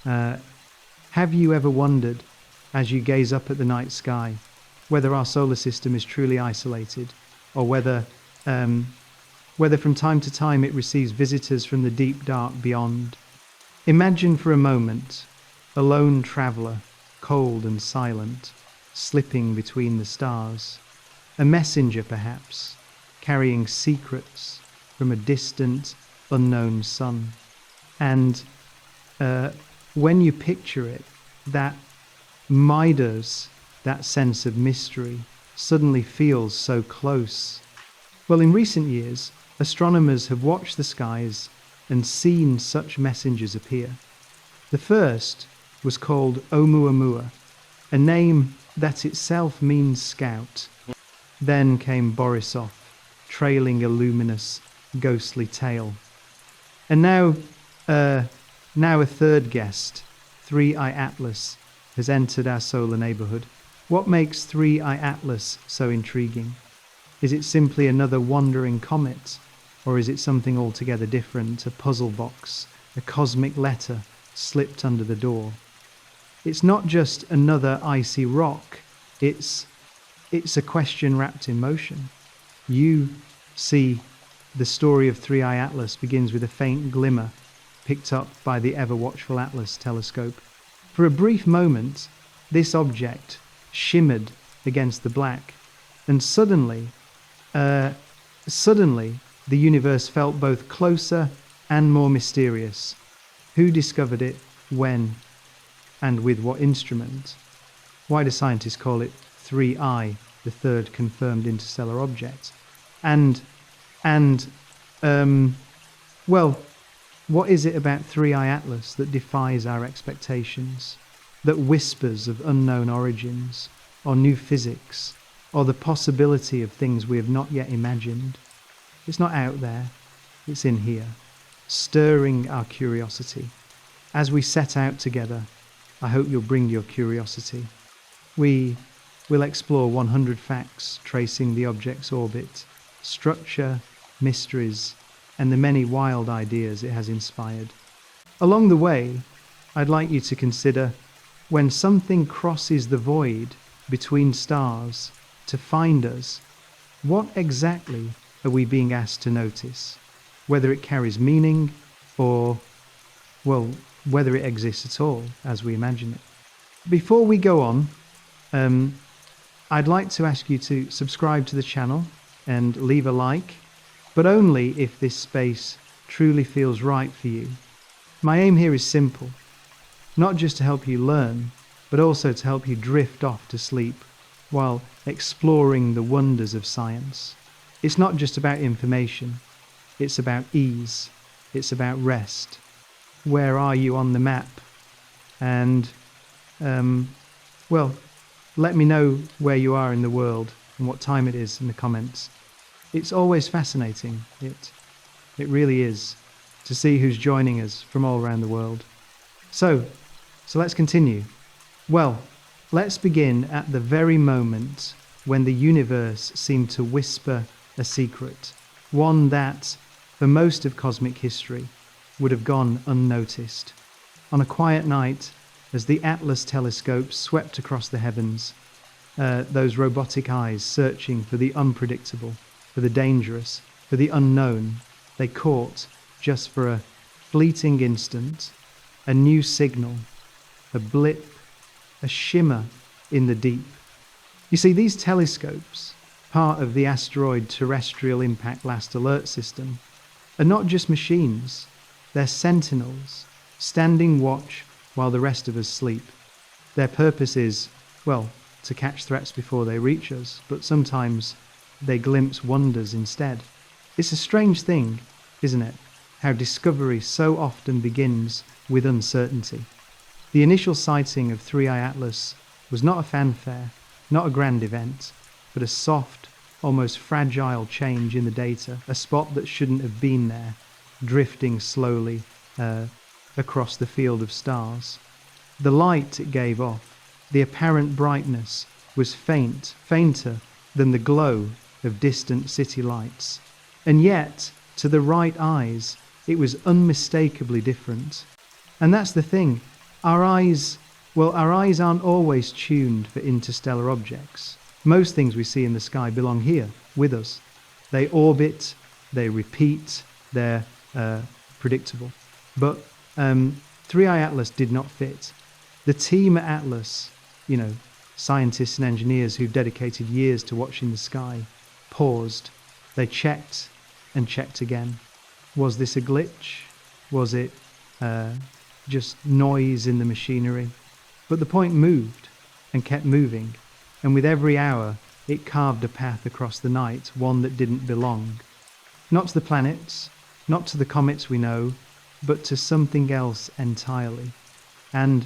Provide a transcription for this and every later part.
Uh, have you ever wondered, as you gaze up at the night sky, whether our solar system is truly isolated, or um, whether from time to time it receives visitors from the deep dark beyond? Imagine for a moment a lone traveller, cold and silent, slipping between the stars. A messenger, perhaps, carrying secrets from a distant, unknown sun. And when you picture it, that Midas, that sense of mystery, suddenly feels so close. Well, in recent years, astronomers have watched the skies and seen such messengers appear. The first was called Oumuamua, a name that itself means scout. Then came Borisov, trailing a luminous, ghostly tail. And now a third guest, 3I Atlas, has entered our solar neighborhood. What makes 3I Atlas so intriguing? Is it simply another wandering comet? Or is it something altogether different, a puzzle box, a cosmic letter slipped under the door? It's not just another icy rock, it's a question wrapped in motion. You see, the story of 3I Atlas begins with a faint glimmer picked up by the ever-watchful Atlas telescope. For a brief moment, this object shimmered against the black, and suddenly, the universe felt both closer and more mysterious. Who discovered it, when, and with what instrument? Why do scientists call it 3I, the third confirmed interstellar object? Well, what is it about 3I Atlas that defies our expectations, that whispers of unknown origins, or new physics, or the possibility of things we have not yet imagined? It's not out there, it's in here, stirring our curiosity. As we set out together, I hope you'll bring your curiosity. We will explore 100 facts tracing the object's orbit, structure, mysteries, and the many wild ideas it has inspired. Along the way, I'd like you to consider when something crosses the void between stars to find us, what exactly are we being asked to notice? Whether it carries meaning or, well, whether it exists at all as we imagine it. Before we go on, I'd like to ask you to subscribe to the channel and leave a like, but only if this space truly feels right for you. My aim here is simple, not just to help you learn, but also to help you drift off to sleep while exploring the wonders of science. It's not just about information, it's about ease, it's about rest. Where are you on the map? And, let me know where you are in the world and what time it is in the comments. It's always fascinating, it really is, to see who's joining us from all around the world. So let's continue. Well, let's begin at the very moment when the universe seemed to whisper a secret, one that, for most of cosmic history, would have gone unnoticed. On a quiet night, as the Atlas telescope swept across the heavens, those robotic eyes searching for the unpredictable, for the dangerous, for the unknown, they caught, just for a fleeting instant, a new signal, a blip, a shimmer in the deep. You see, these telescopes, part of the asteroid terrestrial impact last alert system, are not just machines, they're sentinels, standing watch while the rest of us sleep. Their purpose is, well, to catch threats before they reach us, but sometimes they glimpse wonders instead. It's a strange thing, isn't it, how discovery so often begins with uncertainty. The initial sighting of 3I Atlas was not a fanfare, not a grand event, but a soft, almost fragile change in the data, a spot that shouldn't have been there, drifting slowly across the field of stars. The light it gave off, the apparent brightness, was fainter than the glow of distant city lights. And yet, to the right eyes, it was unmistakably different. And that's the thing. Our eyes, our eyes aren't always tuned for interstellar objects. Most things we see in the sky belong here, with us. They orbit, they repeat, they're predictable. But 3i Atlas did not fit. The team at Atlas, scientists and engineers who dedicated years to watching the sky, paused. They checked and checked again. Was this a glitch? Was it just noise in the machinery? But the point moved and kept moving, and with every hour it carved a path across the night, one that didn't belong. Not to the planets, not to the comets we know, but to something else entirely. And,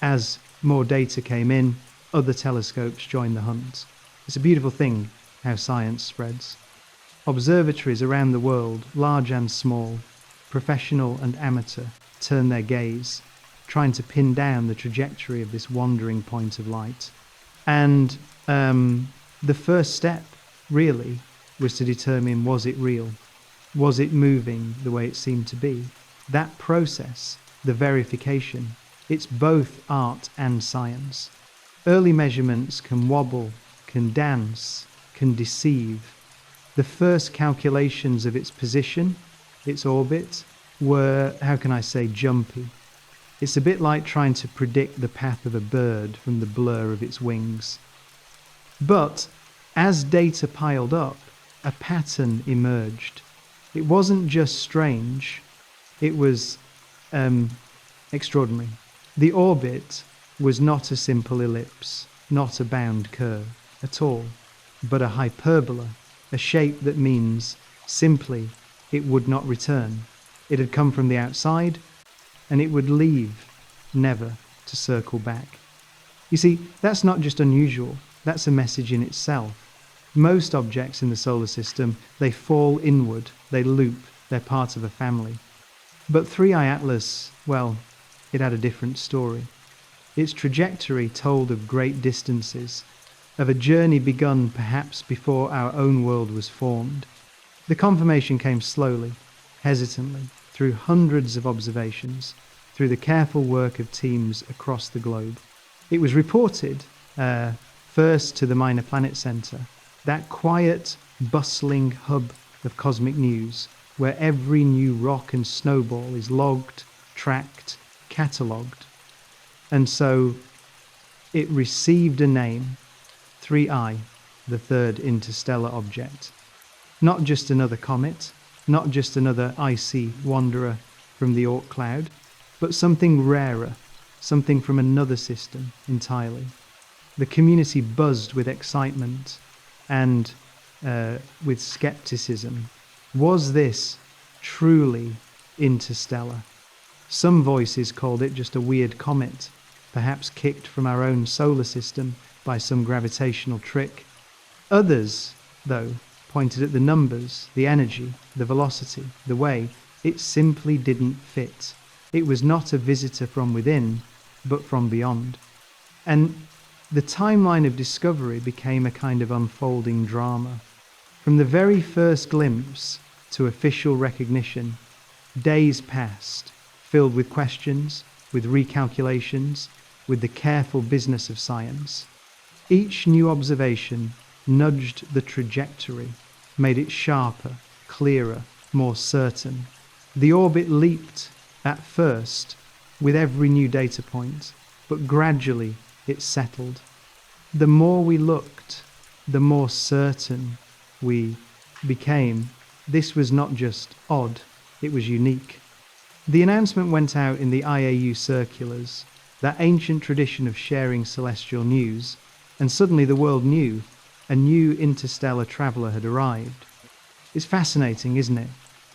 as more data came in, other telescopes joined the hunt. It's a beautiful thing how science spreads. Observatories around the world, large and small, professional and amateur, turn their gaze, trying to pin down the trajectory of this wandering point of light. And the first step, really, was to determine, was it real? Was it moving the way it seemed to be? That process, the verification, it's both art and science. Early measurements can wobble, can dance, can deceive. The first calculations of its position, its orbit, were, jumpy. It's a bit like trying to predict the path of a bird from the blur of its wings. But as data piled up, a pattern emerged. It wasn't just strange, it was extraordinary. The orbit was not a simple ellipse, not a bound curve at all, but a hyperbola, a shape that means simply it would not return. It had come from the outside, and it would leave, never to circle back. You see, that's not just unusual, that's a message in itself. Most objects in the solar system, they fall inward, they loop, they're part of a family. But 3i Atlas, it had a different story. Its trajectory told of great distances, of a journey begun perhaps before our own world was formed. The confirmation came slowly, hesitantly, through hundreds of observations, through the careful work of teams across the globe. It was reported first to the Minor Planet Center, that quiet, bustling hub of cosmic news, where every new rock and snowball is logged, tracked, catalogued. And so it received a name, 3i, the third interstellar object. Not just another comet, not just another icy wanderer from the Oort cloud, but something rarer, something from another system entirely. The community buzzed with excitement and with skepticism. Was this truly interstellar? Some voices called it just a weird comet, perhaps kicked from our own solar system by some gravitational trick. Others, though, pointed at the numbers, the energy, the velocity, the way it simply didn't fit. It was not a visitor from within, but from beyond. And the timeline of discovery became a kind of unfolding drama. From the very first glimpse to official recognition, days passed, filled with questions, with recalculations, with the careful business of science. Each new observation nudged the trajectory, made it sharper, clearer, more certain. The orbit leaped at first with every new data point, but gradually it settled. The more we looked, the more certain we became. This was not just odd, it was unique. The announcement went out in the IAU circulars, that ancient tradition of sharing celestial news, and suddenly the world knew a new interstellar traveller had arrived. It's fascinating, isn't it,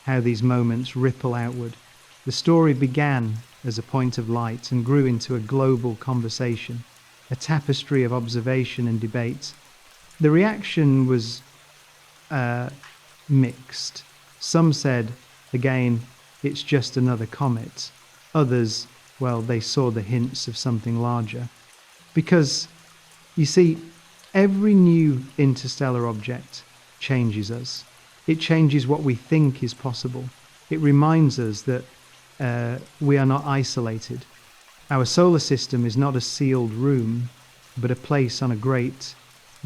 how these moments ripple outward. The story began as a point of light and grew into a global conversation, a tapestry of observation and debate. The reaction was mixed. Some said, again, it's just another comet. Others, they saw the hints of something larger. Because, you see, every new interstellar object changes us. It changes what we think is possible. It reminds us that we are not isolated. Our solar system is not a sealed room, but a place on a great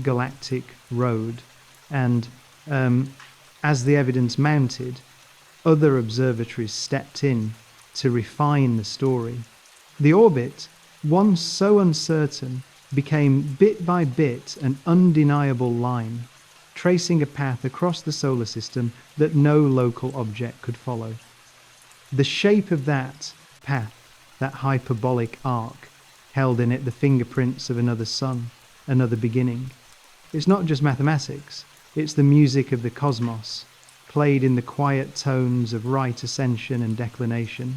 galactic road. And as the evidence mounted, other observatories stepped in to refine the story. The orbit, once so uncertain, became bit by bit an undeniable line, tracing a path across the solar system that no local object could follow. The shape of that path, that hyperbolic arc, held in it the fingerprints of another sun, another beginning. It's not just mathematics, it's the music of the cosmos, played in the quiet tones of right ascension and declination,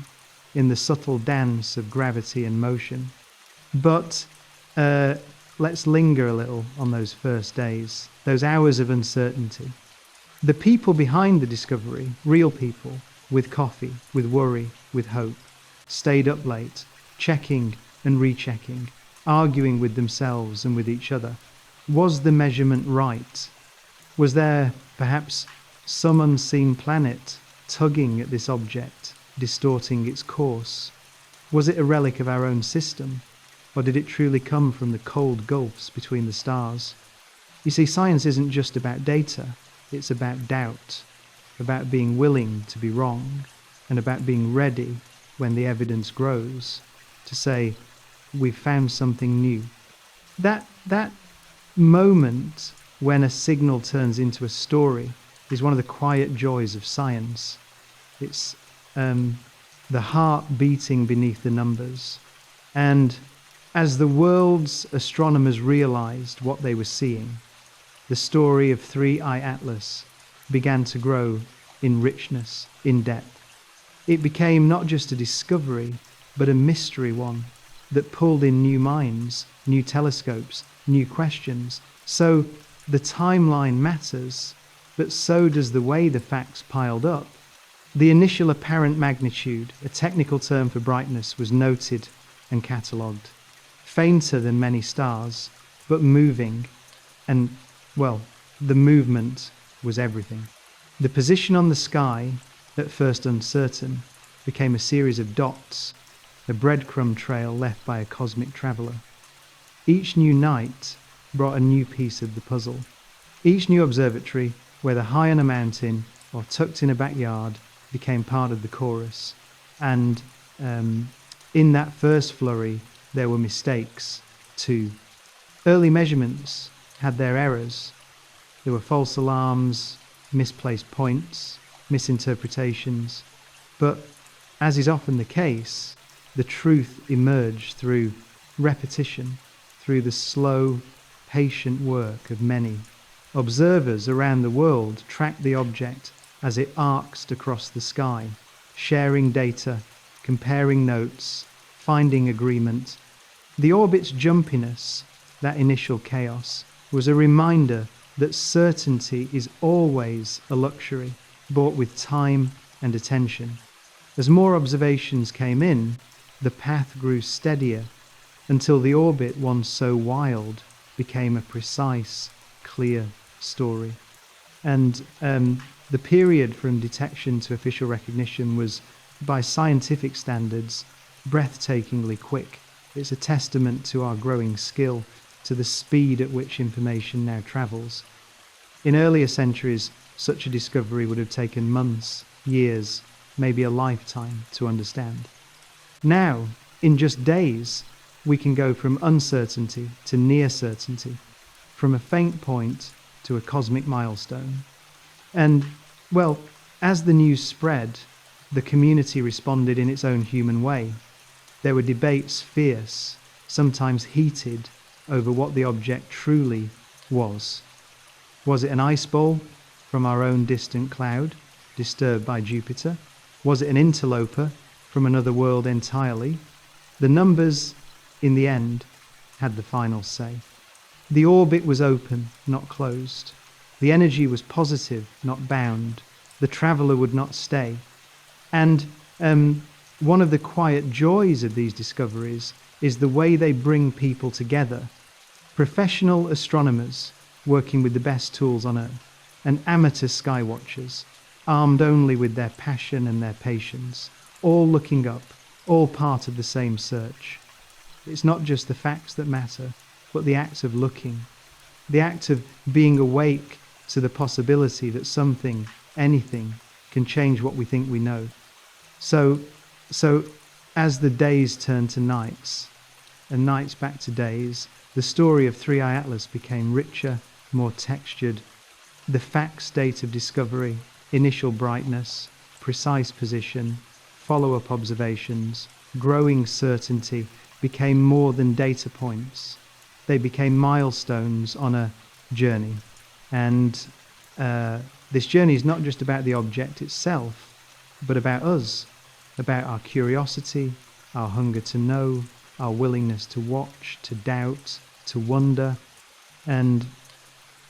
in the subtle dance of gravity and motion. But let's linger a little on those first days, those hours of uncertainty. The people behind the discovery, real people, with coffee, with worry, with hope, stayed up late, checking and rechecking, arguing with themselves and with each other. Was the measurement right? Was there perhaps some unseen planet tugging at this object, distorting its course? Was it a relic of our own system, or did it truly come from the cold gulfs between the stars? You see, science isn't just about data, it's about doubt, about being willing to be wrong, and about being ready when the evidence grows to say, we've found something new. That moment when a signal turns into a story is one of the quiet joys of science. It's the heart beating beneath the numbers. And as the world's astronomers realized what they were seeing, the story of 3I Atlas began to grow in richness, in depth. It became not just a discovery, but a mystery one that pulled in new minds, new telescopes, new questions. So the timeline matters, but so does the way the facts piled up. The initial apparent magnitude, a technical term for brightness, was noted and catalogued. Fainter than many stars, but moving, and, well, the movement was everything. The position on the sky, at first uncertain, became a series of dots, a breadcrumb trail left by a cosmic traveller. Each new night brought a new piece of the puzzle. Each new observatory, whether high on a mountain or tucked in a backyard, became part of the chorus. And in that first flurry, there were mistakes too. Early measurements had their errors. There were false alarms, misplaced points, misinterpretations. But as is often the case, the truth emerged through repetition, through the slow, patient work of many. Observers around the world tracked the object as it arcsed across the sky, sharing data, comparing notes, finding agreement. The orbit's jumpiness, that initial chaos, was a reminder that certainty is always a luxury, bought with time and attention. As more observations came in, the path grew steadier until the orbit, once so wild, became a precise, clear story. And the period from detection to official recognition was, by scientific standards, breathtakingly quick. It's a testament to our growing skill, to the speed at which information now travels. In earlier centuries, such a discovery would have taken months, years, maybe a lifetime to understand. Now, in just days, we can go from uncertainty to near certainty, from a faint point to a cosmic milestone. And, well, as the news spread, the community responded in its own human way. There were debates fierce, sometimes heated, over what the object truly was. Was it an ice ball from our own distant cloud, disturbed by Jupiter? Was it an interloper from another world entirely? The numbers, in the end, had the final say. The orbit was open, not closed. The energy was positive, not bound. The traveller would not stay. And one of the quiet joys of these discoveries is the way they bring people together. Professional astronomers working with the best tools on Earth, and amateur skywatchers, armed only with their passion and their patience, all looking up, all part of the same search. It's not just the facts that matter, but the act of looking, the act of being awake to the possibility that something, anything, can change what we think we know. So, so as the days turned to nights, and nights back to days, the story of Three Eye Atlas became richer, more textured. The facts date of discovery, initial brightness, precise position, follow-up observations, growing certainty became more than data points. They became milestones on a journey. And this journey is not just about the object itself, but about us, about our curiosity, our hunger to know, our willingness to watch, to doubt, to wonder. And,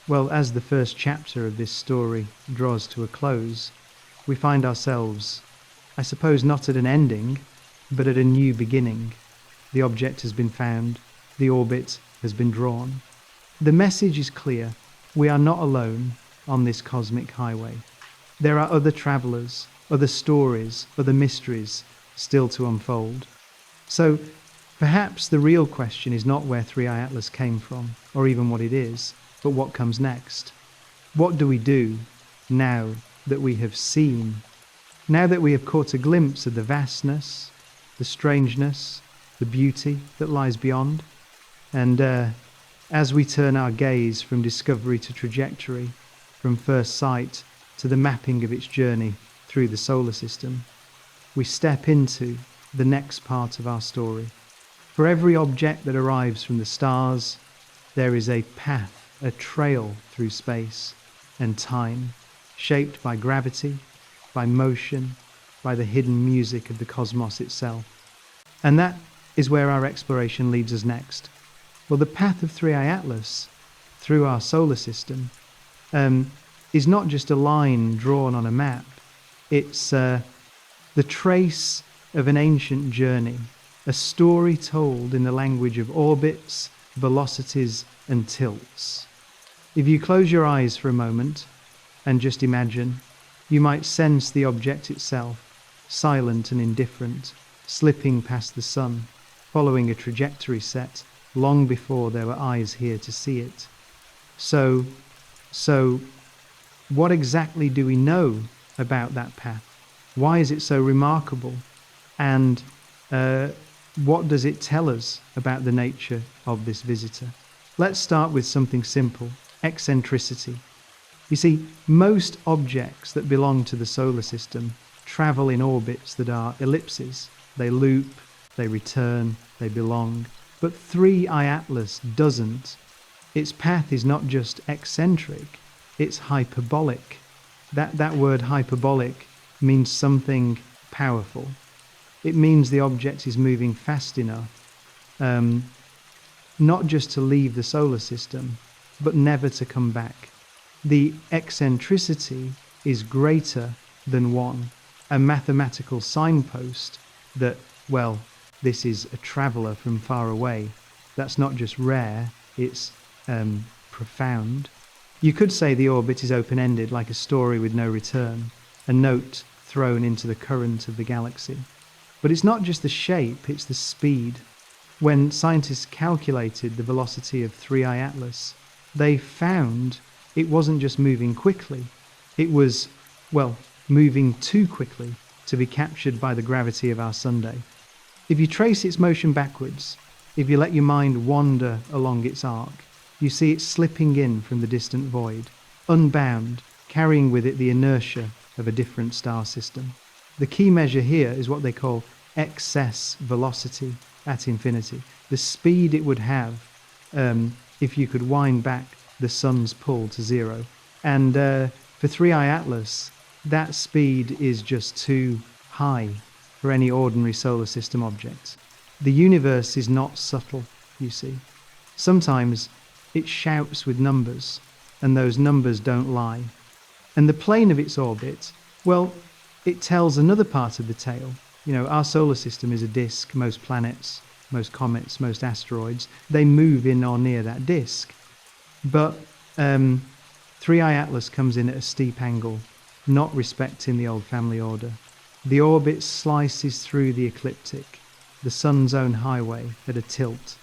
well, as the first chapter of this story draws to a close, we find ourselves, I suppose, not at an ending, but at a new beginning. The object has been found, the orbit has been drawn. The message is clear. We are not alone on this cosmic highway. There are other travelers, other stories, other mysteries still to unfold. So perhaps the real question is not where Three Eye Atlas came from, or even what it is, but what comes next. What do we do now that we have seen, now that we have caught a glimpse of the vastness, the strangeness, the beauty that lies beyond? And as we turn our gaze from discovery to trajectory, from first sight to the mapping of its journey through the solar system, we step into the next part of our story. For every object that arrives from the stars, there is a path, a trail through space and time, shaped by gravity, by motion, by the hidden music of the cosmos itself. And that is where our exploration leads us next. Well, the path of Three Eye Atlas through our solar system is not just a line drawn on a map. It's the trace of an ancient journey, a story told in the language of orbits, velocities, and tilts. If you close your eyes for a moment and just imagine, you might sense the object itself, silent and indifferent, slipping past the sun, following a trajectory set long before there were eyes here to see it. So what exactly do we know about that path? Why is it so remarkable? And what does it tell us about the nature of this visitor? Let's start with something simple, eccentricity. You see, most objects that belong to the solar system travel in orbits that are ellipses. They loop, they return, they belong. But Three Eye Atlas doesn't. Its path is not just eccentric, it's hyperbolic. That word hyperbolic means something powerful. It means the object is moving fast enough, not just to leave the solar system, but never to come back. The eccentricity is greater than one, a mathematical signpost that, well, this is a traveller from far away. That's not just rare, it's profound. You could say the orbit is open-ended, like a story with no return, a note thrown into the current of the galaxy. But it's not just the shape, it's the speed. When scientists calculated the velocity of Three Eye Atlas, they found it wasn't just moving quickly, it was, well, moving too quickly to be captured by the gravity of our Sunday. If you trace its motion backwards, if you let your mind wander along its arc, you see it slipping in from the distant void, unbound, carrying with it the inertia of a different star system. The key measure here is what they call excess velocity at infinity, the speed it would have if you could wind back the sun's pull to zero. And for Three Eye Atlas, that speed is just too high for any ordinary solar system object. The universe is not subtle, you see. Sometimes it shouts with numbers, and those numbers don't lie. And the plane of its orbit, well, it tells another part of the tale. You know, our solar system is a disk. Most planets, most comets, most asteroids, they move in or near that disk. But Three Eye Atlas comes in at a steep angle, not respecting the old family order. The orbit slices through the ecliptic, the sun's own highway, at a tilt.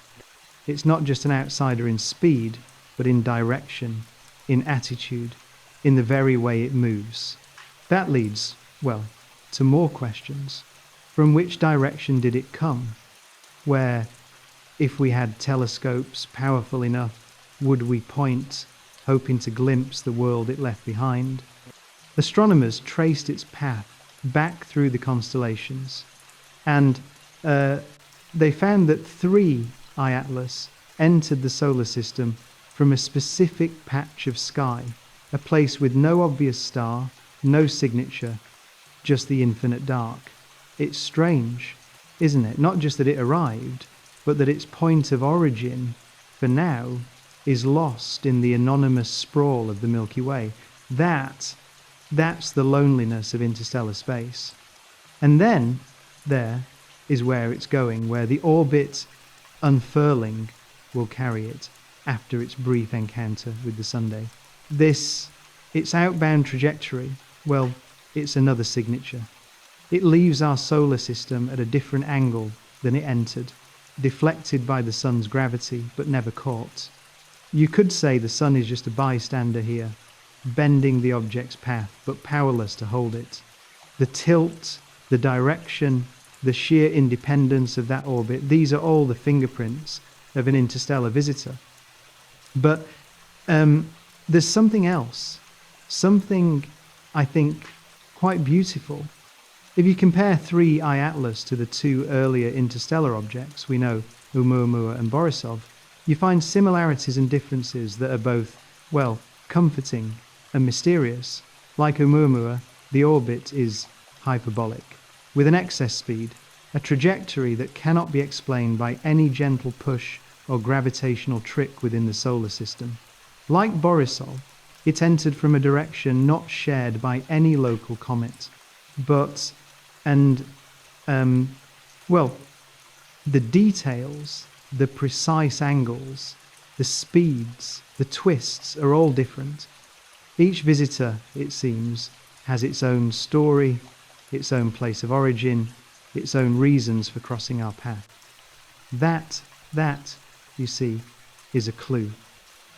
It's not just an outsider in speed, but in direction, in attitude, in the very way it moves. That leads, well, to more questions. From which direction did it come? Where, if we had telescopes powerful enough, would we point, hoping to glimpse the world it left behind? Astronomers traced its path back through the constellations, and they found that 3 Atlas entered the solar system from a specific patch of sky, a place with no obvious star, no signature, just the infinite dark. It's strange, isn't it? Not just that it arrived, but that its point of origin, for now, is lost in the anonymous sprawl of the Milky Way. That's the loneliness of interstellar space. And then, there is where it's going, where the orbit unfurling will carry it after its brief encounter with the Sunday. Its outbound trajectory, well, it's another signature. It leaves our solar system at a different angle than it entered, deflected by the sun's gravity, but never caught. You could say the sun is just a bystander here, bending the object's path, but powerless to hold it. The tilt, the direction, the sheer independence of that orbit, these are all the fingerprints of an interstellar visitor. But there's something else, something, I think, quite beautiful. If you compare 3 Atlas to the 2 earlier interstellar objects we know, Oumuamua and Borisov, you find similarities and differences that are both, well, comforting and mysterious. Like Oumuamua, the orbit is hyperbolic, with an excess speed, a trajectory that cannot be explained by any gentle push or gravitational trick within the solar system. Like Borisov, it entered from a direction not shared by any local comet, but, the details, the precise angles, the speeds, the twists are all different. Each visitor, it seems, has its own story, its own place of origin, its own reasons for crossing our path. That, you see, is a clue.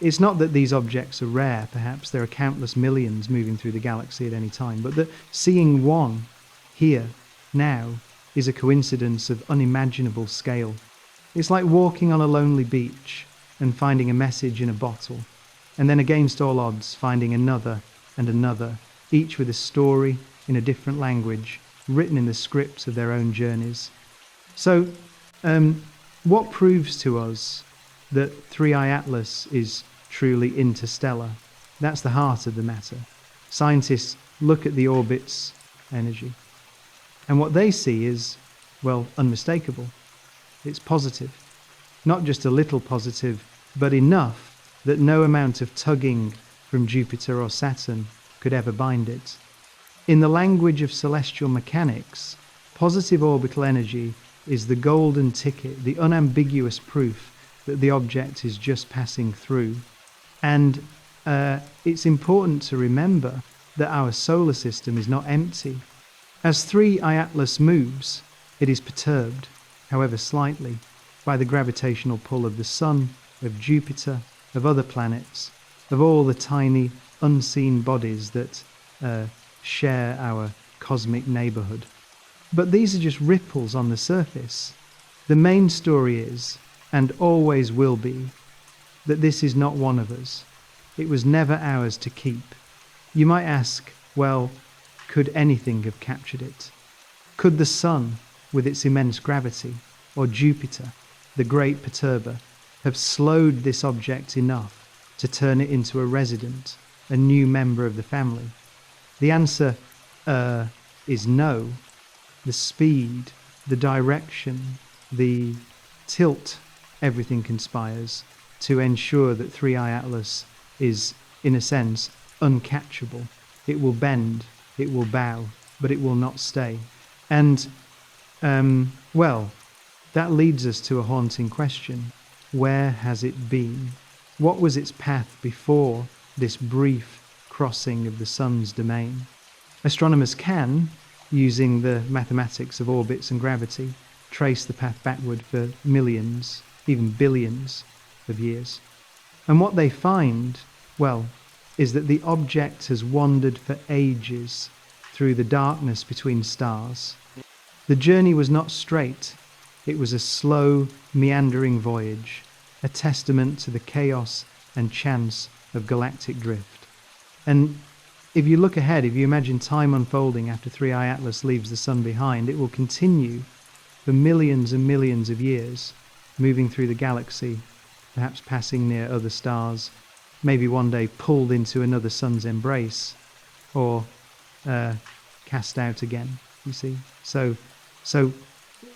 It's not that these objects are rare, perhaps there are countless millions moving through the galaxy at any time, but that seeing one here, now, is a coincidence of unimaginable scale. It's like walking on a lonely beach and finding a message in a bottle, and then against all odds finding another and another, each with a story in a different language, written in the scripts of their own journeys. So, what proves to us that 3I Atlas is truly interstellar? That's the heart of the matter. Scientists look at the orbit's energy, and what they see is, well, unmistakable. It's positive. Not just a little positive, but enough that no amount of tugging from Jupiter or Saturn could ever bind it. In the language of celestial mechanics, positive orbital energy is the golden ticket, the unambiguous proof that the object is just passing through. And it's important to remember that our solar system is not empty. As 3I Atlas moves, it is perturbed, however slightly, by the gravitational pull of the Sun, of Jupiter, of other planets, of all the tiny, unseen bodies that share our cosmic neighborhood. But these are just ripples on the surface. The main story is, and always will be, that this is not one of us. It was never ours to keep. You might ask, well, could anything have captured it? Could the Sun, with its immense gravity, or Jupiter, the great perturber, have slowed this object enough to turn it into a resident, a new member of the family? The answer is no. The speed, the direction, the tilt, everything conspires to ensure that 3I Atlas is, in a sense, uncatchable. It will bend, it will bow, but it will not stay. And, that leads us to a haunting question. Where has it been? What was its path before this brief crossing of the sun's domain? Astronomers can, using the mathematics of orbits and gravity, trace the path backward for millions, even billions of years. And what they find, well, is that the object has wandered for ages through the darkness between stars. The journey was not straight. It was a slow, meandering voyage, a testament to the chaos and chance of galactic drift. And if you look ahead, if you imagine time unfolding after 3I Atlas leaves the sun behind, it will continue for millions and millions of years, moving through the galaxy, perhaps passing near other stars, maybe one day pulled into another sun's embrace, or cast out again, you see. So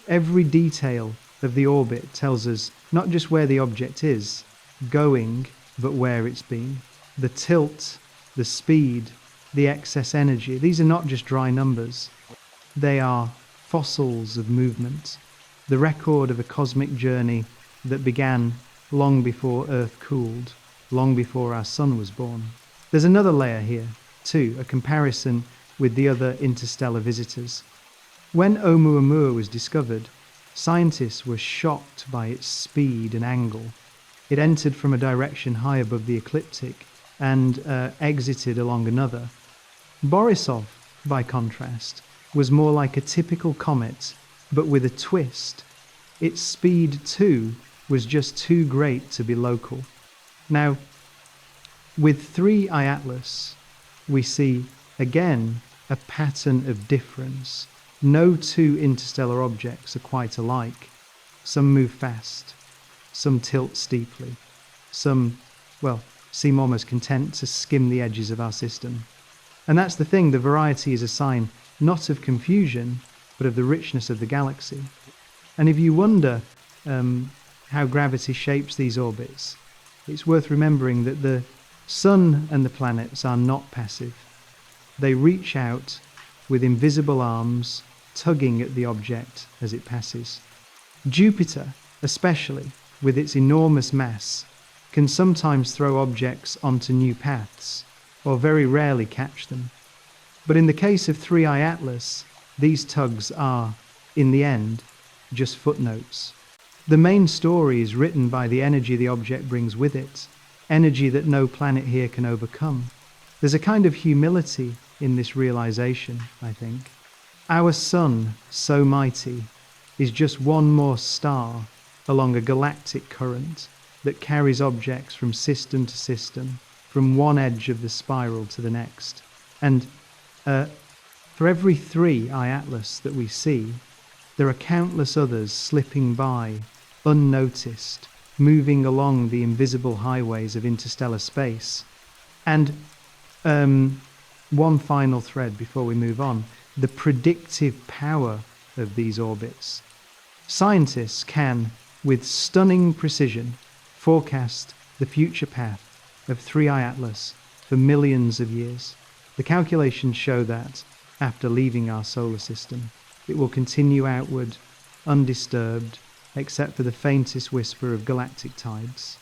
every detail of the orbit tells us not just where the object is going, but where it's been. The tilt, the speed, the excess energy, these are not just dry numbers. They are fossils of movement, the record of a cosmic journey that began long before Earth cooled, long before our sun was born. There's another layer here, too, a comparison with the other interstellar visitors. When Oumuamua was discovered, scientists were shocked by its speed and angle. It entered from a direction high above the ecliptic and exited along another. Borisov, by contrast, was more like a typical comet, but with a twist. Its speed, too, was just too great to be local. Now, with 3I Atlas, we see, again, a pattern of difference. No two interstellar objects are quite alike. Some move fast, some tilt steeply, some, well, seem almost content to skim the edges of our system. And that's the thing, the variety is a sign not of confusion, but of the richness of the galaxy. And if you wonder how gravity shapes these orbits, it's worth remembering that the sun and the planets are not passive. They reach out with invisible arms, tugging at the object as it passes. Jupiter, especially, with its enormous mass, can sometimes throw objects onto new paths, or very rarely catch them. But in the case of 3I Atlas, these tugs are, in the end, just footnotes. The main story is written by the energy the object brings with it, energy that no planet here can overcome. There's a kind of humility in this realization, I think. Our sun, so mighty, is just one more star along a galactic current that carries objects from system to system, from one edge of the spiral to the next. And for every 3I Atlas that we see, there are countless others slipping by, unnoticed, moving along the invisible highways of interstellar space. And one final thread before we move on, the predictive power of these orbits. Scientists can, with stunning precision, forecast the future path of 3I Atlas for millions of years. The calculations show that, after leaving our solar system, it will continue outward, undisturbed, except for the faintest whisper of galactic tides.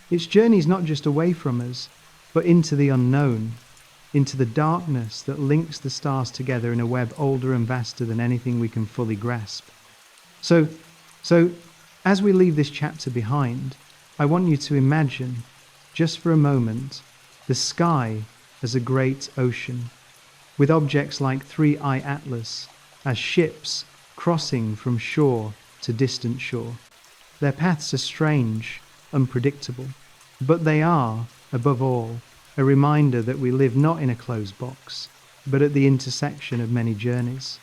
Its journey is not just away from us, but into the unknown, into the darkness that links the stars together in a web older and vaster than anything we can fully grasp. So as we leave this chapter behind, I want you to imagine, just for a moment, the sky as a great ocean, with objects like 3I Atlas as ships crossing from shore to distant shore. Their paths are strange, unpredictable, but they are, above all, a reminder that we live not in a closed box, but at the intersection of many journeys.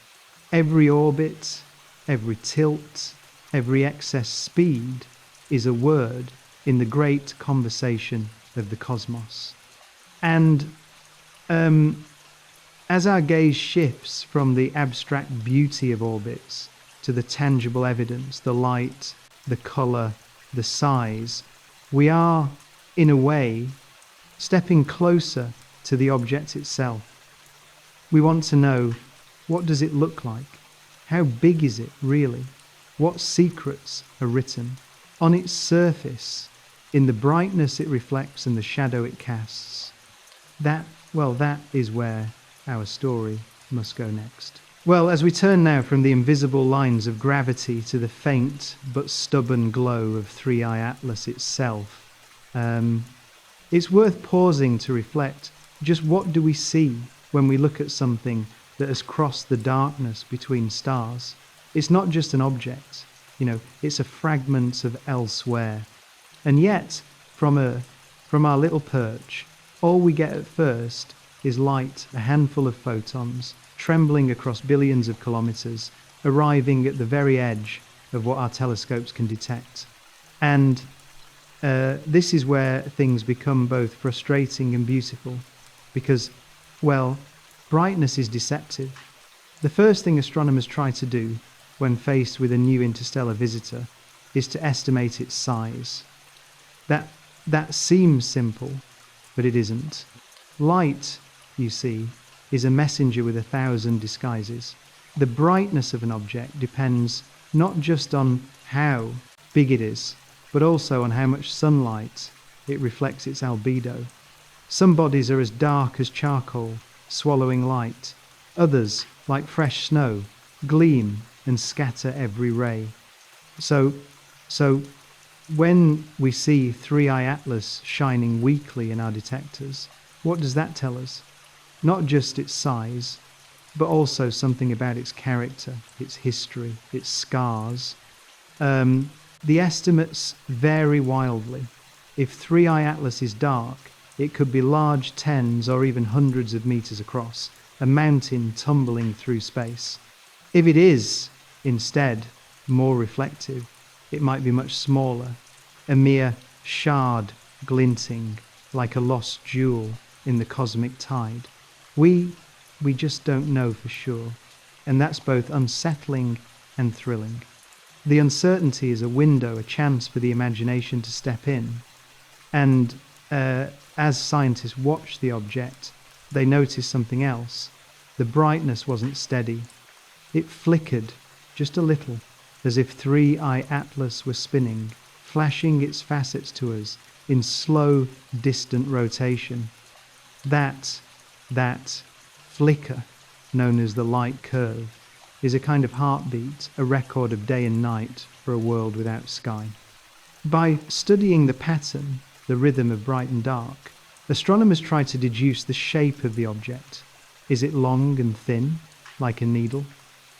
Every orbit, every tilt, every excess speed is a word in the great conversation of the cosmos. And as our gaze shifts from the abstract beauty of orbits to the tangible evidence, the light, the colour, the size, we are, in a way, stepping closer to the object itself. We want to know, what does it look like? How big is it, really? What secrets are written on its surface, in the brightness it reflects and the shadow it casts? That is where our story must go next. Well, as we turn now from the invisible lines of gravity to the faint but stubborn glow of 3i Atlas itself, um, it's worth pausing to reflect just what do we see when we look at something that has crossed the darkness between stars. It's not just an object, it's a fragment of elsewhere. And yet, from Earth, from our little perch, all we get at first is light, a handful of photons, trembling across billions of kilometres, arriving at the very edge of what our telescopes can detect. And this is where things become both frustrating and beautiful, because, well, brightness is deceptive. The first thing astronomers try to do when faced with a new interstellar visitor is to estimate its size. That seems simple, but it isn't. Light, you see, is a messenger with 1,000 disguises. The brightness of an object depends not just on how big it is, but also on how much sunlight it reflects its albedo. Some bodies are as dark as charcoal, swallowing light. Others, like fresh snow, gleam and scatter every ray. So when we see 3i Atlas shining weakly in our detectors, what does that tell us? Not just its size, but also something about its character, its history, its scars. The estimates vary wildly. If 3i Atlas is dark, it could be large tens or even hundreds of meters across, a mountain tumbling through space. If it is, instead, more reflective, it might be much smaller, a mere shard glinting like a lost jewel in the cosmic tide. We just don't know for sure, and that's both unsettling and thrilling. The uncertainty is a window, a chance for the imagination to step in, and as scientists watch the object, they notice something else. The brightness wasn't steady. It flickered just a little, as if 3i Atlas were spinning, flashing its facets to us in slow, distant rotation. That flicker, known as the light curve, is a kind of heartbeat, a record of day and night for a world without sky. By studying the pattern, the rhythm of bright and dark, astronomers try to deduce the shape of the object. Is it long and thin, like a needle?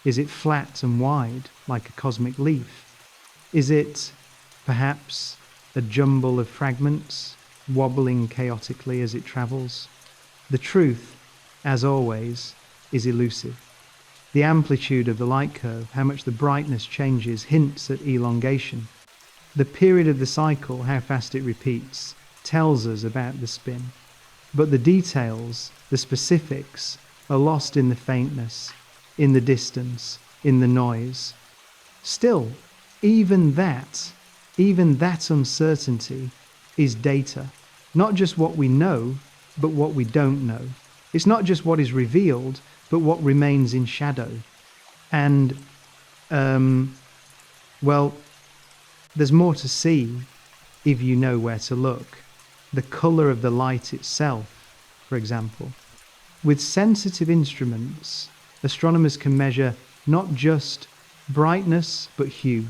Is it flat and wide, like a cosmic leaf? Is it, perhaps, a jumble of fragments, wobbling chaotically as it travels? The truth, as always, is elusive. The amplitude of the light curve, how much the brightness changes, hints at elongation. The period of the cycle, how fast it repeats, tells us about the spin. But the details, the specifics, are lost in the faintness, in the distance, in the noise. Still, even that uncertainty is data. Not just what we know, but what we don't know. It's not just what is revealed, but what remains in shadow. And, well, there's more to see if you know where to look. The colour of the light itself, for example. With sensitive instruments, astronomers can measure not just brightness, but hue,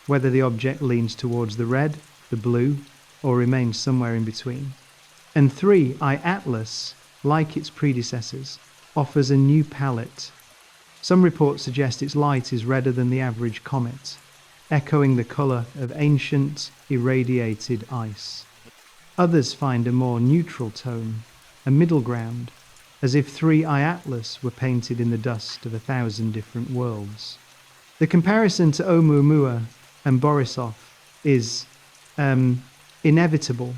whether the object leans towards the red, the blue, or remains somewhere in between. And 3i Atlas, like its predecessors, offers a new palette. Some reports suggest its light is redder than the average comet, echoing the colour of ancient, irradiated ice. Others find a more neutral tone, a middle ground, as if 3i Atlas were painted in the dust of 1,000 different worlds. The comparison to Oumuamua and Borisov is inevitable.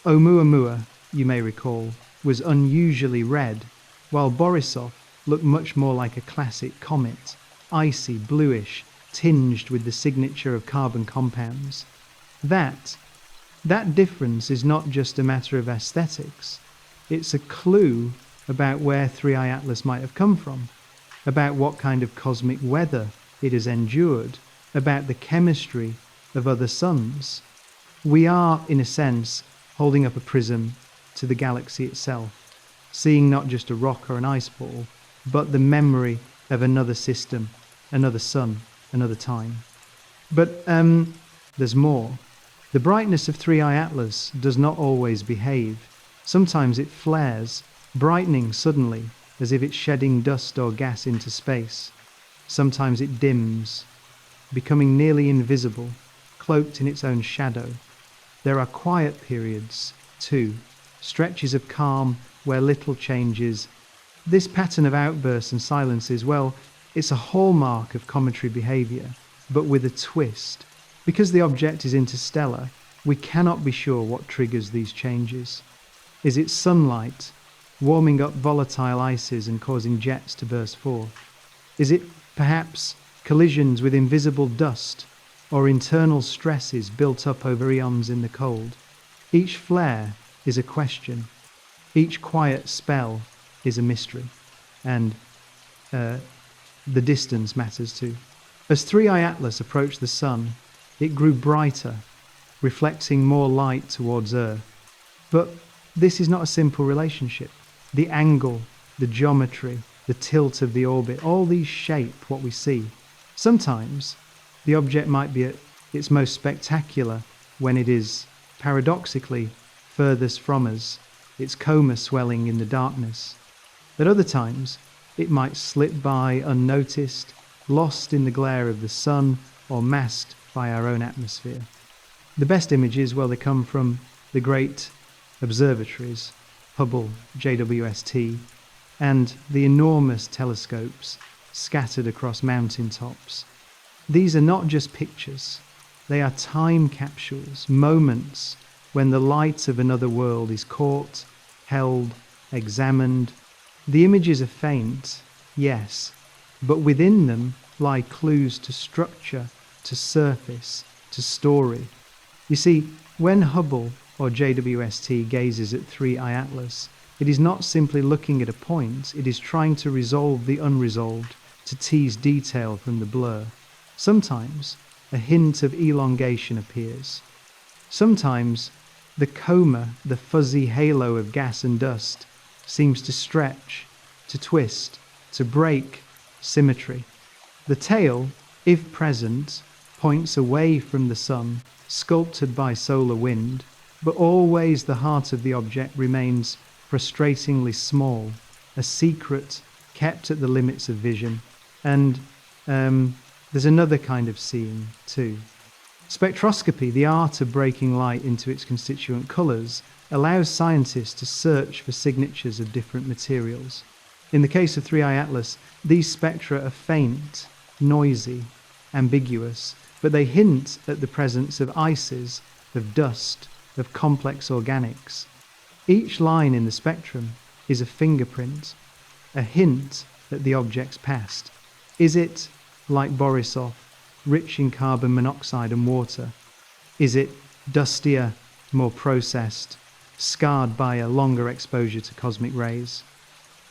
Oumuamua, you may recall, was unusually red, while Borisov looked much more like a classic comet, icy, bluish, tinged with the signature of carbon compounds. That difference is not just a matter of aesthetics. It's a clue about where 3i Atlas might have come from, about what kind of cosmic weather it has endured, about the chemistry of other suns. We are, in a sense, holding up a prism to the galaxy itself, seeing not just a rock or an ice ball, but the memory of another system, another sun, another time. But there's more. The brightness of 3i Atlas does not always behave. Sometimes it flares, brightening suddenly, as if it's shedding dust or gas into space. Sometimes it dims, becoming nearly invisible, cloaked in its own shadow. There are quiet periods, too, stretches of calm where little changes. This pattern of outbursts and silences, well, it's a hallmark of cometary behavior, but with a twist. Because the object is interstellar, we cannot be sure what triggers these changes. Is it sunlight, warming up volatile ices and causing jets to burst forth? Is it perhaps collisions with invisible dust or internal stresses built up over eons in the cold? Each flare is a question. Each quiet spell is a mystery. And the distance matters too. As 3i Atlas approached the sun, it grew brighter, reflecting more light towards Earth. But this is not a simple relationship. The angle, the geometry, the tilt of the orbit, all these shape what we see. Sometimes the object might be at its most spectacular when it is, paradoxically, furthest from us, its coma swelling in the darkness. At other times, it might slip by unnoticed, lost in the glare of the sun or masked by our own atmosphere. The best images, well, they come from the great observatories, Hubble, JWST, and the enormous telescopes scattered across mountain tops. These are not just pictures, they are time capsules, moments when the light of another world is caught, held, examined. The images are faint, yes, but within them lie clues to structure, to surface, to story. You see, when Hubble or JWST gazes at 3i Atlas, it is not simply looking at a point, it is trying to resolve the unresolved, to tease detail from the blur. Sometimes a hint of elongation appears. Sometimes the coma, the fuzzy halo of gas and dust, seems to stretch, to twist, to break symmetry. The tail, if present, points away from the sun, sculpted by solar wind, but always the heart of the object remains frustratingly small, a secret kept at the limits of vision. And there's another kind of seeing too. Spectroscopy, the art of breaking light into its constituent colours, allows scientists to search for signatures of different materials. In the case of 3i Atlas, these spectra are faint, noisy, ambiguous, but they hint at the presence of ices, of dust, of complex organics. Each line in the spectrum is a fingerprint, a hint at the object's past. Is it, like Borisov, rich in carbon monoxide and water? Is it dustier, more processed, scarred by a longer exposure to cosmic rays?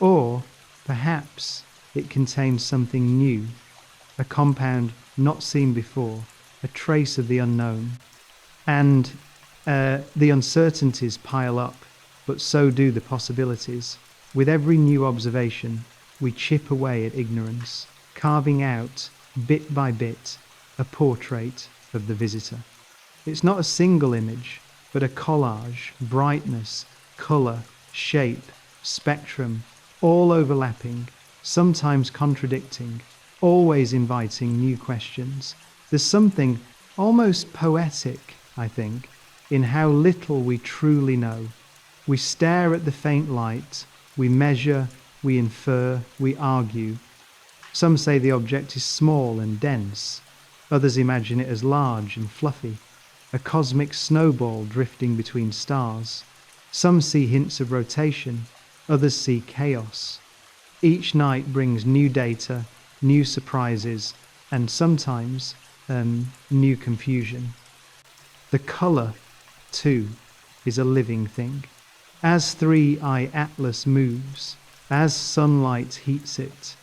Or perhaps it contains something new, a compound not seen before, a trace of the unknown. And the uncertainties pile up, but so do the possibilities. With every new observation, we chip away at ignorance, carving out, bit by bit, a portrait of the visitor. It's not a single image, but a collage, brightness, colour, shape, spectrum, all overlapping, sometimes contradicting, always inviting new questions. There's something almost poetic, I think, in how little we truly know. We stare at the faint light, we measure, we infer, we argue. Some say the object is small and dense. Others imagine it as large and fluffy, a cosmic snowball drifting between stars. Some see hints of rotation, others see chaos. Each night brings new data, new surprises, and sometimes new confusion. The colour, too, is a living thing. As 3i Atlas moves, as sunlight heats it,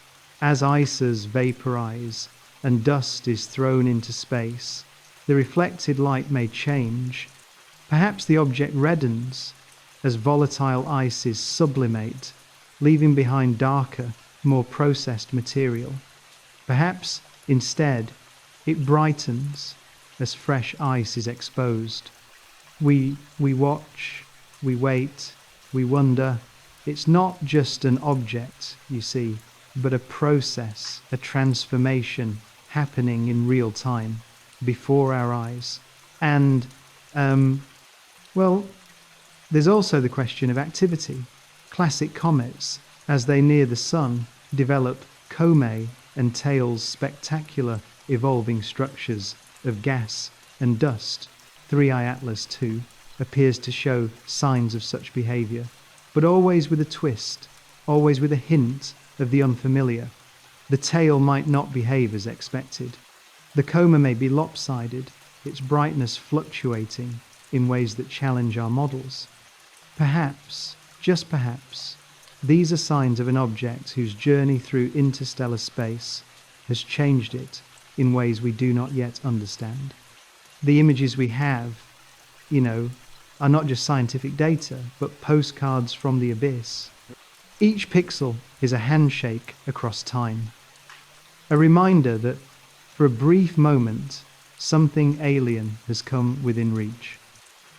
as ices vaporize and dust is thrown into space, the reflected light may change. Perhaps the object reddens as volatile ices sublimate, leaving behind darker, more processed material. Perhaps, instead, it brightens as fresh ice is exposed. We watch, we wait, we wonder. It's not just an object, you see, but a process, a transformation happening in real time before our eyes. And, well, there's also the question of activity. Classic comets, as they near the sun, develop comae and tails, spectacular evolving structures of gas and dust. 3I Atlas 2 appears to show signs of such behavior, but always with a twist, always with a hint of the unfamiliar. The tail might not behave as expected. The coma may be lopsided, its brightness fluctuating in ways that challenge our models. Perhaps, just perhaps, these are signs of an object whose journey through interstellar space has changed it in ways we do not yet understand. The images we have, are not just scientific data, but postcards from the abyss. Each pixel is a handshake across time. A reminder that, for a brief moment, something alien has come within reach.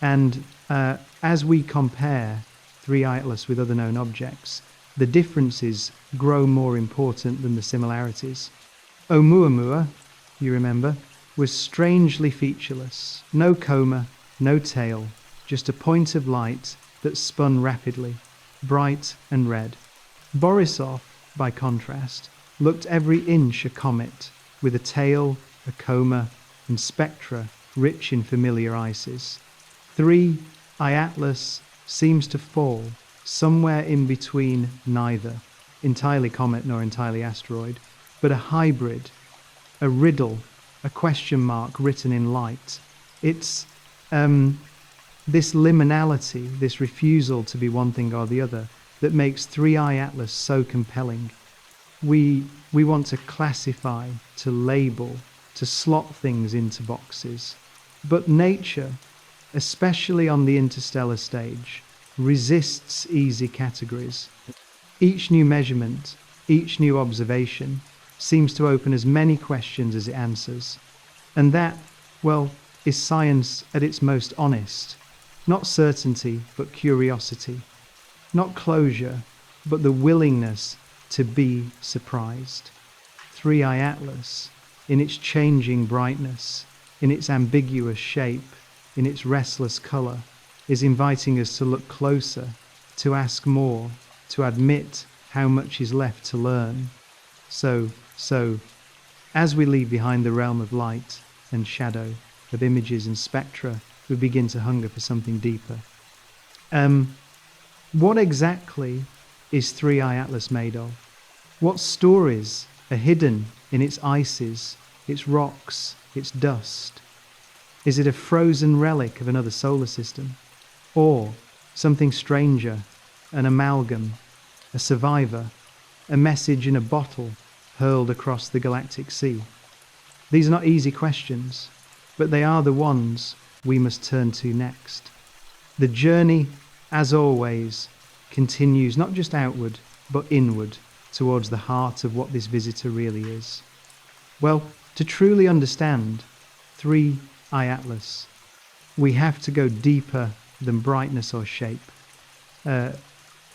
And as we compare 3I Atlas with other known objects, the differences grow more important than the similarities. Oumuamua, you remember, was strangely featureless. No coma, no tail, just a point of light that spun rapidly, bright and red. Borisov, by contrast, looked every inch a comet, with a tail, a coma, and spectra rich in familiar ices. 3I Atlas seems to fall somewhere in between neither, entirely comet nor entirely asteroid, but a hybrid, a riddle, a question mark written in light. It's this liminality, this refusal to be one thing or the other, that makes 3I Atlas so compelling. We want to classify, to label, to slot things into boxes. But nature, especially on the interstellar stage, resists easy categories. Each new measurement, each new observation, seems to open as many questions as it answers. And that, well, is science at its most honest. Not certainty, but curiosity. Not closure, but the willingness to be surprised. 3I Atlas, in its changing brightness, in its ambiguous shape, in its restless color, is inviting us to look closer, to ask more, to admit how much is left to learn. So, as we leave behind the realm of light and shadow, of images and spectra, we begin to hunger for something deeper. What exactly is 3I Atlas made of? What stories are hidden in its ices, its rocks, its dust? Is it a frozen relic of another solar system? Or something stranger, an amalgam, a survivor, a message in a bottle hurled across the galactic sea? These are not easy questions, but they are the ones we must turn to next. The journey, as always, continues not just outward, but inward, towards the heart of what this visitor really is. Well, to truly understand 3I Atlas, we have to go deeper than brightness or shape.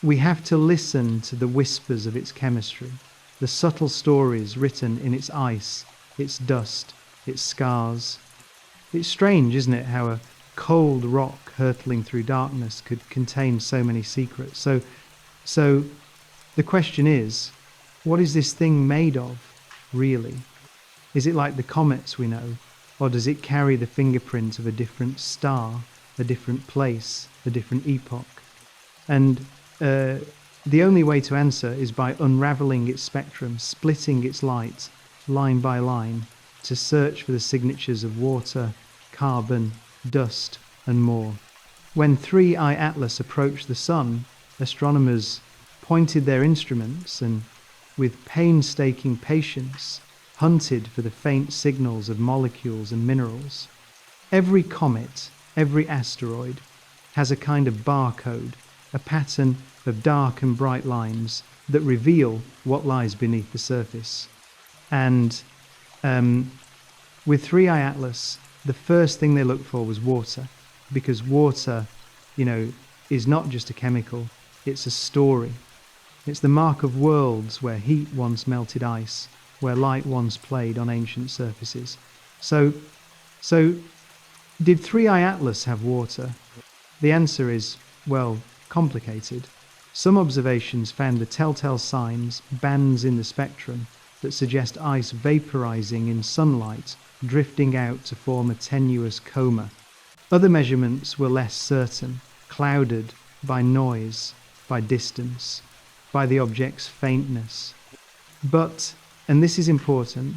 We have to listen to the whispers of its chemistry, the subtle stories written in its ice, its dust, its scars. It's strange, isn't it, how a cold rock hurtling through darkness could contain so many secrets. So the question is, what is this thing made of, really? Is it like the comets we know, or does it carry the fingerprint of a different star, a different place, a different epoch? And the only way to answer is by unraveling its spectrum, splitting its light, line by line, to search for the signatures of water, carbon, dust, and more. When 3I Atlas approached the sun, astronomers pointed their instruments and, with painstaking patience, hunted for the faint signals of molecules and minerals. Every comet, every asteroid, has a kind of barcode, a pattern of dark and bright lines that reveal what lies beneath the surface. And with 3i Atlas, the first thing they looked for was water, because water, is not just a chemical, it's a story. It's the mark of worlds where heat once melted ice, where light once played on ancient surfaces. So did 3i Atlas have water? The answer is, well, complicated. Some observations found the telltale signs, bands in the spectrum, that suggest ice vaporizing in sunlight, drifting out to form a tenuous coma. Other measurements were less certain, clouded by noise, by distance, by the object's faintness. But, and this is important,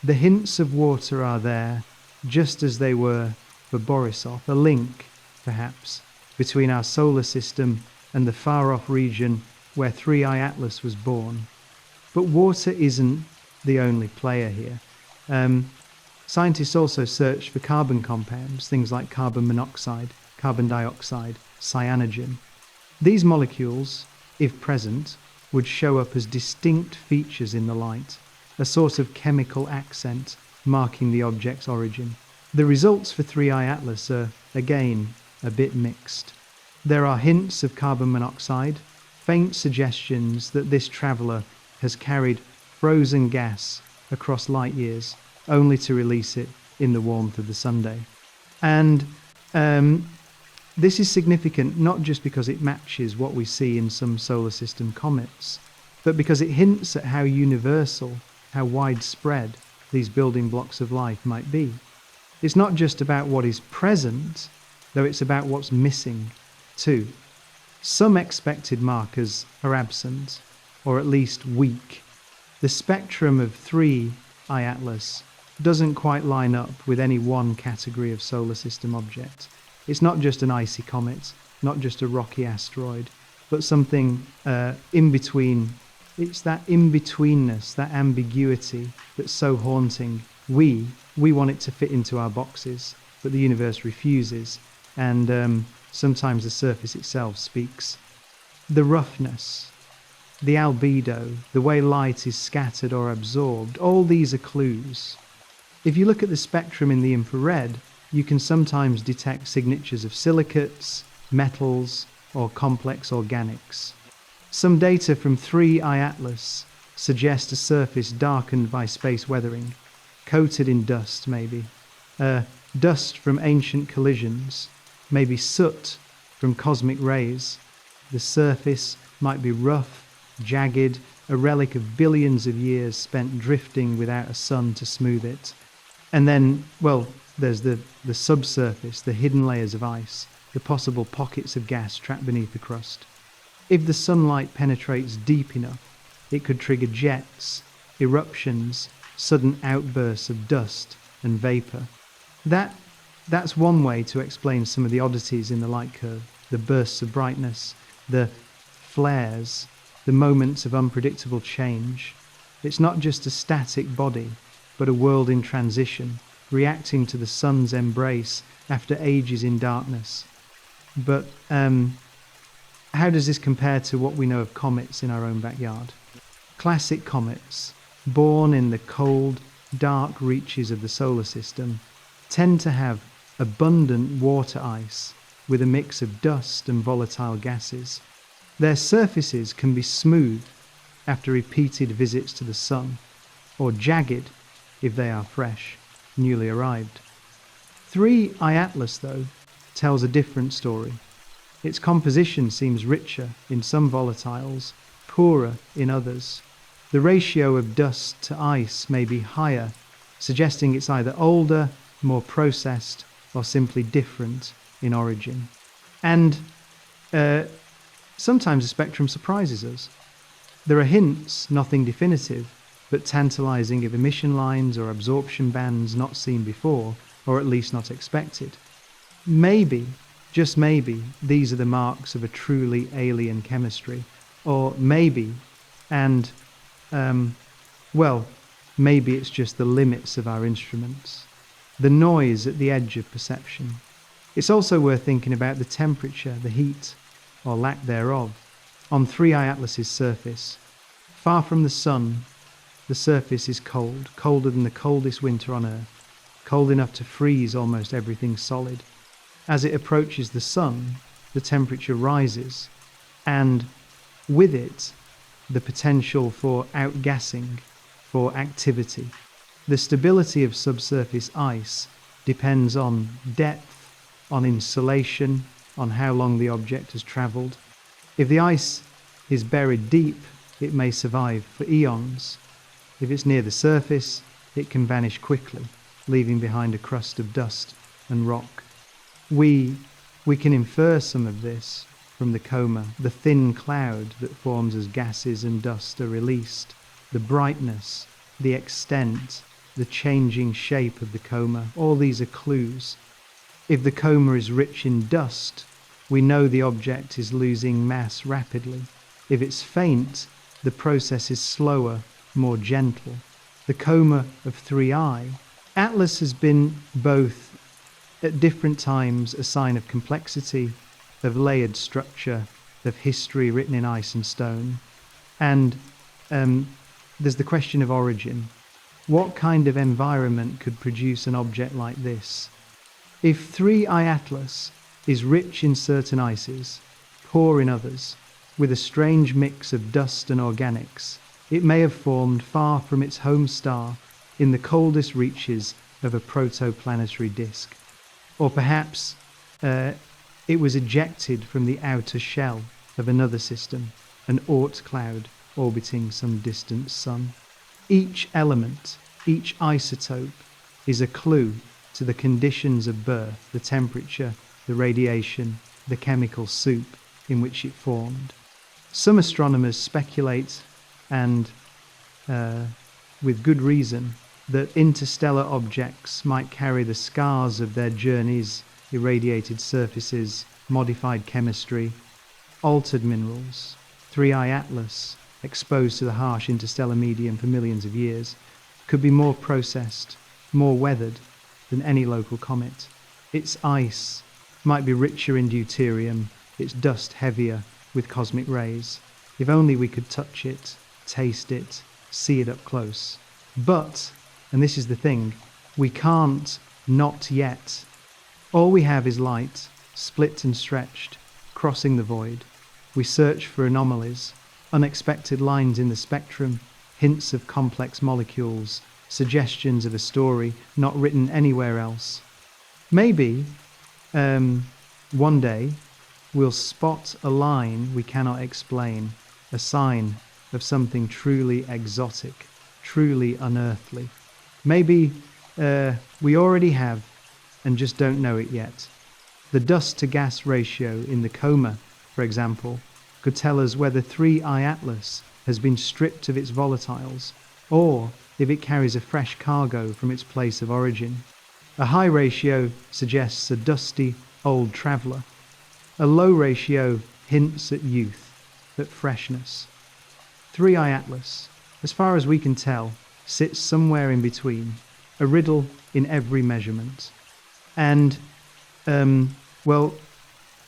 the hints of water are there, just as they were for Borisov, a link, perhaps, between our solar system and the far-off region where 3i Atlas was born. But water isn't the only player here. Scientists also search for carbon compounds, things like carbon monoxide, carbon dioxide, cyanogen. These molecules, if present, would show up as distinct features in the light, a sort of chemical accent marking the object's origin. The results for 3i Atlas are, again, a bit mixed. There are hints of carbon monoxide, faint suggestions that this traveller has carried frozen gas across light years, only to release it in the warmth of the Sunday. And this is significant not just because it matches what we see in some solar system comets, but because it hints at how universal, how widespread these building blocks of life might be. It's not just about what is present, though it's about what's missing too. Some expected markers are absent, or at least weak. The spectrum of 3i Atlas doesn't quite line up with any one category of solar system object. It's not just an icy comet, not just a rocky asteroid, but something in between. It's that in-betweenness, that ambiguity that's so haunting. We want it to fit into our boxes, but the universe refuses, and sometimes the surface itself speaks. The roughness, the albedo, the way light is scattered or absorbed, all these are clues. If you look at the spectrum in the infrared, you can sometimes detect signatures of silicates, metals, or complex organics. Some data from 3i Atlas suggest a surface darkened by space weathering, coated in dust maybe. Dust from ancient collisions, maybe soot from cosmic rays. The surface might be rough, jagged, a relic of billions of years spent drifting without a sun to smooth it. And then, well, there's the subsurface, the hidden layers of ice, the possible pockets of gas trapped beneath the crust. If the sunlight penetrates deep enough, it could trigger jets, eruptions, sudden outbursts of dust and vapor. That's one way to explain some of the oddities in the light curve, the bursts of brightness, the flares, the moments of unpredictable change. It's not just a static body, but a world in transition, reacting to the sun's embrace after ages in darkness. But how does this compare to what we know of comets in our own backyard? Classic comets, born in the cold, dark reaches of the solar system, tend to have abundant water ice with a mix of dust and volatile gases. Their surfaces can be smooth after repeated visits to the sun, or jagged if they are fresh, newly arrived. 3i Atlas, though, tells a different story. Its composition seems richer in some volatiles, poorer in others. The ratio of dust to ice may be higher, suggesting it's either older, more processed, or simply different in origin. And sometimes the spectrum surprises us. There are hints, nothing definitive, but tantalizing of emission lines or absorption bands not seen before, or at least not expected. Maybe, just maybe, these are the marks of a truly alien chemistry. Or maybe, and, maybe it's just the limits of our instruments, the noise at the edge of perception. It's also worth thinking about the temperature, the heat, or lack thereof, on 3i Atlas's surface. Far from the sun, the surface is cold, colder than the coldest winter on Earth, cold enough to freeze almost everything solid. As it approaches the sun, the temperature rises, and with it, the potential for outgassing, for activity. The stability of subsurface ice depends on depth, on insulation, on how long the object has travelled. If the ice is buried deep, it may survive for eons. If it's near the surface, it can vanish quickly, leaving behind a crust of dust and rock. We can infer some of this from the coma, the thin cloud that forms as gases and dust are released, the brightness, the extent, the changing shape of the coma. All these are clues. If the coma is rich in dust, we know the object is losing mass rapidly. If it's faint, the process is slower, more gentle. The coma of 3I. Atlas has been both at different times a sign of complexity, of layered structure, of history written in ice and stone. And there's the question of origin. What kind of environment could produce an object like this? If 3I Atlas is rich in certain ices, poor in others, with a strange mix of dust and organics, it may have formed far from its home star in the coldest reaches of a protoplanetary disk. Or perhaps it was ejected from the outer shell of another system, an Oort cloud orbiting some distant sun. Each element, each isotope, is a clue to the conditions of birth, the temperature, the radiation, the chemical soup in which it formed. Some astronomers speculate, and with good reason, that interstellar objects might carry the scars of their journeys, irradiated surfaces, modified chemistry, altered minerals. 3I Atlas, exposed to the harsh interstellar medium for millions of years, could be more processed, more weathered than any local comet. Its ice might be richer in deuterium, its dust heavier with cosmic rays. If only we could touch it, taste it, see it up close. But, and this is the thing, we can't not yet. All we have is light, split and stretched, crossing the void. We search for anomalies, unexpected lines in the spectrum, hints of complex molecules, suggestions of a story not written anywhere else. Maybe, one day, we'll spot a line we cannot explain, a sign of something truly exotic, truly unearthly. Maybe we already have and just don't know it yet. The dust-to-gas ratio in the coma, for example, could tell us whether 3I Atlas has been stripped of its volatiles, or if it carries a fresh cargo from its place of origin. A high ratio suggests a dusty, old traveller. A low ratio hints at youth, at freshness. 3I Atlas, as far as we can tell, sits somewhere in between, a riddle in every measurement. And,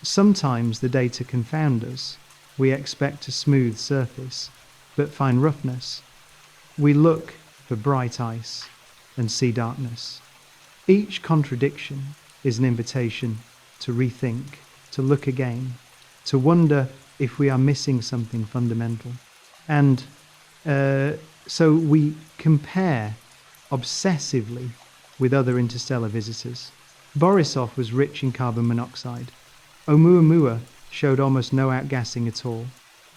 sometimes the data confound us. We expect a smooth surface, but find roughness. We look for bright ice and see darkness. Each contradiction is an invitation to rethink, to look again, to wonder if we are missing something fundamental. And so we compare obsessively with other interstellar visitors. Borisov was rich in carbon monoxide. Oumuamua showed almost no outgassing at all.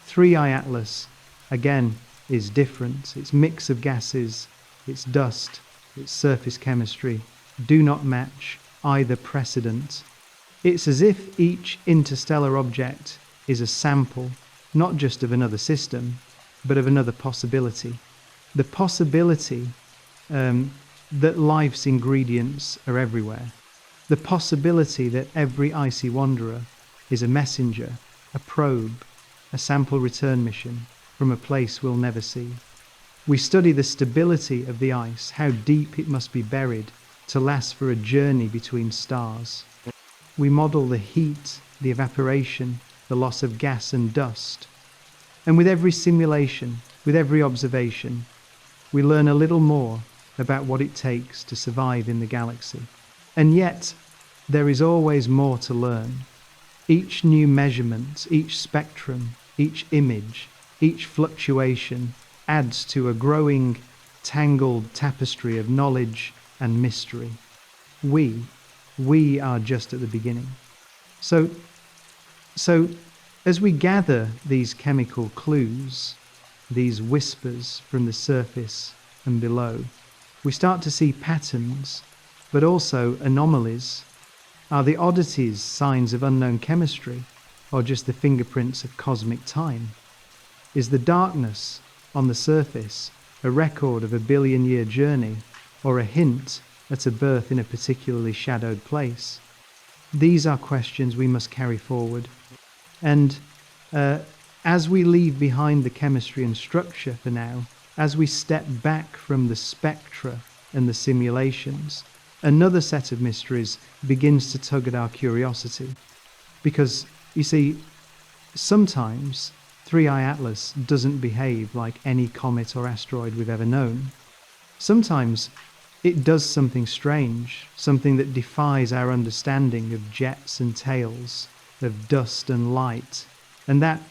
3I Atlas, again, is different. Its mix of gases, its dust, its surface chemistry do not match either precedent. It's as if each interstellar object is a sample, not just of another system, but of another possibility. The possibility that life's ingredients are everywhere. The possibility that every icy wanderer is a messenger, a probe, a sample return mission from a place we'll never see. We study the stability of the ice, how deep it must be buried to last for a journey between stars. We model the heat, the evaporation, the loss of gas and dust. And with every simulation, with every observation, we learn a little more about what it takes to survive in the galaxy. And yet, there is always more to learn. Each new measurement, each spectrum, each image, each fluctuation adds to a growing, tangled tapestry of knowledge and mystery. We are just at the beginning. So, so as we gather these chemical clues, these whispers from the surface and below, we start to see patterns, but also anomalies. Are the oddities signs of unknown chemistry, or just the fingerprints of cosmic time? Is the darkness on the surface a record of a billion-year journey, or a hint at a birth in a particularly shadowed place? These are questions we must carry forward. And as we leave behind the chemistry and structure for now, as we step back from the spectra and the simulations, another set of mysteries begins to tug at our curiosity. Because, you see, sometimes 3I Atlas doesn't behave like any comet or asteroid we've ever known. Sometimes it does something strange, something that defies our understanding of jets and tails, of dust and light. And that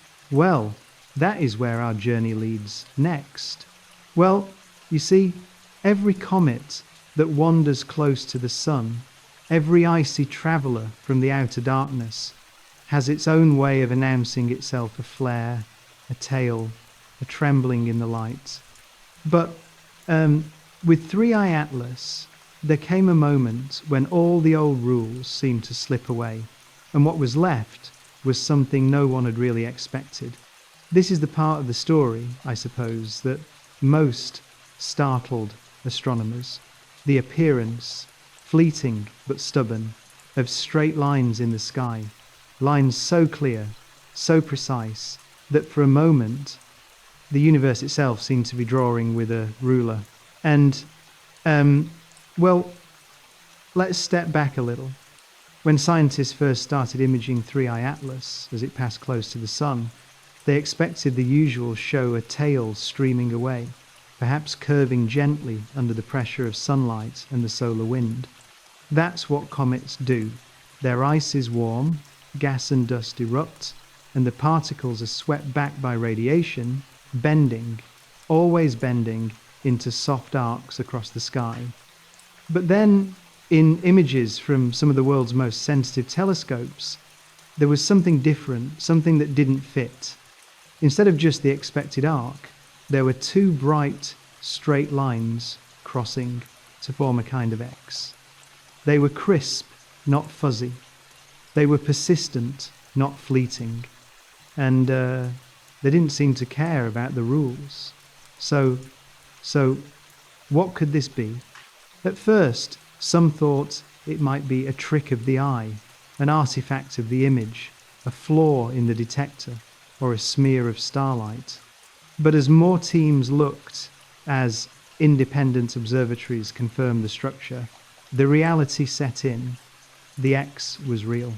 is where our journey leads next. Well, you see, every comet that wanders close to the sun, every icy traveller from the outer darkness, has its own way of announcing itself: a flare, a tail, a trembling in the light. But with 3I Atlas, there came a moment when all the old rules seemed to slip away, and what was left was something no one had really expected. This is the part of the story, I suppose, that most startled astronomers. The appearance, fleeting but stubborn, of straight lines in the sky, lines so clear, so precise, that for a moment the universe itself seemed to be drawing with a ruler. And, let's step back a little. When scientists first started imaging 3I Atlas as it passed close to the sun, they expected the usual show: a tail streaming away, perhaps curving gently under the pressure of sunlight and the solar wind. That's what comets do. Their ice is warm, gas and dust erupt, and the particles are swept back by radiation, bending, always bending, into soft arcs across the sky. But then, in images from some of the world's most sensitive telescopes, there was something different, something that didn't fit. Instead of just the expected arc, there were two bright, straight lines crossing to form a kind of X. They were crisp, not fuzzy. They were persistent, not fleeting. And they didn't seem to care about the rules. So, what could this be? At first, some thought it might be a trick of the eye, an artifact of the image, a flaw in the detector, or a smear of starlight. But as more teams looked, as independent observatories confirmed the structure, the reality set in. The X was real.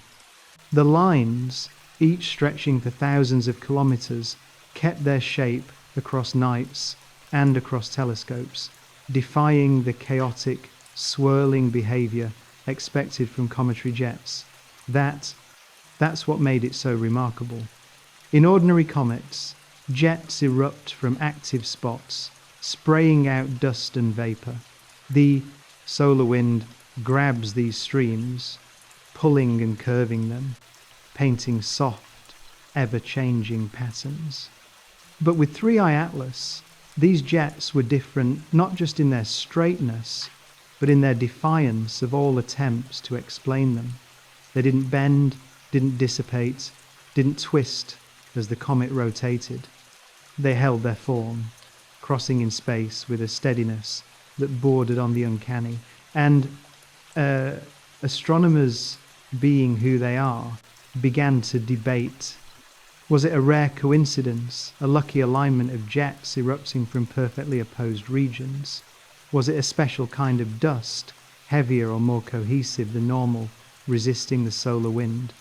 The lines, each stretching for thousands of kilometres, kept their shape across nights and across telescopes, defying the chaotic, swirling behaviour expected from cometary jets. That's what made it so remarkable. In ordinary comets, jets erupt from active spots, spraying out dust and vapour. The solar wind grabs these streams, pulling and curving them, painting soft, ever-changing patterns. But with 3I Atlas, these jets were different not just in their straightness, but in their defiance of all attempts to explain them. They didn't bend, didn't dissipate, didn't twist as the comet rotated. They held their form, crossing in space with a steadiness that bordered on the uncanny. And astronomers, being who they are, began to debate. Was it a rare coincidence, a lucky alignment of jets erupting from perfectly opposed regions? Was it a special kind of dust, heavier or more cohesive than normal, resisting the solar wind?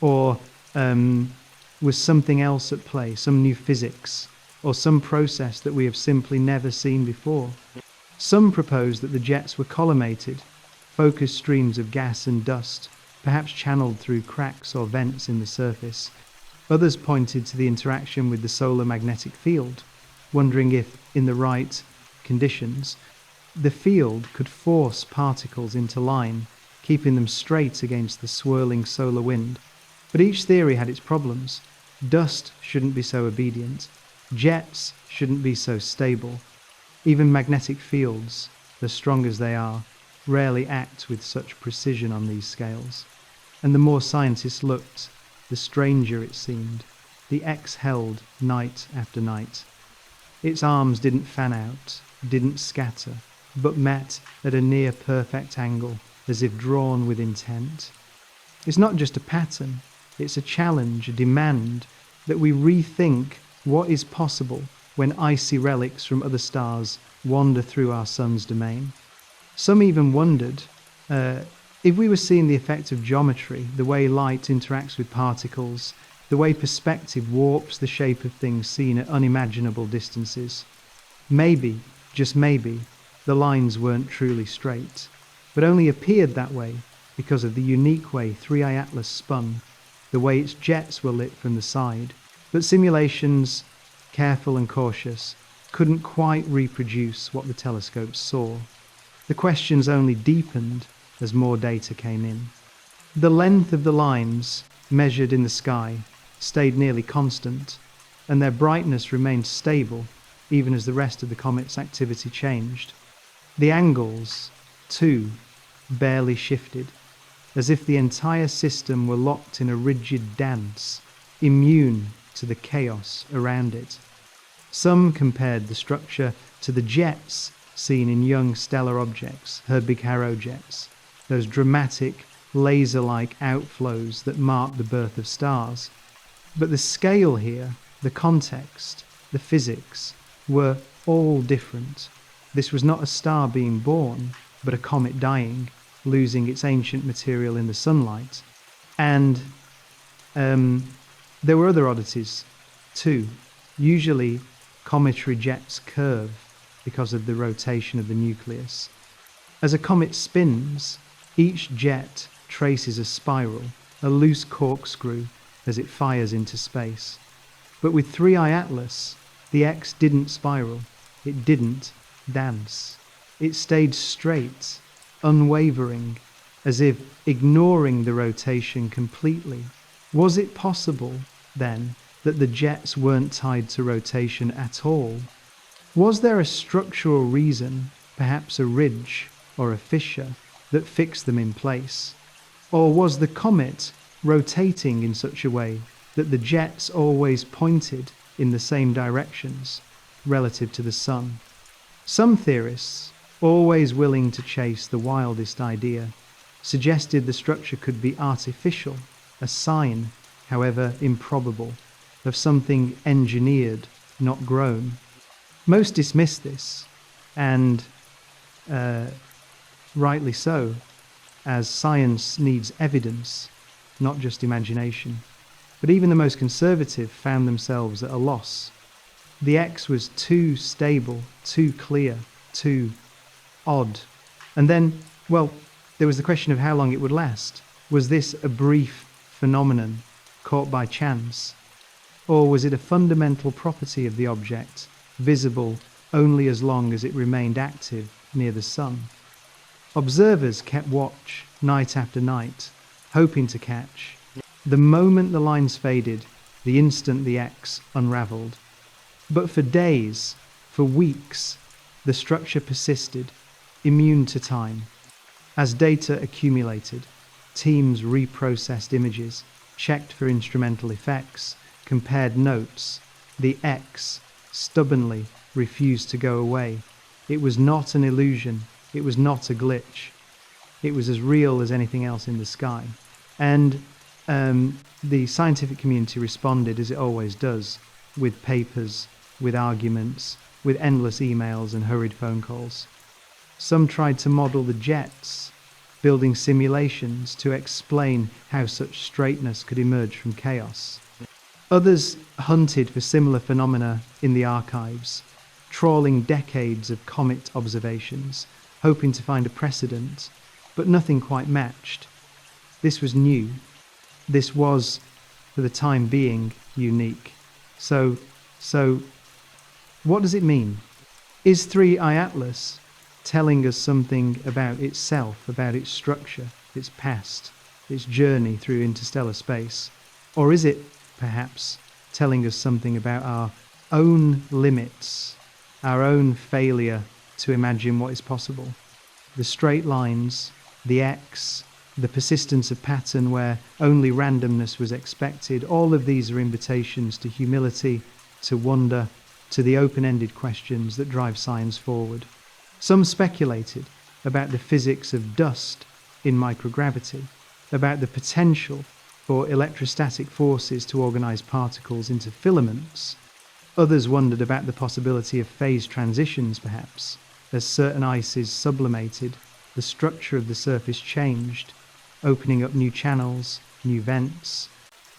Or was something else at play, some new physics, or some process that we have simply never seen before. Some propose that the jets were collimated, focused streams of gas and dust, perhaps channeled through cracks or vents in the surface. Others pointed to the interaction with the solar magnetic field, wondering if, in the right conditions, the field could force particles into line, keeping them straight against the swirling solar wind. But each theory had its problems. Dust shouldn't be so obedient. Jets shouldn't be so stable. Even magnetic fields, as strong as they are, rarely act with such precision on these scales. And the more scientists looked, the stranger it seemed. The X held night after night. Its arms didn't fan out, didn't scatter, but met at a near perfect angle, as if drawn with intent. It's not just a pattern, it's a challenge, a demand that we rethink what is possible when icy relics from other stars wander through our sun's domain. Some even wondered if we were seeing the effect of geometry, the way light interacts with particles, the way perspective warps the shape of things seen at unimaginable distances. Maybe, just maybe, the lines weren't truly straight, but only appeared that way because of the unique way 3I Atlas spun, the way its jets were lit from the side. But simulations, careful and cautious, couldn't quite reproduce what the telescopes saw. The questions only deepened as more data came in. The length of the lines, measured in the sky, stayed nearly constant, and their brightness remained stable even as the rest of the comet's activity changed. The angles, too, barely shifted, as if the entire system were locked in a rigid dance, immune to the chaos around it. Some compared the structure to the jets seen in young stellar objects, Herbig-Haro jets, those dramatic, laser-like outflows that mark the birth of stars. But the scale here, the context, the physics, were all different. This was not a star being born, but a comet dying, losing its ancient material in the sunlight. And there were other oddities, too. Usually, cometary jets curve because of the rotation of the nucleus. As a comet spins, each jet traces a spiral, a loose corkscrew, as it fires into space. But with 3I Atlas, the X didn't spiral, it didn't dance. It stayed straight, unwavering, as if ignoring the rotation completely. Was it possible, then, that the jets weren't tied to rotation at all? Was there a structural reason, perhaps a ridge or a fissure, that fixed them in place? Or was the comet rotating in such a way that the jets always pointed in the same directions relative to the sun? Some theorists, always willing to chase the wildest idea, suggested the structure could be artificial, a sign, however improbable, of something engineered, not grown. Most dismissed this, and rightly so, as science needs evidence, not just imagination. But even the most conservative found themselves at a loss. The X was too stable, too clear, too odd. And then, well, there was the question of how long it would last. Was this a brief phenomenon caught by chance? Or was it a fundamental property of the object, visible only as long as it remained active near the sun? Observers kept watch night after night, hoping to catch. The moment the lines faded, the instant the X unraveled. But for days, for weeks, the structure persisted, immune to time. As data accumulated, teams reprocessed images, checked for instrumental effects, compared notes. The X stubbornly refused to go away. It was not an illusion. It was not a glitch. It was as real as anything else in the sky. And the scientific community responded, as it always does, with papers, with arguments, with endless emails and hurried phone calls. Some tried to model the jets, building simulations to explain how such straightness could emerge from chaos. Others hunted for similar phenomena in the archives, trawling decades of comet observations, hoping to find a precedent, but nothing quite matched. This was new. This was, for the time being, unique. So, what does it mean? Is 3i Atlas telling us something about itself, about its structure, its past, its journey through interstellar space? Or is it, perhaps, telling us something about our own limits, our own failure to imagine what is possible? The straight lines, the X, the persistence of pattern where only randomness was expected, all of these are invitations to humility, to wonder, to the open-ended questions that drive science forward. Some speculated about the physics of dust in microgravity, about the potential for electrostatic forces to organize particles into filaments. Others wondered about the possibility of phase transitions, perhaps, as certain ices sublimated, the structure of the surface changed, opening up new channels, new vents.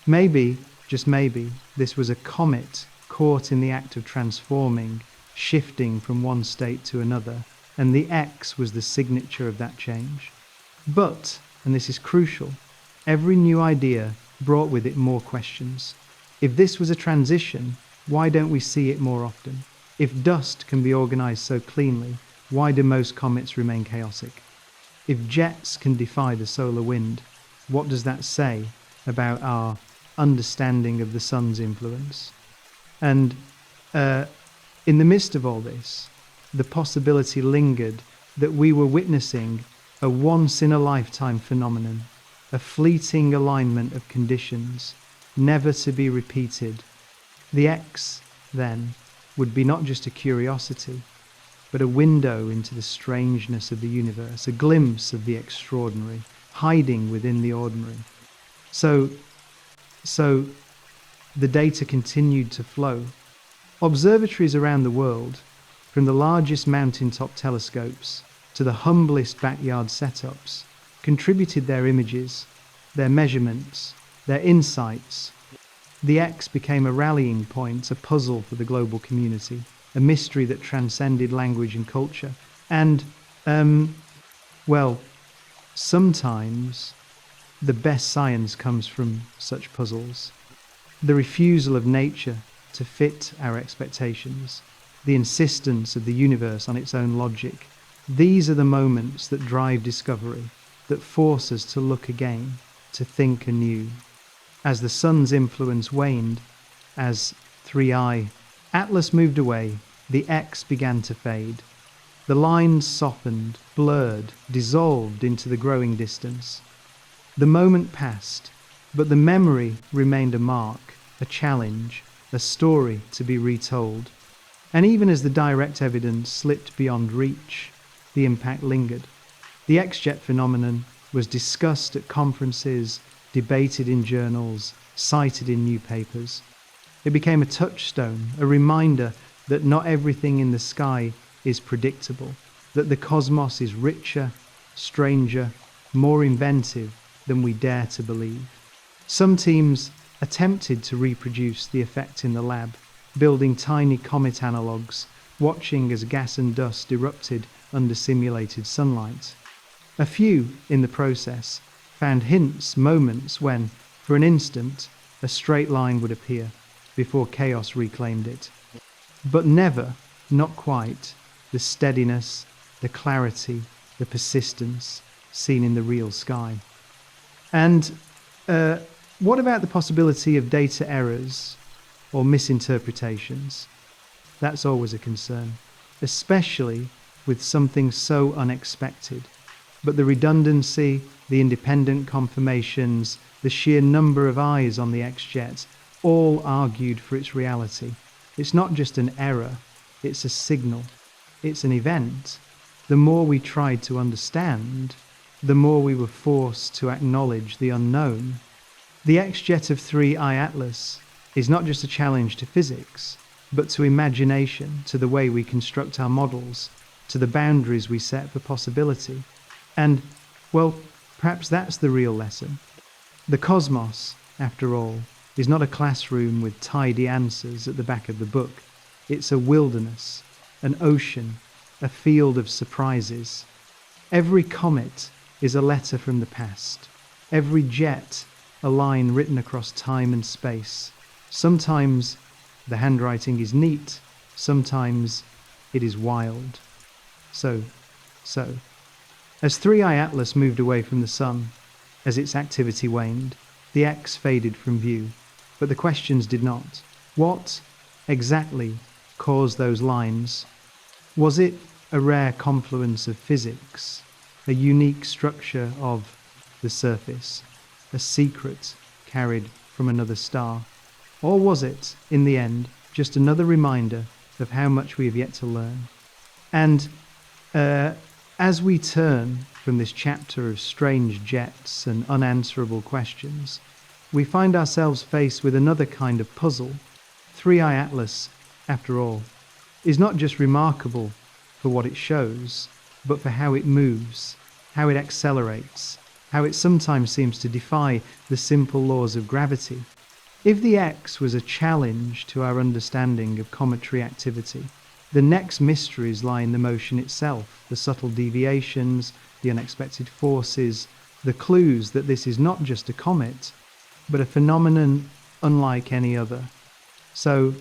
Maybe, just maybe, this was a comet caught in the act of transforming, shifting from one state to another, and the X was the signature of that change. But, and this is crucial, every new idea brought with it more questions. If this was a transition, why don't we see it more often? If dust can be organized so cleanly, why do most comets remain chaotic? If jets can defy the solar wind, what does that say about our understanding of the sun's influence? And in the midst of all this, the possibility lingered that we were witnessing a once-in-a-lifetime phenomenon, a fleeting alignment of conditions, never to be repeated. The X, then, would be not just a curiosity, but a window into the strangeness of the universe, a glimpse of the extraordinary, hiding within the ordinary. So the data continued to flow. Observatories around the world, from the largest mountaintop telescopes to the humblest backyard setups, contributed their images, their measurements, their insights. The X became a rallying point, a puzzle for the global community, a mystery that transcended language and culture. And, sometimes the best science comes from such puzzles. The refusal of nature to fit our expectations, the insistence of the universe on its own logic. These are the moments that drive discovery, that force us to look again, to think anew. As the sun's influence waned, as 3i Atlas moved away, the X began to fade. The lines softened, blurred, dissolved into the growing distance. The moment passed, but the memory remained a mark, a challenge, a story to be retold. And even as the direct evidence slipped beyond reach, the impact lingered. The X-jet phenomenon was discussed at conferences, debated in journals, cited in new papers. It became a touchstone, a reminder that not everything in the sky is predictable, that the cosmos is richer, stranger, more inventive than we dare to believe. Some teams attempted to reproduce the effect in the lab, building tiny comet analogues, watching as gas and dust erupted under simulated sunlight. A few, in the process, found hints, moments when, for an instant, a straight line would appear before chaos reclaimed it. But never, not quite, the steadiness, the clarity, the persistence seen in the real sky. And what about the possibility of data errors or misinterpretations? That's always a concern, especially with something so unexpected. But the redundancy, the independent confirmations, the sheer number of eyes on the X-jet all argued for its reality. It's not just an error, it's a signal, it's an event. The more we tried to understand, the more we were forced to acknowledge the unknown. The X-jet of 3i Atlas is not just a challenge to physics, but to imagination, to the way we construct our models, to the boundaries we set for possibility. And, well, perhaps that's the real lesson. The cosmos, after all, is not a classroom with tidy answers at the back of the book. It's a wilderness, an ocean, a field of surprises. Every comet is a letter from the past. Every jet, a line written across time and space. Sometimes the handwriting is neat, sometimes it is wild. So. As 3i Atlas moved away from the sun, as its activity waned, the X faded from view, but the questions did not. What exactly caused those lines? Was it a rare confluence of physics, a unique structure of the surface, a secret carried from another star? Or was it, in the end, just another reminder of how much we have yet to learn? And as we turn from this chapter of strange jets and unanswerable questions, we find ourselves faced with another kind of puzzle. 3i Atlas, after all, is not just remarkable for what it shows, but for how it moves, how it accelerates, how it sometimes seems to defy the simple laws of gravity. If the X was a challenge to our understanding of cometary activity, the next mysteries lie in the motion itself, the subtle deviations, the unexpected forces, the clues that this is not just a comet, but a phenomenon unlike any other. So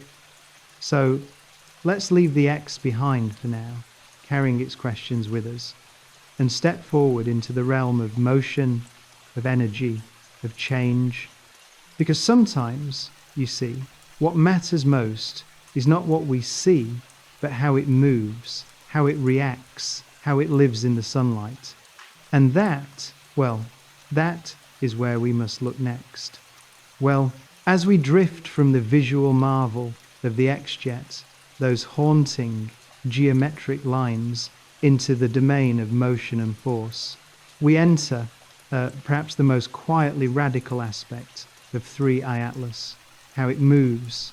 let's leave the X behind for now, carrying its questions with us, and step forward into the realm of motion, of energy, of change. Because sometimes, you see, what matters most is not what we see, but how it moves, how it reacts, how it lives in the sunlight. And that is where we must look next. Well, as we drift from the visual marvel of the X-jet, those haunting geometric lines, into the domain of motion and force, we enter perhaps the most quietly radical aspect of 3i Atlas, how it moves,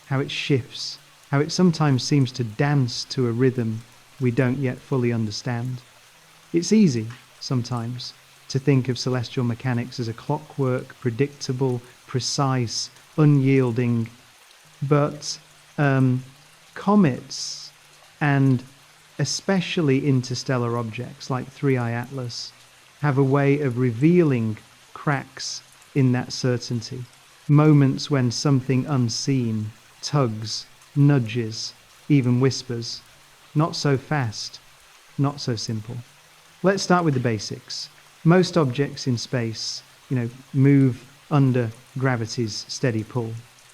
how it shifts, how it sometimes seems to dance to a rhythm we don't yet fully understand. It's easy, sometimes, to think of celestial mechanics as a clockwork, predictable, precise, unyielding, but comets, and especially interstellar objects like 3i Atlas, have a way of revealing cracks in that certainty, moments when something unseen tugs, nudges, even whispers. Not so fast, not so simple. Let's start with the basics. Most objects in space, move under gravity's steady pull.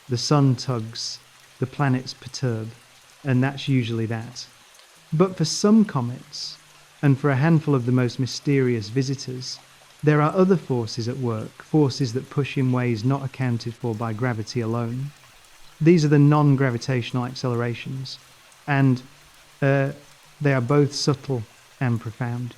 The sun tugs, the planets perturb, and that's usually that. But for some comets, and for a handful of the most mysterious visitors, there are other forces at work, forces that push in ways not accounted for by gravity alone. These are the non-gravitational accelerations, and they are both subtle and profound.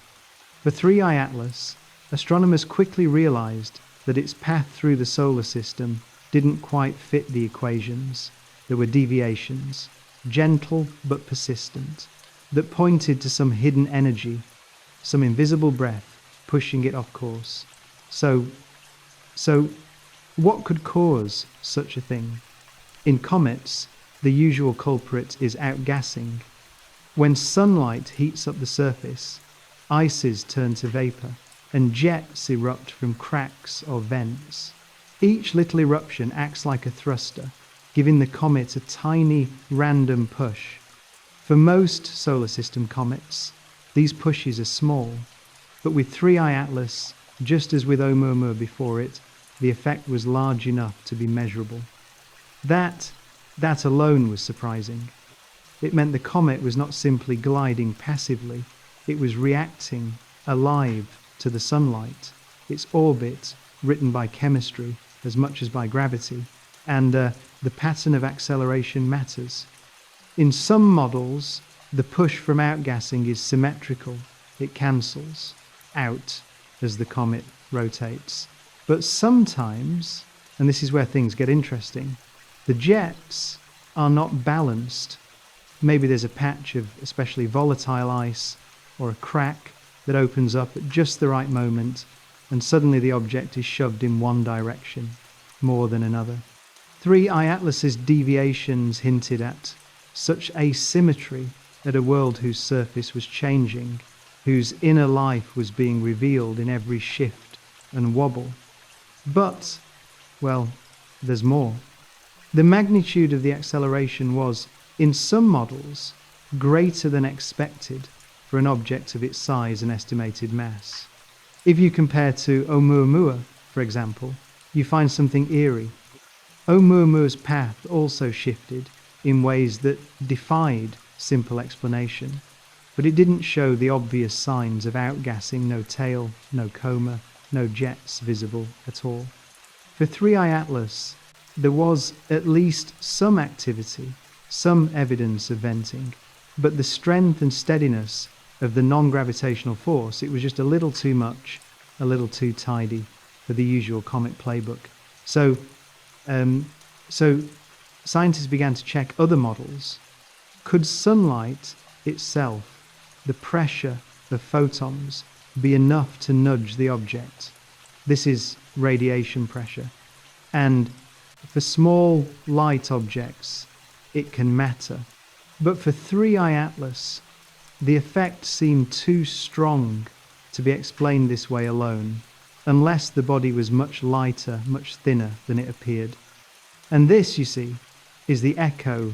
For 3i Atlas, astronomers quickly realized that its path through the solar system didn't quite fit the equations. There were deviations, gentle but persistent, that pointed to some hidden energy, some invisible breath pushing it off course. So what could cause such a thing? In comets, the usual culprit is outgassing. When sunlight heats up the surface, ices turn to vapor, and jets erupt from cracks or vents. Each little eruption acts like a thruster, giving the comet a tiny, random push. For most solar system comets, these pushes are small, but with 3i Atlas, just as with Oumuamua before it, the effect was large enough to be measurable. That alone was surprising. It meant the comet was not simply gliding passively, it was reacting, alive, to the sunlight, its orbit written by chemistry as much as by gravity, and the pattern of acceleration matters. In some models, the push from outgassing is symmetrical, it cancels out as the comet rotates. But sometimes, and this is where things get interesting, the jets are not balanced. Maybe there's a patch of especially volatile ice or a crack that opens up at just the right moment, and suddenly the object is shoved in one direction. more than another. 3I Atlas's deviations hinted at such asymmetry at a world whose surface was changing, whose inner life was being revealed in every shift and wobble. But, well, there's more. The magnitude of the acceleration was, in some models, greater than expected for an object of its size and estimated mass. If you compare to Oumuamua, for example, you find something eerie. Oumuamua's path also shifted in ways that defied simple explanation, but it didn't show the obvious signs of outgassing, no tail, no coma, no jets visible at all. For 3I Atlas, there was at least some activity, some evidence of venting, but the strength and steadiness of the non-gravitational force, it was just a little too much, a little too tidy for the usual comet playbook. So scientists began to check other models. Could sunlight itself, the pressure of photons, be enough to nudge the object? This is radiation pressure. And for small light objects, it can matter. But for 3I Atlas, the effect seemed too strong to be explained this way alone, unless the body was much lighter, much thinner than it appeared. And this, you see, is the echo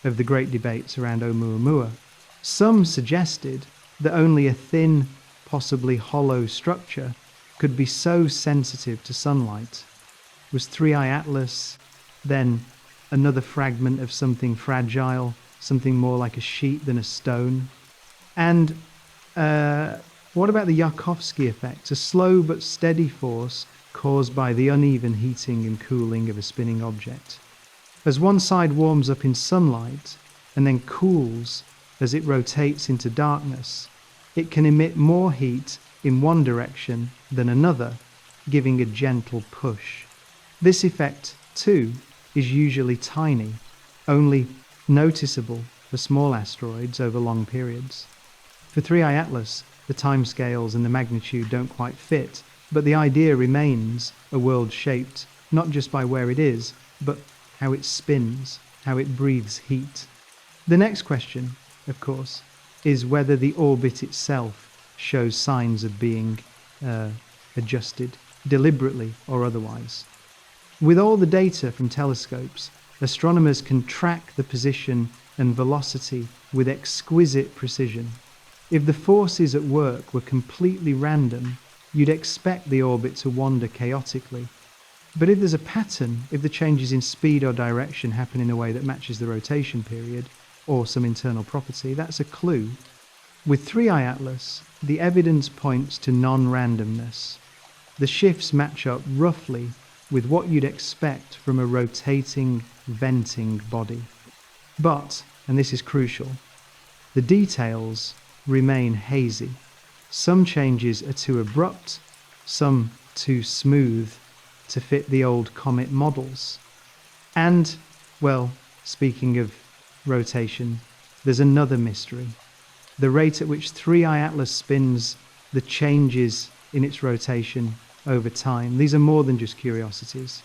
of the great debates around Oumuamua. Some suggested that only a thin, possibly hollow structure could be so sensitive to sunlight. Was 3I Atlas then another fragment of something fragile, something more like a sheet than a stone? And what about the Yarkovsky effect, a slow but steady force caused by the uneven heating and cooling of a spinning object? As one side warms up in sunlight and then cools as it rotates into darkness, it can emit more heat in one direction than another, giving a gentle push. This effect, too, is usually tiny, only noticeable for small asteroids over long periods. For 3I Atlas, the timescales and the magnitude don't quite fit, but the idea remains a world shaped not just by where it is, but how it spins, how it breathes heat. The next question, of course, is whether the orbit itself shows signs of being adjusted, deliberately or otherwise. With all the data from telescopes, astronomers can track the position and velocity with exquisite precision. If the forces at work were completely random, you'd expect the orbit to wander chaotically. But if there's a pattern, if the changes in speed or direction happen in a way that matches the rotation period, or some internal property, that's a clue. With 3I Atlas, the evidence points to non-randomness. The shifts match up roughly with what you'd expect from a rotating, venting body. But, and this is crucial, the details remain hazy. Some changes are too abrupt, some too smooth to fit the old comet models. And, well, speaking of rotation, there's another mystery. The rate at which 3I Atlas spins, the changes in its rotation over time. These are more than just curiosities.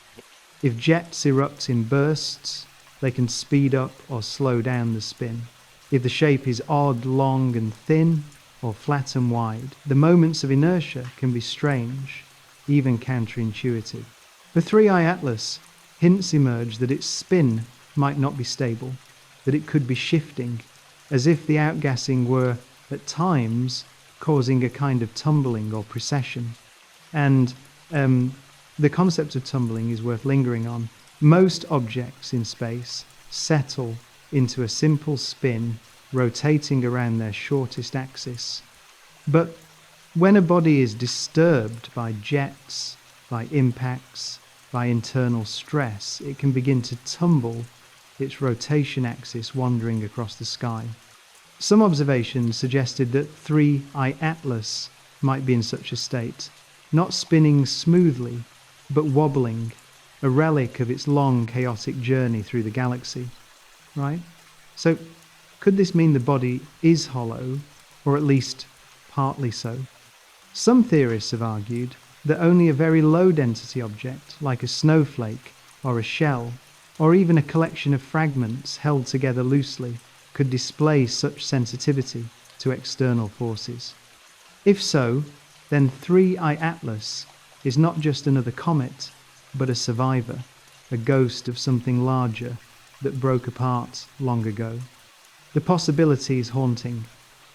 If jets erupt in bursts, they can speed up or slow down the spin. If the shape is odd, long and thin, or flat and wide, the moments of inertia can be strange, even counterintuitive. For 3I Atlas, hints emerge that its spin might not be stable, that it could be shifting, as if the outgassing were, at times, causing a kind of tumbling or precession. And the concept of tumbling is worth lingering on. Most objects in space settle into a simple spin, rotating around their shortest axis. But when a body is disturbed by jets, by impacts, by internal stress, it can begin to tumble, its rotation axis wandering across the sky. Some observations suggested that 3I Atlas might be in such a state, not spinning smoothly, but wobbling, a relic of its long, chaotic journey through the galaxy. Right? So, could this mean the body is hollow, or at least partly so? Some theorists have argued that only a very low-density object, like a snowflake or a shell, or even a collection of fragments held together loosely, could display such sensitivity to external forces? If so, then 3I Atlas is not just another comet, but a survivor, a ghost of something larger that broke apart long ago. The possibility is haunting,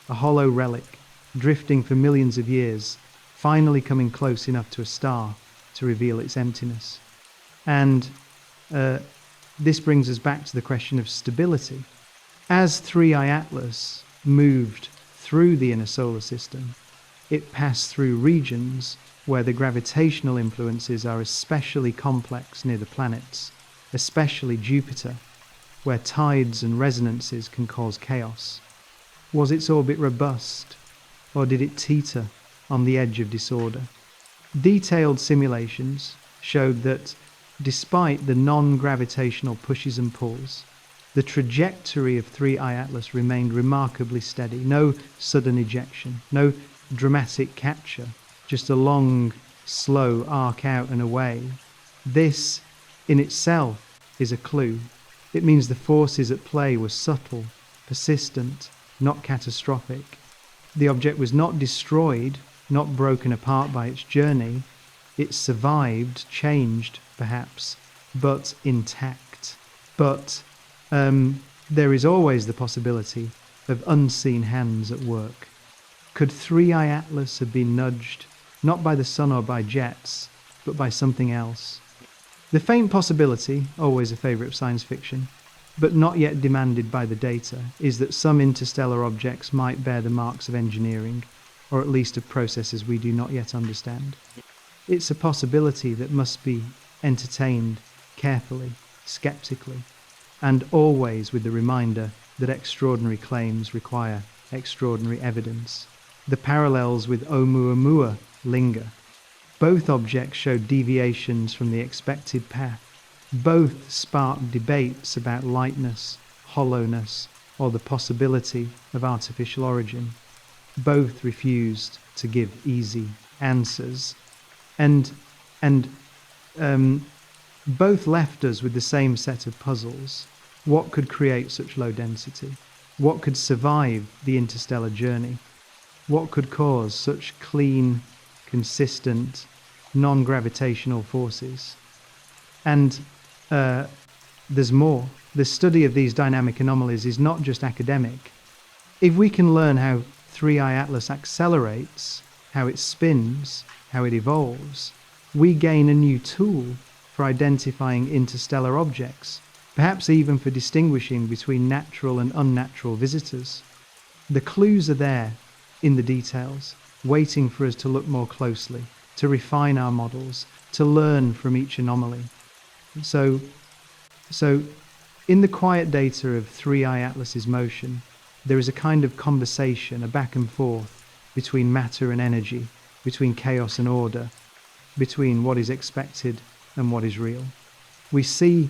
a hollow relic, drifting for millions of years, finally coming close enough to a star to reveal its emptiness. And this brings us back to the question of stability. As 3I Atlas moved through the inner solar system, it passed through regions where the gravitational influences are especially complex near the planets, especially Jupiter, where tides and resonances can cause chaos. Was its orbit robust, or did it teeter on the edge of disorder? Detailed simulations showed that, despite the non-gravitational pushes and pulls, the trajectory of 3I Atlas remained remarkably steady. No sudden ejection, no dramatic capture, just a long, slow arc out and away. This, in itself, is a clue. It means the forces at play were subtle, persistent, not catastrophic. The object was not destroyed, not broken apart by its journey. It survived, changed, perhaps, but intact. But there is always the possibility of unseen hands at work. Could 3I Atlas have been nudged, not by the sun or by jets, but by something else? The faint possibility, always a favourite of science fiction, but not yet demanded by the data, is that some interstellar objects might bear the marks of engineering, or at least of processes we do not yet understand. It's a possibility that must be entertained carefully, skeptically, and always with the reminder that extraordinary claims require extraordinary evidence. The parallels with Oumuamua linger. Both objects showed deviations from the expected path. Both sparked debates about lightness, hollowness, or the possibility of artificial origin. Both refused to give easy answers. And both left us with the same set of puzzles. What could create such low density? What could survive the interstellar journey? What could cause such clean, consistent, non-gravitational forces? And there's more. The study of these dynamic anomalies is not just academic. If we can learn how 3I Atlas accelerates, how it spins, how it evolves, we gain a new tool for identifying interstellar objects, perhaps even for distinguishing between natural and unnatural visitors. The clues are there in the details, waiting for us to look more closely, to refine our models, to learn from each anomaly. So in the quiet data of 3I Atlas's motion, there is a kind of conversation, a back and forth between matter and energy, between chaos and order, between what is expected and what is real. We see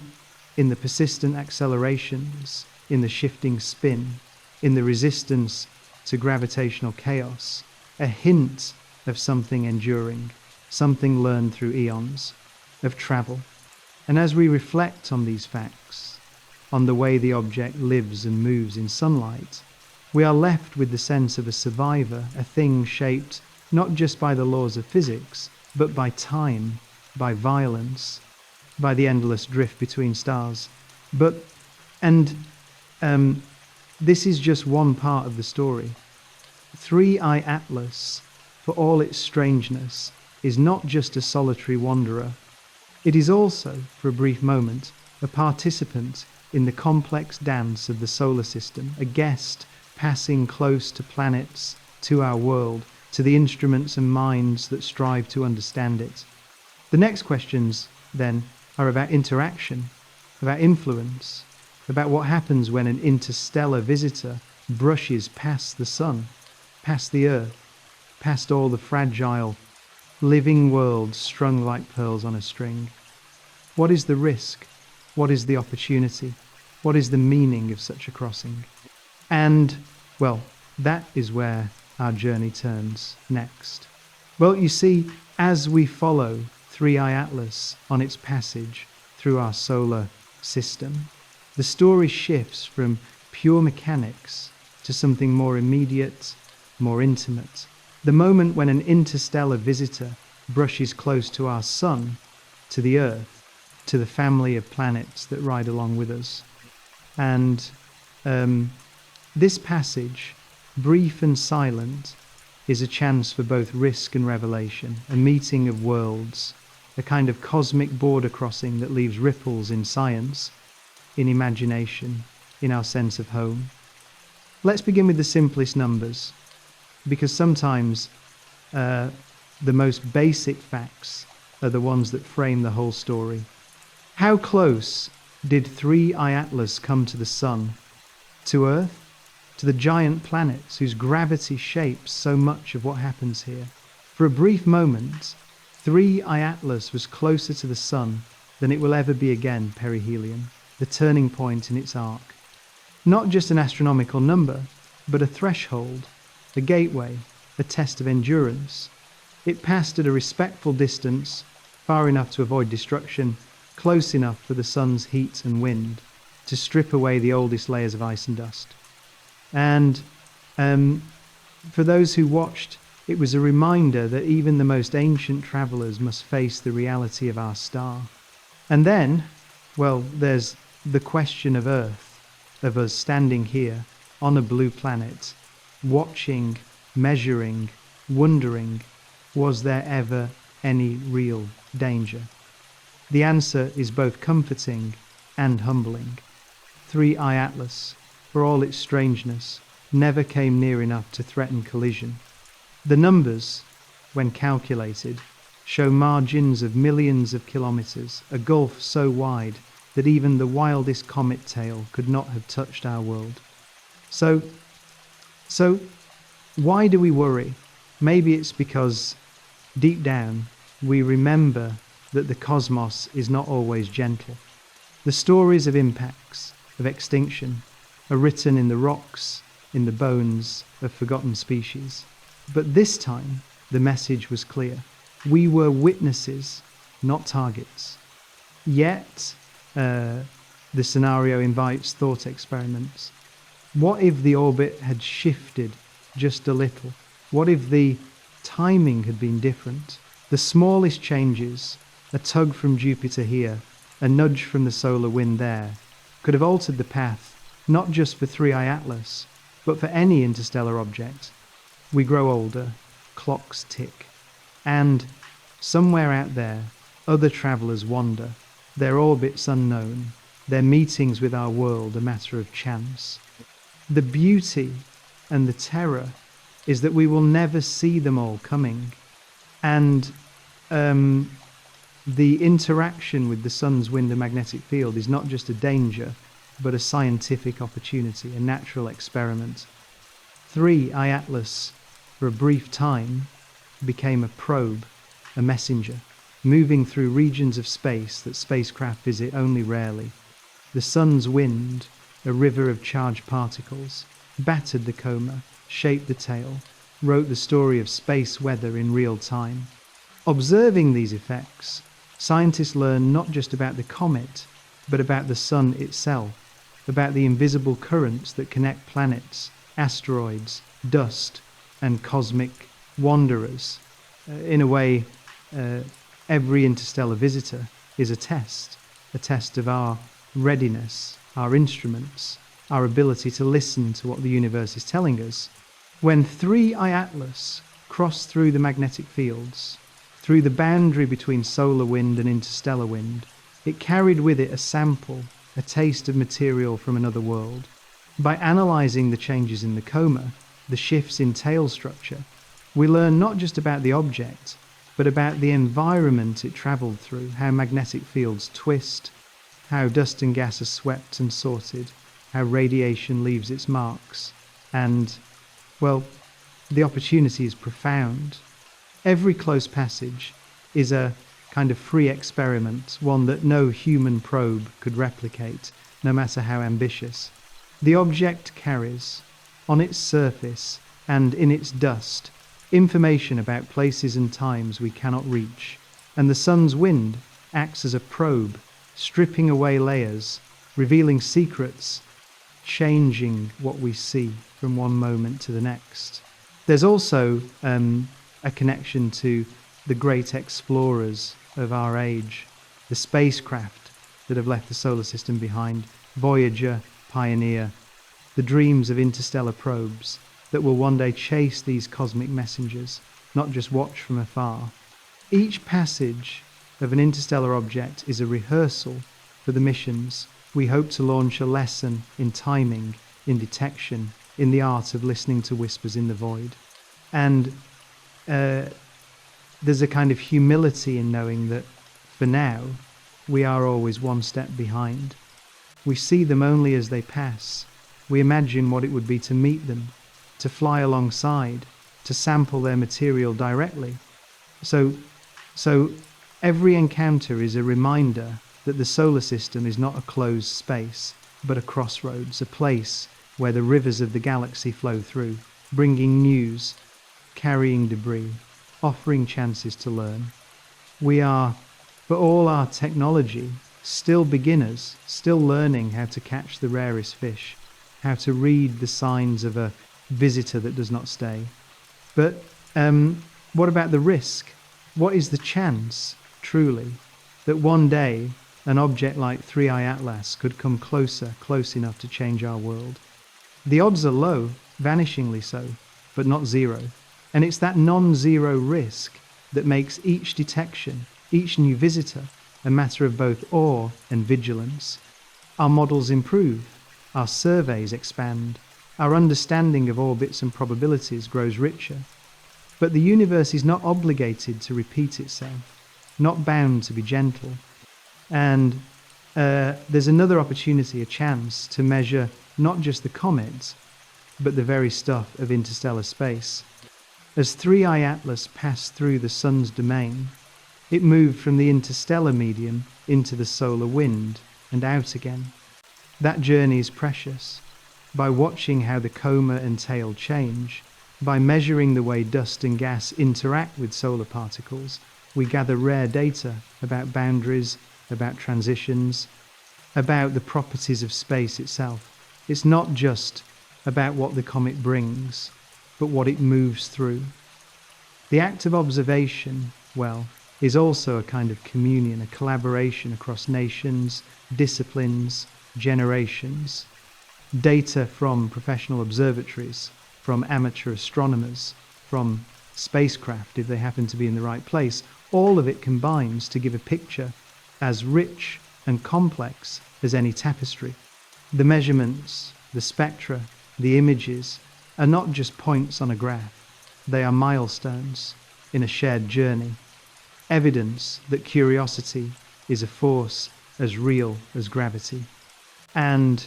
in the persistent accelerations, in the shifting spin, in the resistance to gravitational chaos, a hint of something enduring, something learned through eons, of travel. And as we reflect on these facts, on the way the object lives and moves in sunlight, we are left with the sense of a survivor, a thing shaped not just by the laws of physics, but by time, by violence, by the endless drift between stars. This is just one part of the story. 3I Atlas, for all its strangeness, is not just a solitary wanderer. It is also, for a brief moment, a participant in the complex dance of the solar system, a guest passing close to planets, to our world, to the instruments and minds that strive to understand it. The next questions, then, are about interaction, about influence, about what happens when an interstellar visitor brushes past the sun, past the earth, past all the fragile, living worlds strung like pearls on a string. What is the risk? What is the opportunity? What is the meaning of such a crossing? And, well, that is where our journey turns next. Well, you see, As we follow 3i Atlas on its passage through our solar system, the story shifts from pure mechanics to something more immediate, more intimate. The moment when an interstellar visitor brushes close to our sun, to the Earth, to the family of planets that ride along with us. And this passage, brief and silent, is a chance for both risk and revelation, a meeting of worlds, a kind of cosmic border crossing that leaves ripples in science, in imagination, in our sense of home. Let's begin with the simplest numbers, because sometimes the most basic facts are the ones that frame the whole story. How close did 3i Atlas come to the Sun, to Earth, to the giant planets whose gravity shapes so much of what happens here? For a brief moment, 3i Atlas was closer to the Sun than it will ever be again, perihelion, the turning point in its arc. Not just an astronomical number, but a threshold, a gateway, a test of endurance. It passed at a respectful distance, far enough to avoid destruction, close enough for the sun's heat and wind to strip away the oldest layers of ice and dust. And for those who watched, it was a reminder that even the most ancient travelers must face the reality of our star. And then, well, there's the question of Earth, of us standing here on a blue planet, watching, measuring, wondering, was there ever any real danger? The answer is both comforting and humbling. 3i Atlas, for all its strangeness, never came near enough to threaten collision. The numbers, when calculated, show margins of millions of kilometres, a gulf so wide that even the wildest comet tail could not have touched our world. So why do we worry? Maybe it's because deep down we remember that the cosmos is not always gentle. The stories of impacts, of extinction, are written in the rocks, in the bones of forgotten species. But this time, the message was clear. We were witnesses, not targets. Yet, the scenario invites thought experiments. What if the orbit had shifted just a little? What if the timing had been different? The smallest changes, a tug from Jupiter here, a nudge from the solar wind there, could have altered the path, not just for 3i Atlas, but for any interstellar object. We grow older, clocks tick, and somewhere out there, other travellers wander, their orbits unknown, their meetings with our world a matter of chance. The beauty and the terror is that we will never see them all coming, and the interaction with the sun's wind and magnetic field is not just a danger, but a scientific opportunity, a natural experiment. 3i Atlas, for a brief time, became a probe, a messenger, moving through regions of space that spacecraft visit only rarely. The sun's wind, a river of charged particles, battered the coma, shaped the tail, wrote the story of space weather in real time. Observing these effects, scientists learn not just about the comet, but about the sun itself, about the invisible currents that connect planets, asteroids, dust, and cosmic wanderers. In a way, every interstellar visitor is a test of our readiness, our instruments, our ability to listen to what the universe is telling us. When 3i Atlas crossed through the magnetic fields, through the boundary between solar wind and interstellar wind, it carried with it a sample, a taste of material from another world. By analysing the changes in the coma, the shifts in tail structure, we learn not just about the object, but about the environment it travelled through, how magnetic fields twist, how dust and gas are swept and sorted, how radiation leaves its marks, and, well, the opportunity is profound. Every close passage is a kind of free experiment, one that no human probe could replicate, no matter how ambitious. The object carries, on its surface and in its dust, information about places and times we cannot reach, and the sun's wind acts as a probe, stripping away layers, revealing secrets, changing what we see from one moment to the next. There's also a connection to the great explorers of our age, the spacecraft that have left the solar system behind, Voyager, Pioneer, the dreams of interstellar probes that will one day chase these cosmic messengers, not just watch from afar. Each passage of an interstellar object is a rehearsal for the missions. We hope to launch a lesson in timing, in detection, in the art of listening to whispers in the void. And there's a kind of humility in knowing that for now, we are always one step behind. We see them only as they pass. We imagine what it would be to meet them, to fly alongside, to sample their material directly. So every encounter is a reminder that the solar system is not a closed space, but a crossroads, a place where the rivers of the galaxy flow through, bringing news, carrying debris, offering chances to learn. We are, for all our technology, still beginners, still learning how to catch the rarest fish, how to read the signs of a visitor that does not stay. But what about the risk? What is the chance, truly, that one day an object like 3I Atlas could come close enough to change our world? The odds are low, vanishingly so, but not zero. And it's that non-zero risk that makes each detection, each new visitor, a matter of both awe and vigilance. Our models improve, our surveys expand, our understanding of orbits and probabilities grows richer. But the universe is not obligated to repeat itself, not bound to be gentle. And there's another opportunity, a chance, to measure not just the comets, but the very stuff of interstellar space. As 3I Atlas passed through the sun's domain, it moved from the interstellar medium into the solar wind and out again. That journey is precious. By watching how the coma and tail change, by measuring the way dust and gas interact with solar particles, we gather rare data about boundaries, about transitions, about the properties of space itself. It's not just about what the comet brings, but what it moves through. The act of observation, well, is also a kind of communion, a collaboration across nations, disciplines, generations. Data from professional observatories, from amateur astronomers, from spacecraft if they happen to be in the right place, all of it combines to give a picture as rich and complex as any tapestry. The measurements, the spectra, the images are not just points on a graph. They are milestones in a shared journey, evidence that curiosity is a force as real as gravity. And,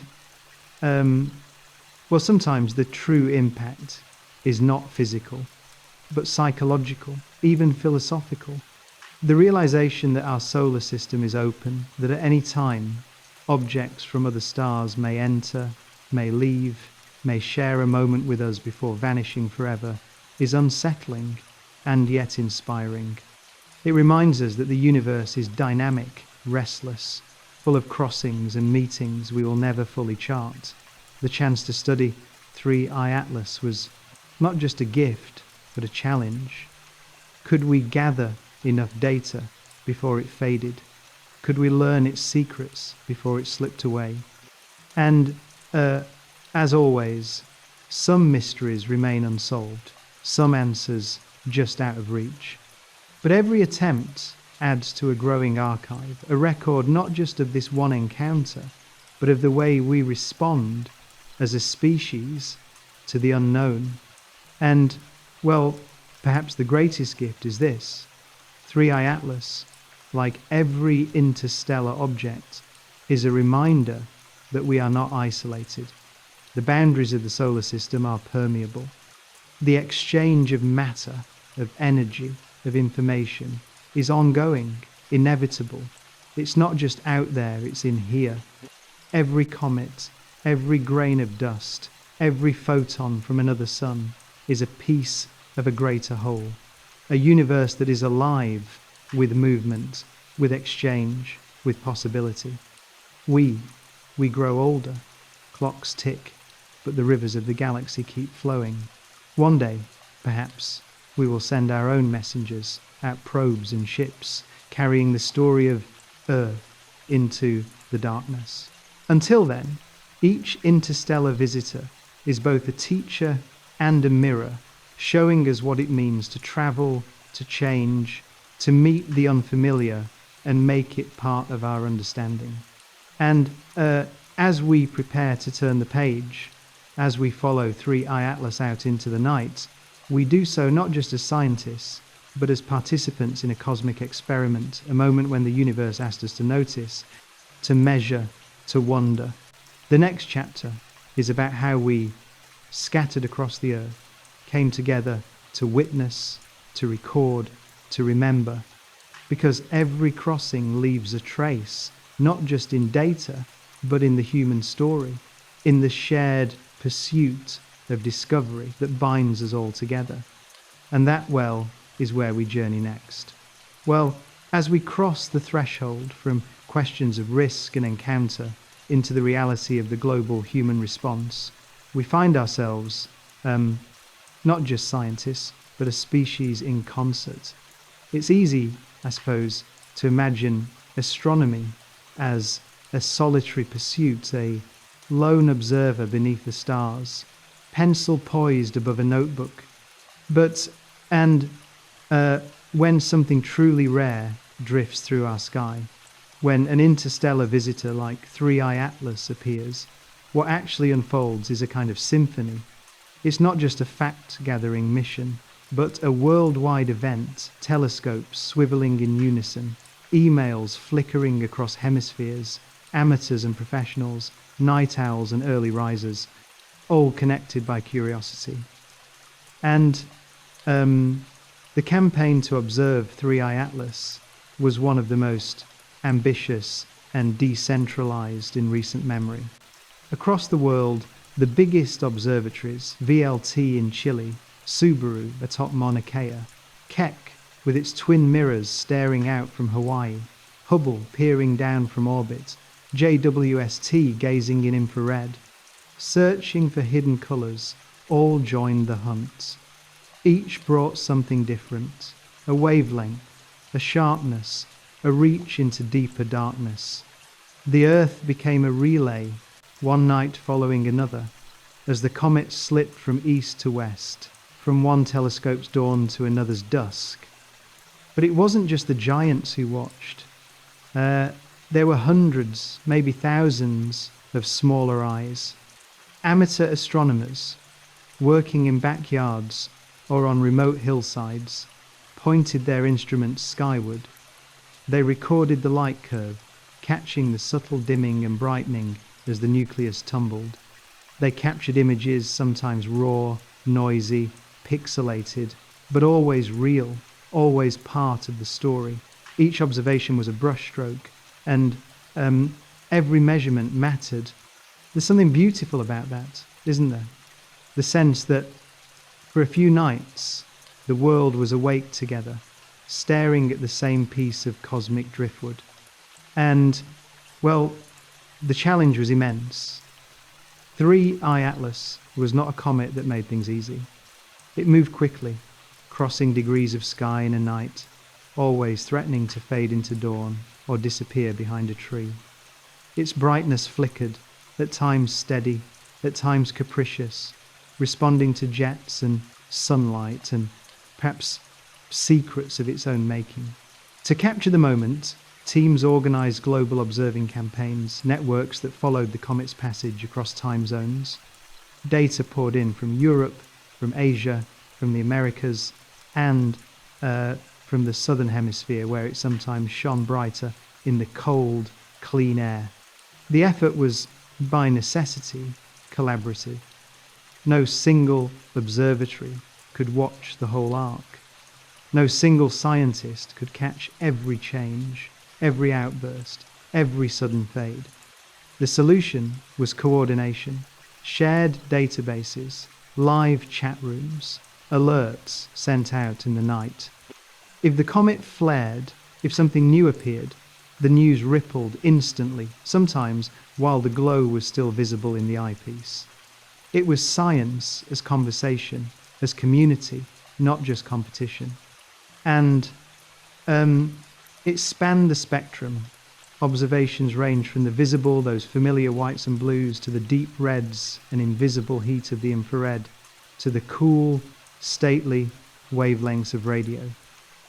sometimes the true impact is not physical, but psychological, even philosophical. The realization that our solar system is open, that at any time objects from other stars may enter, may leave, may share a moment with us before vanishing forever, is unsettling and yet inspiring. It reminds us that the universe is dynamic, restless, full of crossings and meetings we will never fully chart. The chance to study 3I Atlas was not just a gift, but a challenge. Could we gather enough data before it faded? Could we learn its secrets before it slipped away? And as always, some mysteries remain unsolved, some answers just out of reach. But every attempt adds to a growing archive, a record not just of this one encounter, but of the way we respond as a species to the unknown. And, well, perhaps the greatest gift is this. 3I Atlas, like every interstellar object, is a reminder that we are not isolated. The boundaries of the solar system are permeable. The exchange of matter, of energy, of information is ongoing, inevitable. It's not just out there, it's in here. Every comet, every grain of dust, every photon from another sun is a piece of a greater whole, a universe that is alive with movement, with exchange, with possibility. We, we grow older, clocks tick, but the rivers of the galaxy keep flowing. One day, perhaps, we will send our own messengers, our probes and ships, carrying the story of Earth into the darkness. Until then, each interstellar visitor is both a teacher and a mirror, showing us what it means to travel, to change, to meet the unfamiliar and make it part of our understanding. And as we prepare to turn the page, as we follow 3i Atlas out into the night, we do so not just as scientists, but as participants in a cosmic experiment, a moment when the universe asked us to notice, to measure, to wonder. The next chapter is about how we, scattered across the earth, came together to witness, to record, to remember, because every crossing leaves a trace, not just in data, but in the human story, in the shared pursuit of discovery that binds us all together. And that, well, is where we journey next. Well, as we cross the threshold from questions of risk and encounter into the reality of the global human response, we find ourselves not just scientists, but a species in concert. It's easy, I suppose, to imagine astronomy as a solitary pursuit, a lone observer beneath the stars, pencil poised above a notebook. But when something truly rare drifts through our sky, when an interstellar visitor like 3i Atlas appears, what actually unfolds is a kind of symphony. It's not just a fact-gathering mission, but a worldwide event, telescopes swiveling in unison, emails flickering across hemispheres, amateurs and professionals, night owls and early risers, all connected by curiosity. And the campaign to observe 3i Atlas was one of the most ambitious and decentralized in recent memory. Across the world, the biggest observatories, VLT in Chile, Subaru atop Mauna Kea, Keck with its twin mirrors staring out from Hawaii, Hubble peering down from orbit, JWST gazing in infrared, searching for hidden colours, all joined the hunt. Each brought something different, a wavelength, a sharpness, a reach into deeper darkness. The Earth became a relay, one night following another, as the comets slipped from east to west, from one telescope's dawn to another's dusk. But it wasn't just the giants who watched. There were hundreds, maybe thousands, of smaller eyes. Amateur astronomers, working in backyards or on remote hillsides, pointed their instruments skyward. They recorded the light curve, catching the subtle dimming and brightening as the nucleus tumbled. They captured images, sometimes raw, noisy, pixelated, but always real, always part of the story. Each observation was a brushstroke, and every measurement mattered. There's something beautiful about that, isn't there? The sense that for a few nights, the world was awake together, staring at the same piece of cosmic driftwood. And, well, the challenge was immense. 3i Atlas was not a comet that made things easy. It moved quickly, crossing degrees of sky in a night, always threatening to fade into dawn or disappear behind a tree. Its brightness flickered, at times steady, at times capricious, responding to jets and sunlight and perhaps secrets of its own making. To capture the moment, teams organised global observing campaigns, networks that followed the comet's passage across time zones. Data poured in from Europe, from Asia, from the Americas, and from the southern hemisphere, where it sometimes shone brighter in the cold, clean air. The effort was, by necessity, collaborative. No single observatory could watch the whole arc. No single scientist could catch every change, every outburst, every sudden fade. The solution was coordination, shared databases, live chat rooms, alerts sent out in the night. If the comet flared, if something new appeared, the news rippled instantly, sometimes while the glow was still visible in the eyepiece. It was science as conversation, as community, not just competition. And it spanned the spectrum. Observations range from the visible, those familiar whites and blues, to the deep reds and invisible heat of the infrared, to the cool, stately wavelengths of radio.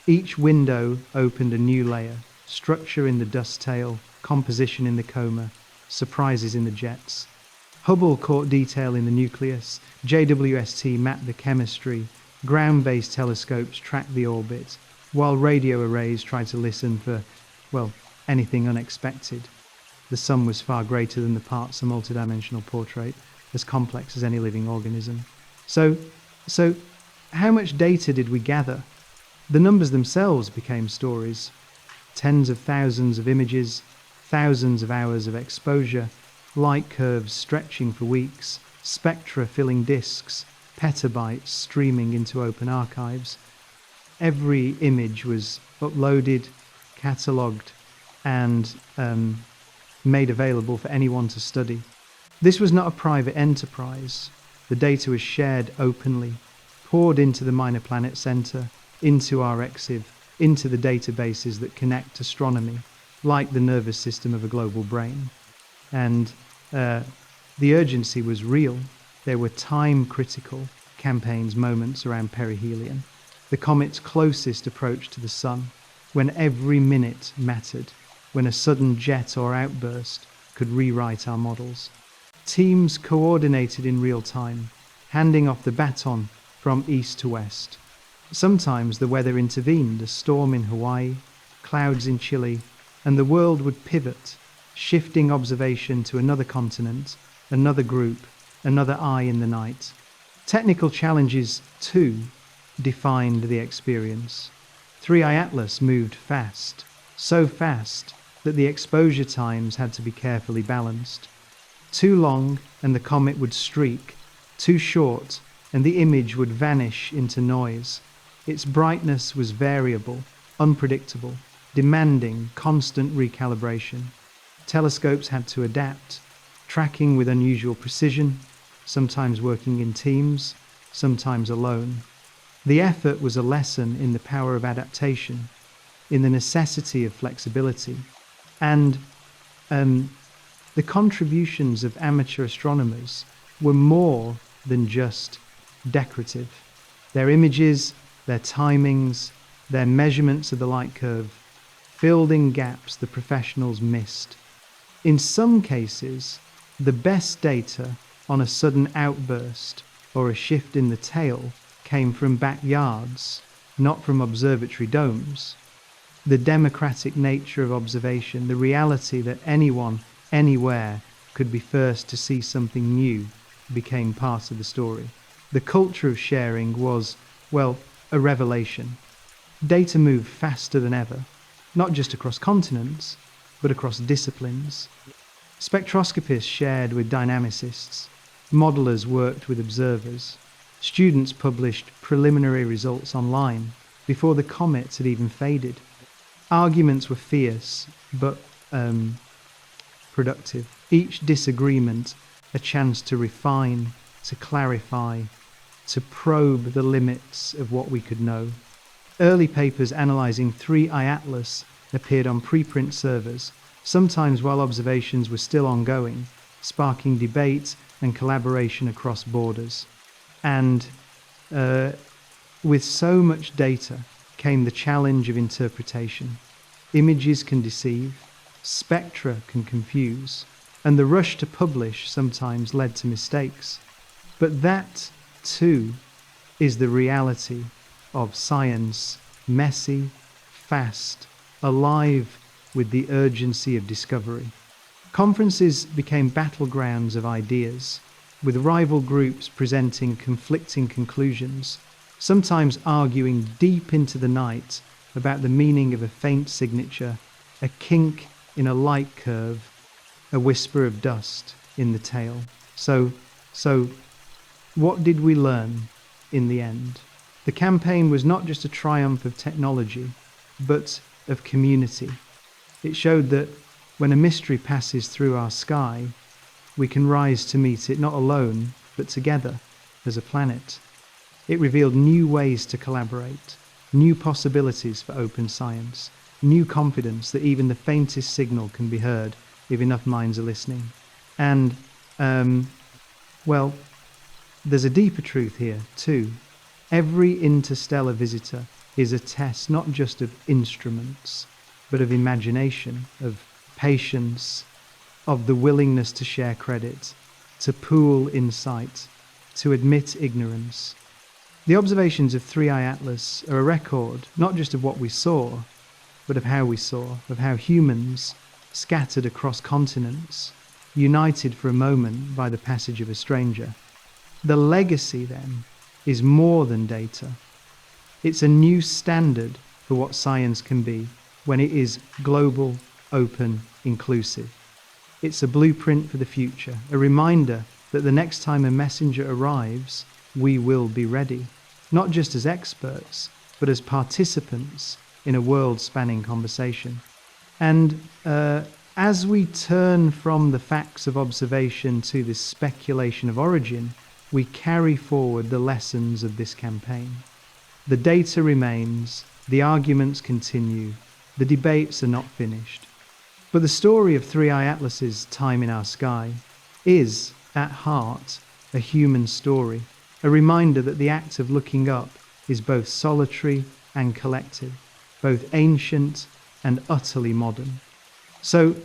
Each window opened a new layer: structure in the dust tail, composition in the coma, surprises in the jets. Hubble caught detail in the nucleus, JWST mapped the chemistry, ground-based telescopes tracked the orbit, while radio arrays tried to listen for, well, anything unexpected. The sum was far greater than the parts, a multidimensional portrait, as complex as any living organism. So how much data did we gather? The numbers themselves became stories. Tens of thousands of images, thousands of hours of exposure, light curves stretching for weeks, spectra filling disks, petabytes streaming into open archives. Every image was uploaded, catalogued, and made available for anyone to study. This was not a private enterprise. The data was shared openly, poured into the Minor Planet Center, into our EXIV, into the databases that connect astronomy, like the nervous system of a global brain. And the urgency was real. There were time-critical campaigns, moments around perihelion, the comet's closest approach to the sun, when every minute mattered, when a sudden jet or outburst could rewrite our models. Teams coordinated in real time, handing off the baton from east to west. Sometimes the weather intervened, a storm in Hawaii, clouds in Chile, and the world would pivot, shifting observation to another continent, another group, another eye in the night. Technical challenges, too, defined the experience. 3i Atlas moved fast, so fast that the exposure times had to be carefully balanced. Too long and the comet would streak, too short and the image would vanish into noise. Its brightness was variable, unpredictable, demanding constant recalibration. Telescopes had to adapt, tracking with unusual precision, sometimes working in teams, sometimes alone. The effort was a lesson in the power of adaptation, in the necessity of flexibility, and the contributions of amateur astronomers were more than just decorative. Their images, their timings, their measurements of the light curve filled in gaps the professionals missed. In some cases, the best data on a sudden outburst or a shift in the tail came from backyards, not from observatory domes. The democratic nature of observation, the reality that anyone, anywhere, could be first to see something new, became part of the story. The culture of sharing was, well, a revelation. Data moved faster than ever, not just across continents, but across disciplines. Spectroscopists shared with dynamicists, modelers worked with observers, students published preliminary results online before the comets had even faded. Arguments were fierce, but productive. Each disagreement a chance to refine, to clarify, to probe the limits of what we could know. Early papers analysing 3i Atlas appeared on preprint servers, sometimes while observations were still ongoing, sparking debate and collaboration across borders. And with so much data came the challenge of interpretation. Images can deceive, spectra can confuse, and the rush to publish sometimes led to mistakes. But that, too, is the reality of science, messy, fast, alive with the urgency of discovery. Conferences became battlegrounds of ideas, with rival groups presenting conflicting conclusions, sometimes arguing deep into the night about the meaning of a faint signature, a kink in a light curve, a whisper of dust in the tail. So what did we learn in the end? The campaign was not just a triumph of technology, but of community. It showed that when a mystery passes through our sky, we can rise to meet it not alone, but together as a planet. It revealed new ways to collaborate, new possibilities for open science, new confidence that even the faintest signal can be heard if enough minds are listening. And, well, there's a deeper truth here, too. Every interstellar visitor is a test not just of instruments, but of imagination, of patience, of the willingness to share credit, to pool insight, to admit ignorance. The observations of 3I Atlas are a record not just of what we saw, but of how we saw, of how humans, scattered across continents, united for a moment by the passage of a stranger. The legacy, then, is more than data. It's a new standard for what science can be when it is global, open, inclusive. It's a blueprint for the future, a reminder that the next time a messenger arrives, we will be ready, not just as experts, but as participants in a world-spanning conversation. And as we turn from the facts of observation to this speculation of origin, we carry forward the lessons of this campaign. The data remains, the arguments continue, the debates are not finished. But the story of 3I Atlas's time in our sky is, at heart, a human story, a reminder that the act of looking up is both solitary and collective, both ancient and utterly modern. So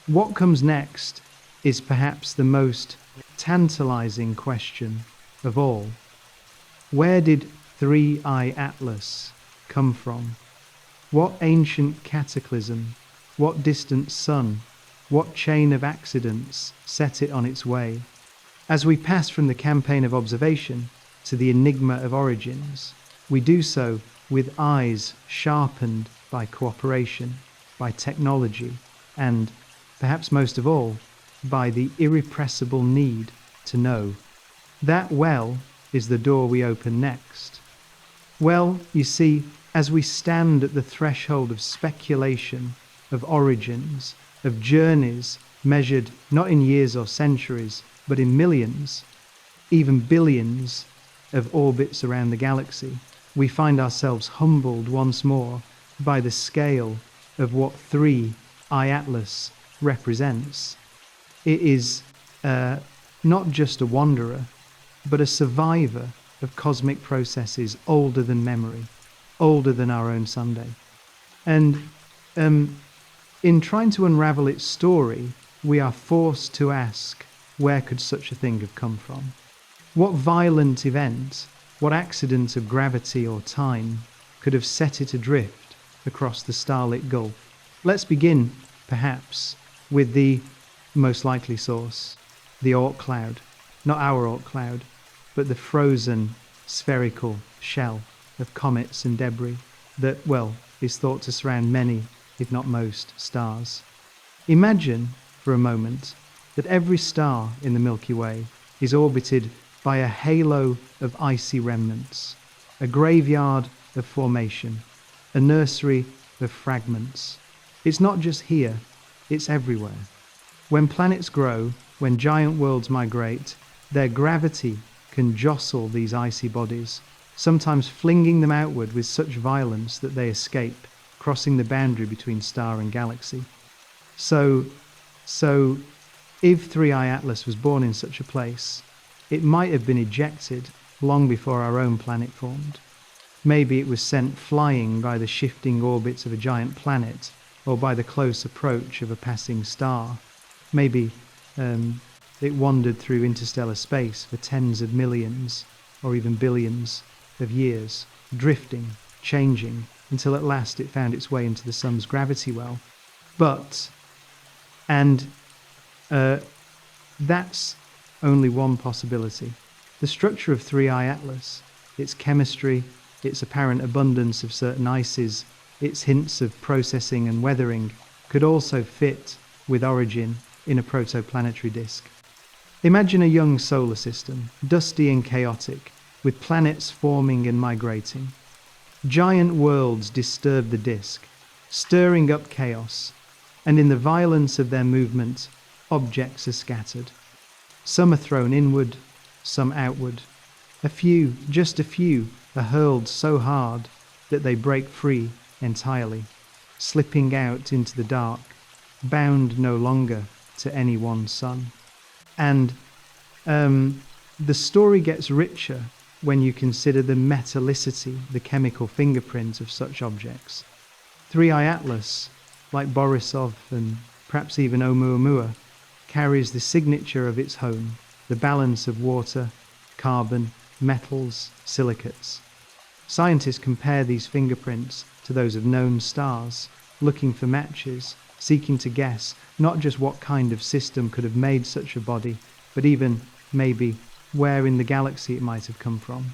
what comes next is perhaps the most tantalizing question of all. Where did 3I Atlas come from? What ancient cataclysm, what distant sun, what chain of accidents set it on its way? As we pass from the campaign of observation to the enigma of origins, we do so with eyes sharpened by cooperation, by technology, and, perhaps most of all, by the irrepressible need to know. That well is the door we open next. Well, you see, as we stand at the threshold of speculation, of origins, of journeys measured not in years or centuries, but in millions, even billions of orbits around the galaxy, we find ourselves humbled once more by the scale of what 3I Atlas represents. It is not just a wanderer, but a survivor of cosmic processes older than memory, older than our own Sunday. And in trying to unravel its story, we are forced to ask, where could such a thing have come from? What violent event, what accident of gravity or time could have set it adrift across the starlit gulf? Let's begin, perhaps, with the most likely source, the Oort cloud. Not our Oort cloud, but the frozen, spherical shell of comets and debris that, well, is thought to surround many, if not most, stars. Imagine, for a moment, that every star in the Milky Way is orbited by a halo of icy remnants, a graveyard of formation, a nursery of fragments. It's not just here, it's everywhere. When planets grow, when giant worlds migrate, their gravity can jostle these icy bodies, sometimes flinging them outward with such violence that they escape, crossing the boundary between star and galaxy. So if 3I Atlas was born in such a place, it might have been ejected long before our own planet formed. Maybe it was sent flying by the shifting orbits of a giant planet or by the close approach of a passing star. Maybe it wandered through interstellar space for tens of millions or even billions of years, drifting, changing, until at last it found its way into the sun's gravity well. That's only one possibility. The structure of 3I Atlas, its chemistry, its apparent abundance of certain ices, its hints of processing and weathering, could also fit with origin in a protoplanetary disk. Imagine a young solar system, dusty and chaotic, with planets forming and migrating. Giant worlds disturb the disk, stirring up chaos, and in the violence of their movement, objects are scattered. Some are thrown inward, some outward. A few, just a few, are hurled so hard that they break free entirely, slipping out into the dark, bound no longer to any one sun. And the story gets richer when you consider the metallicity, the chemical fingerprint of such objects. 3I Atlas, like Borisov and perhaps even Oumuamua, carries the signature of its home, the balance of water, carbon, metals, silicates. Scientists compare these fingerprints to those of known stars, looking for matches, seeking to guess not just what kind of system could have made such a body, but even, maybe, where in the galaxy it might have come from.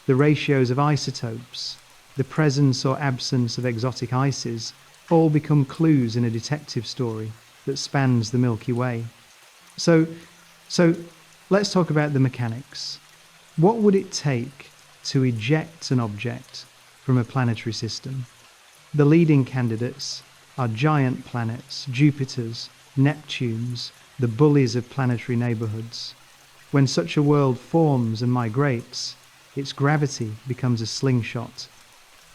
The ratios of isotopes, the presence or absence of exotic ices, all become clues in a detective story that spans the Milky Way. So let's talk about the mechanics. What would it take to eject an object from a planetary system? The leading candidates are giant planets, Jupiters, Neptunes, the bullies of planetary neighborhoods. When such a world forms and migrates, its gravity becomes a slingshot.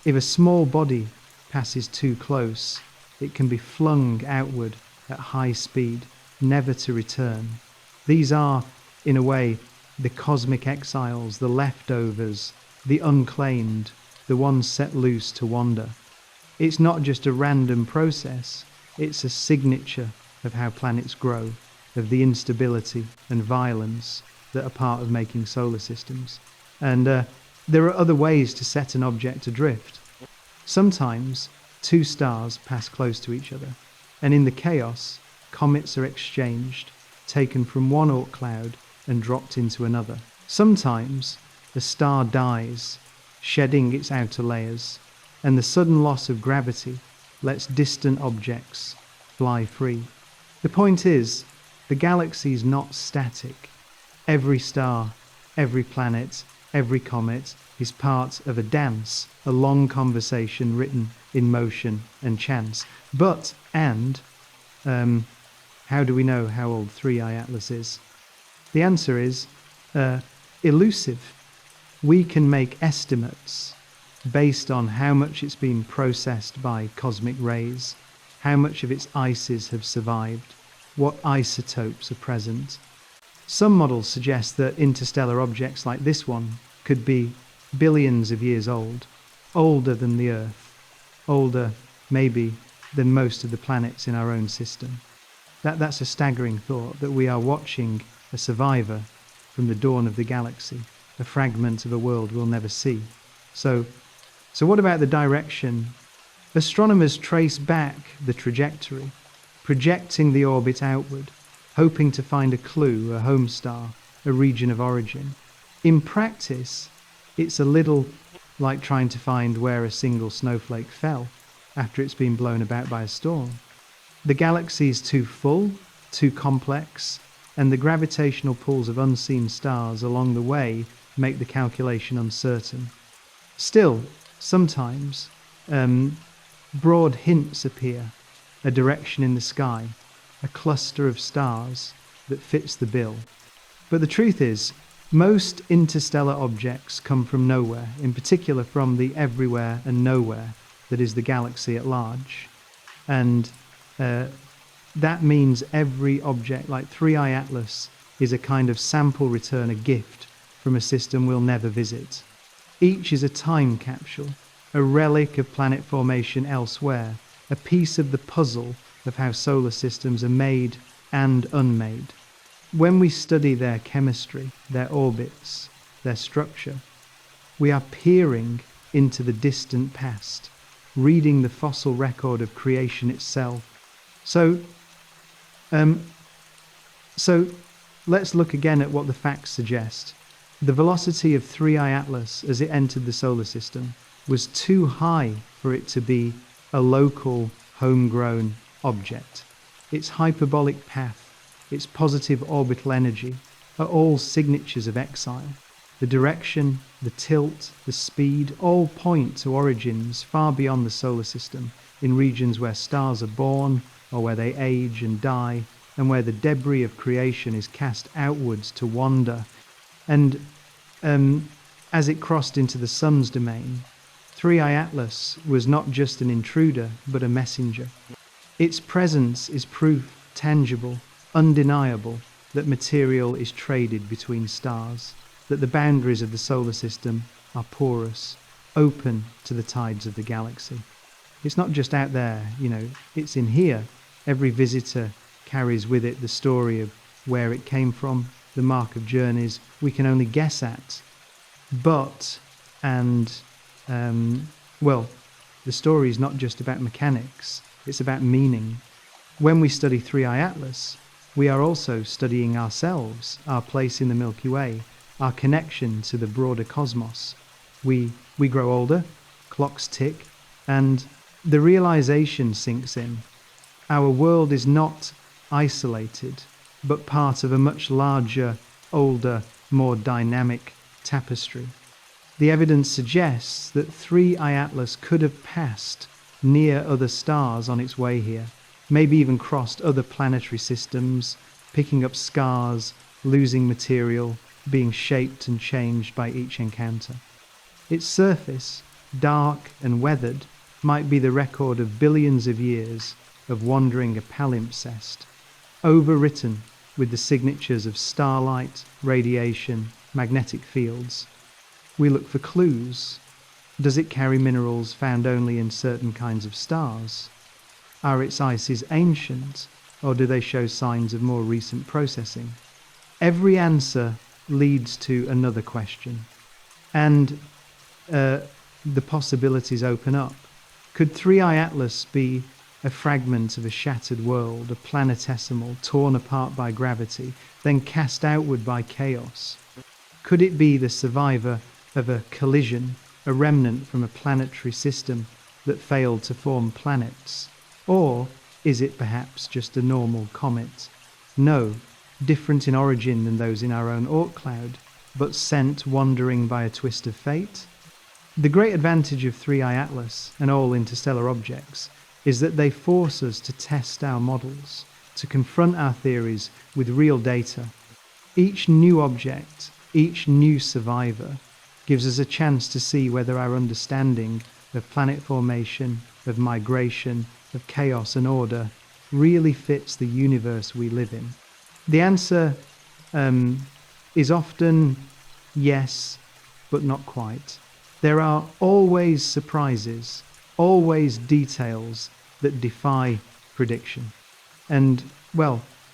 If a small body passes too close, it can be flung outward at high speed, never to return. These are, in a way, the cosmic exiles, the leftovers, the unclaimed, the ones set loose to wander. It's not just a random process, it's a signature of how planets grow, of the instability and violence that are part of making solar systems. And there are other ways to set an object adrift. Sometimes two stars pass close to each other, and in the chaos, comets are exchanged, taken from one Oort cloud and dropped into another. Sometimes the star dies, shedding its outer layers, and the sudden loss of gravity lets distant objects fly free. The point is, the galaxy is not static. Every star, every planet, every comet is part of a dance, a long conversation written in motion and chance. How do we know how old 3I Atlas is? The answer is elusive. We can make estimates based on how much it's been processed by cosmic rays, how much of its ices have survived, what isotopes are present. Some models suggest that interstellar objects like this one could be billions of years old, older than the Earth, older, maybe, than most of the planets in our own system. That's a staggering thought, that we are watching a survivor from the dawn of the galaxy, a fragment of a world we'll never see. So what about the direction? Astronomers trace back the trajectory, projecting the orbit outward, hoping to find a clue, a home star, a region of origin. In practice, it's a little like trying to find where a single snowflake fell after it's been blown about by a storm. The galaxy is too full, too complex, and the gravitational pulls of unseen stars along the way make the calculation uncertain. Still, sometimes, broad hints appear, a direction in the sky, a cluster of stars that fits the bill. But the truth is, most interstellar objects come from nowhere, in particular from the everywhere and nowhere that is the galaxy at large. And that means every object, like 3I Atlas, is a kind of sample return, a gift from a system we'll never visit. Each is a time capsule, a relic of planet formation elsewhere, a piece of the puzzle of how solar systems are made and unmade. When we study their chemistry, their orbits, their structure, we are peering into the distant past, reading the fossil record of creation itself. So let's look again at what the facts suggest. The velocity of 3I Atlas as it entered the solar system was too high for it to be a local, homegrown object. Its hyperbolic path, its positive orbital energy, are all signatures of exile. The direction, the tilt, the speed all point to origins far beyond the solar system, in regions where stars are born or where they age and die, and where the debris of creation is cast outwards to wander. And as it crossed into the sun's domain, 3i Atlas was not just an intruder, but a messenger. Its presence is proof, tangible, undeniable, that material is traded between stars, that the boundaries of the solar system are porous, open to the tides of the galaxy. It's not just out there, it's in here. Every visitor carries with it the story of where it came from, the mark of journeys we can only guess at. But, the story is not just about mechanics, it's about meaning. When we study 3i Atlas, we are also studying ourselves, our place in the Milky Way, our connection to the broader cosmos. We grow older, clocks tick, and the realization sinks in. Our world is not isolated, but part of a much larger, older, more dynamic tapestry. The evidence suggests that 3i Atlas could have passed near other stars on its way here, maybe even crossed other planetary systems, picking up scars, losing material, being shaped and changed by each encounter. Its surface, dark and weathered, might be the record of billions of years of wandering a palimpsest, overwritten with the signatures of starlight, radiation, magnetic fields. We look for clues. Does it carry minerals found only in certain kinds of stars? Are its ices ancient, or do they show signs of more recent processing? Every answer leads to another question, and the possibilities open up. Could 3i Atlas be a fragment of a shattered world, a planetesimal torn apart by gravity, then cast outward by chaos? Could it be the survivor of a collision, a remnant from a planetary system that failed to form planets? Or is it perhaps just a normal comet? No, different in origin than those in our own Oort cloud, but sent wandering by a twist of fate? The great advantage of 3i Atlas and all interstellar objects is that they force us to test our models, to confront our theories with real data. Each new object, each new survivor, gives us a chance to see whether our understanding of planet formation, of migration, of chaos and order really fits the universe we live in. The answer is often yes, but not quite. There are always surprises, always details that defy prediction. And,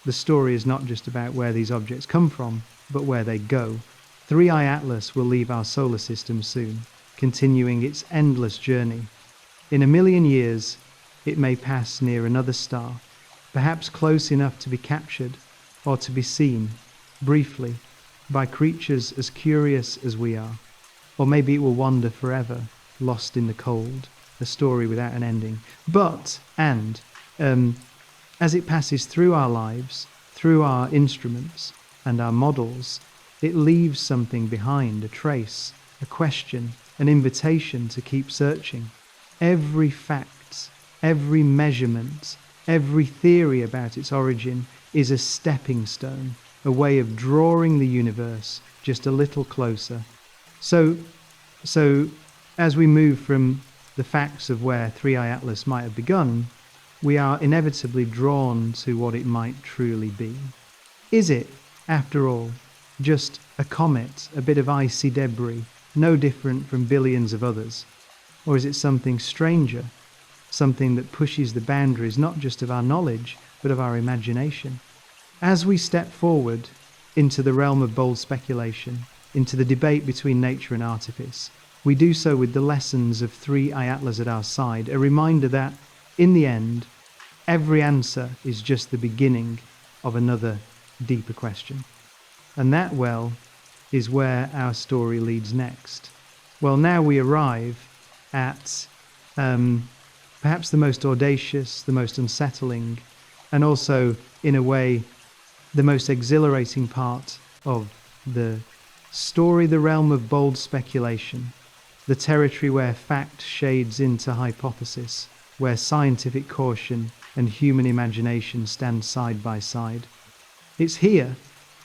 the story is not just about where these objects come from, but where they go. 3i Atlas will leave our solar system soon, continuing its endless journey. In 1,000,000 years, it may pass near another star, perhaps close enough to be captured or to be seen, briefly, by creatures as curious as we are. Or maybe it will wander forever, lost in the cold, a story without an ending. But, as it passes through our lives, through our instruments and our models, it leaves something behind, a trace, a question, an invitation to keep searching. Every fact, every measurement, every theory about its origin is a stepping stone, a way of drawing the universe just a little closer. So as we move from the facts of where 3i Atlas might have begun, we are inevitably drawn to what it might truly be. Is it, after all, just a comet, a bit of icy debris, no different from billions of others? Or is it something stranger, something that pushes the boundaries not just of our knowledge, but of our imagination? As we step forward into the realm of bold speculation, into the debate between nature and artifice, we do so with the lessons of 3i Atlas at our side, a reminder that, in the end, every answer is just the beginning of another deeper question. And that, is where our story leads next. Now we arrive at perhaps the most audacious, the most unsettling, and also, in a way, the most exhilarating part of the Story the realm of bold speculation, the territory where fact shades into hypothesis, where scientific caution and human imagination stand side by side. It's here,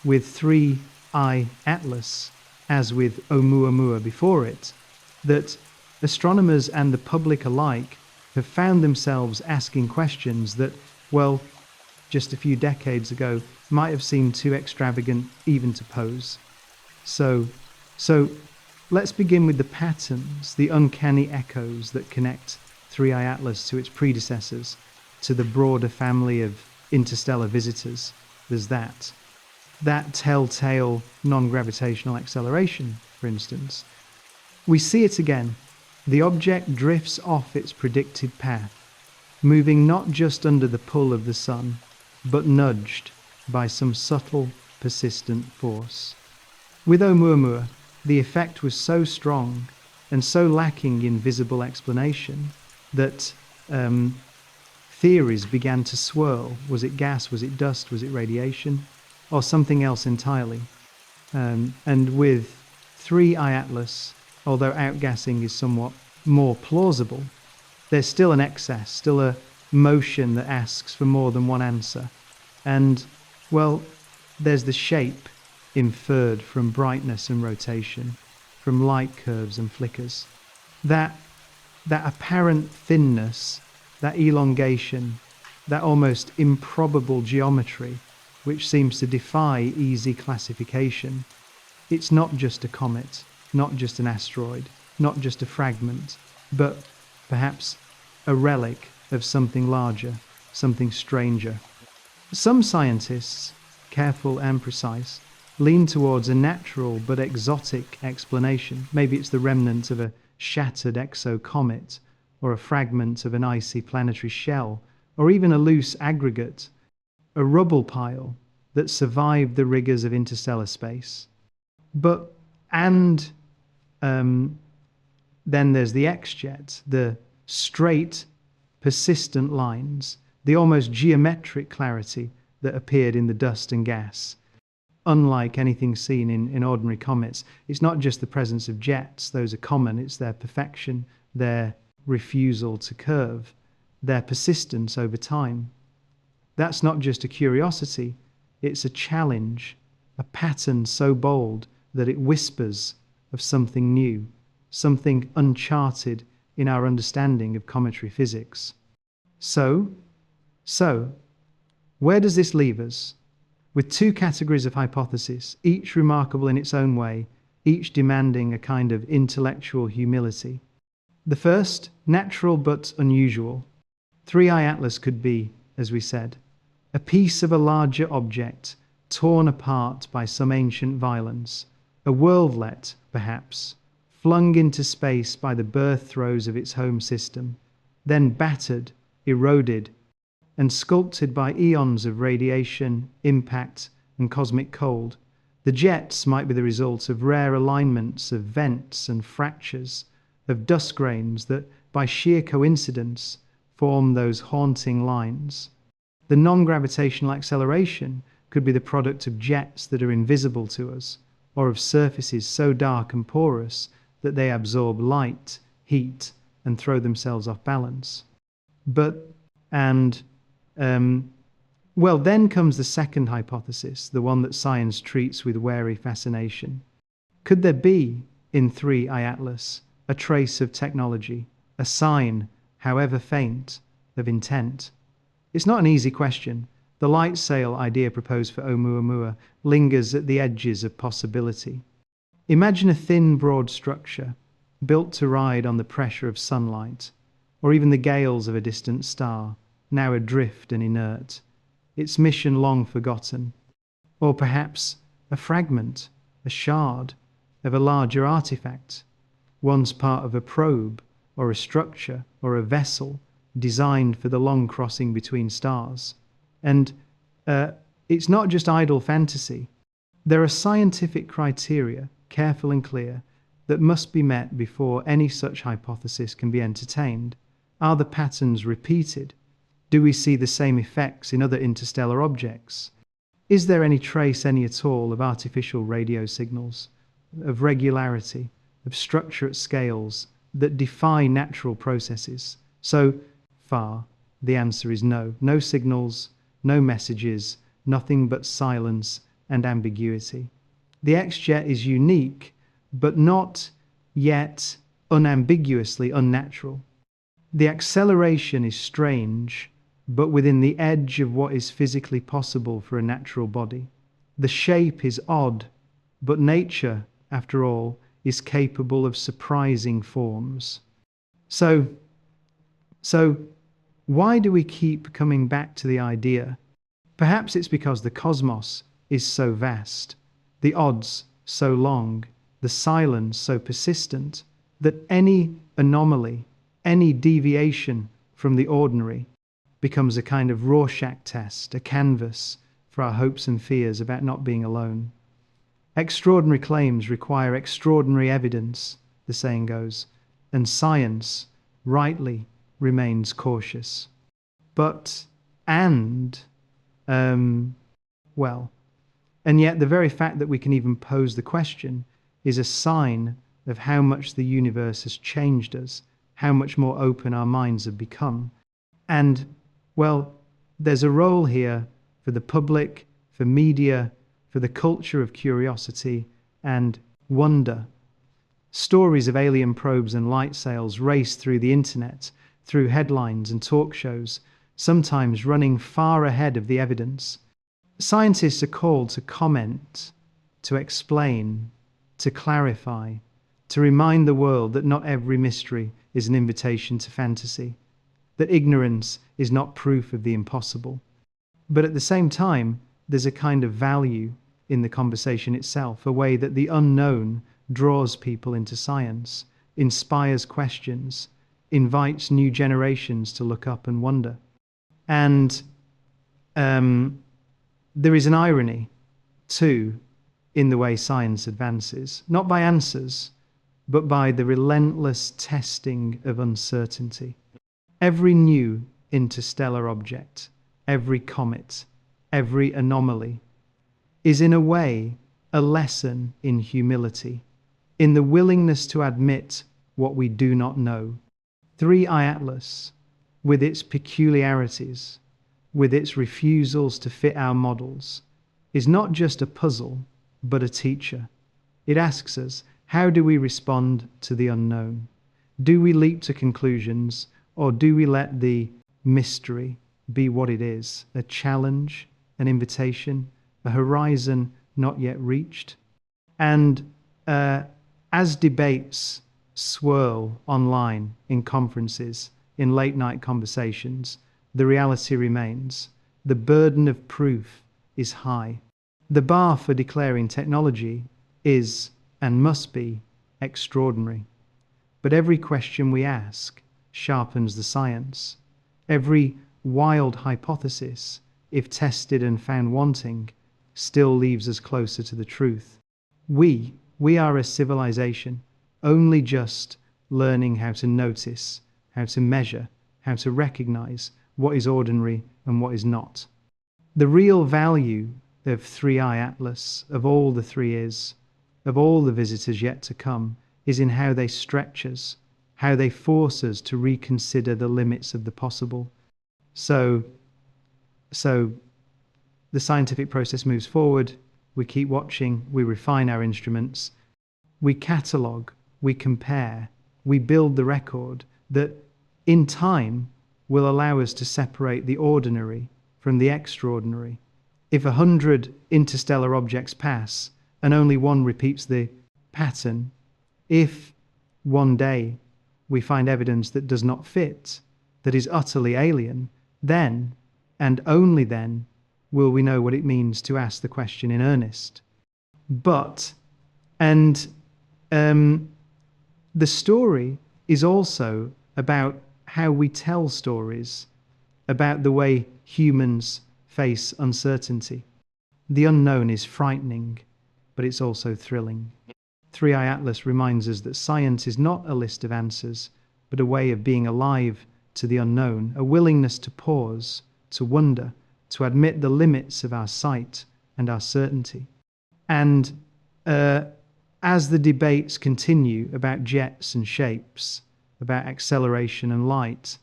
with 3I Atlas, as with Oumuamua before it, that astronomers and the public alike have found themselves asking questions that, well, just a few decades ago might have seemed too extravagant even to pose. So, so let's begin with the patterns, the uncanny echoes that connect 3I Atlas to its predecessors, to the broader family of interstellar visitors. There's that telltale non-gravitational acceleration, for instance. We see it again. The object drifts off its predicted path, moving not just under the pull of the sun, but nudged by some subtle, persistent force. With Oumuamua, the effect was so strong and so lacking in visible explanation that theories began to swirl. Was it gas? Was it dust? Was it radiation? Or something else entirely? And with 3I Atlas, although outgassing is somewhat more plausible, there's still an excess, still a motion that asks for more than one answer. And, well, there's the shape inferred from brightness and rotation, from light curves and flickers. That apparent thinness, that elongation, that almost improbable geometry, which seems to defy easy classification. It's not just a comet, not just an asteroid, not just a fragment, but perhaps a relic of something larger, something stranger. Some scientists, careful and precise, lean towards a natural but exotic explanation. Maybe it's the remnant of a shattered exocomet, or a fragment of an icy planetary shell, or even a loose aggregate, a rubble pile that survived the rigors of interstellar space. Then there's the X-jet, the straight, persistent lines, the almost geometric clarity that appeared in the dust and gas. Unlike anything seen in ordinary comets, it's not just the presence of jets, those are common, it's their perfection, their refusal to curve, their persistence over time. That's not just a curiosity, it's a challenge, a pattern so bold that it whispers of something new, something uncharted in our understanding of cometary physics. So, where does this leave us? With two categories of hypothesis, each remarkable in its own way, each demanding a kind of intellectual humility. The first, natural but unusual. 3I Atlas could be, as we said, a piece of a larger object, torn apart by some ancient violence, a worldlet, perhaps, flung into space by the birth throes of its home system, then battered, eroded, and sculpted by eons of radiation, impact, and cosmic cold. The jets might be the result of rare alignments of vents and fractures, of dust grains that, by sheer coincidence, form those haunting lines. The non-gravitational acceleration could be the product of jets that are invisible to us, or of surfaces so dark and porous that they absorb light, heat, and throw themselves off balance. Then comes the second hypothesis, the one that science treats with wary fascination. Could there be, in 3I Atlas, a trace of technology, a sign, however faint, of intent? It's not an easy question. The light sail idea proposed for Oumuamua lingers at the edges of possibility. Imagine a thin, broad structure, built to ride on the pressure of sunlight, or even the gales of a distant star, now adrift and inert, its mission long forgotten. Or perhaps a fragment, a shard, of a larger artifact, once part of a probe, or a structure, or a vessel, designed for the long crossing between stars. And it's not just idle fantasy. There are scientific criteria, careful and clear, that must be met before any such hypothesis can be entertained. Are the patterns repeated? Do we see the same effects in other interstellar objects? Is there any trace, any at all, of artificial radio signals, of regularity, of structure at scales that defy natural processes? So far, the answer is no. No signals, no messages, nothing but silence and ambiguity. The X-jet is unique, but not yet unambiguously unnatural. The acceleration is strange, but within the edge of what is physically possible for a natural body. The shape is odd, but nature, after all, is capable of surprising forms. So why do we keep coming back to the idea? Perhaps it's because the cosmos is so vast, the odds so long, the silence so persistent, that any anomaly, any deviation from the ordinary becomes a kind of Rorschach test, a canvas for our hopes and fears about not being alone. Extraordinary claims require extraordinary evidence, the saying goes, and science, rightly, remains cautious. But, and yet the very fact that we can even pose the question is a sign of how much the universe has changed us, how much more open our minds have become. And, there's a role here for the public, for media, for the culture of curiosity and wonder. Stories of alien probes and light sails race through the internet, through headlines and talk shows, sometimes running far ahead of the evidence. Scientists are called to comment, to explain, to clarify, to remind the world that not every mystery is an invitation to fantasy, that ignorance is not proof of the impossible. But at the same time, there's a kind of value in the conversation itself, a way that the unknown draws people into science, inspires questions, invites new generations to look up and wonder. And there is an irony, too, in the way science advances, not by answers, but by the relentless testing of uncertainty. Every new interstellar object, every comet, every anomaly is in a way a lesson in humility, in the willingness to admit what we do not know. 3I Atlas, with its peculiarities, with its refusals to fit our models, is not just a puzzle, but a teacher. It asks us, how do we respond to the unknown? Do we leap to conclusions, or do we let the mystery be what it is, a challenge, an invitation, a horizon not yet reached? And as debates swirl online, in conferences, in late-night conversations, the reality remains. The burden of proof is high. The bar for declaring technology is, and must be, extraordinary. But every question we ask sharpens the science. Every wild hypothesis, if tested and found wanting, still leaves us closer to the truth. We are a civilization only just learning how to notice, how to measure, how to recognize what is ordinary and what is not. The real value of 3I Atlas, of all the 3Is, of all the visitors yet to come, is in how they stretch us, how they force us to reconsider the limits of the possible. So the scientific process moves forward, we keep watching, we refine our instruments, we catalogue, we compare, we build the record that in time will allow us to separate the ordinary from the extraordinary. If 100 interstellar objects pass and only one repeats the pattern, if one day we find evidence that does not fit, that is utterly alien, then, and only then, will we know what it means to ask the question in earnest. But, the story is also about how we tell stories, about the way humans face uncertainty. The unknown is frightening, but it's also thrilling. 3I Atlas reminds us that science is not a list of answers, but a way of being alive to the unknown, a willingness to pause, to wonder, to admit the limits of our sight and our certainty. And as the debates continue about jets and shapes, about acceleration and light,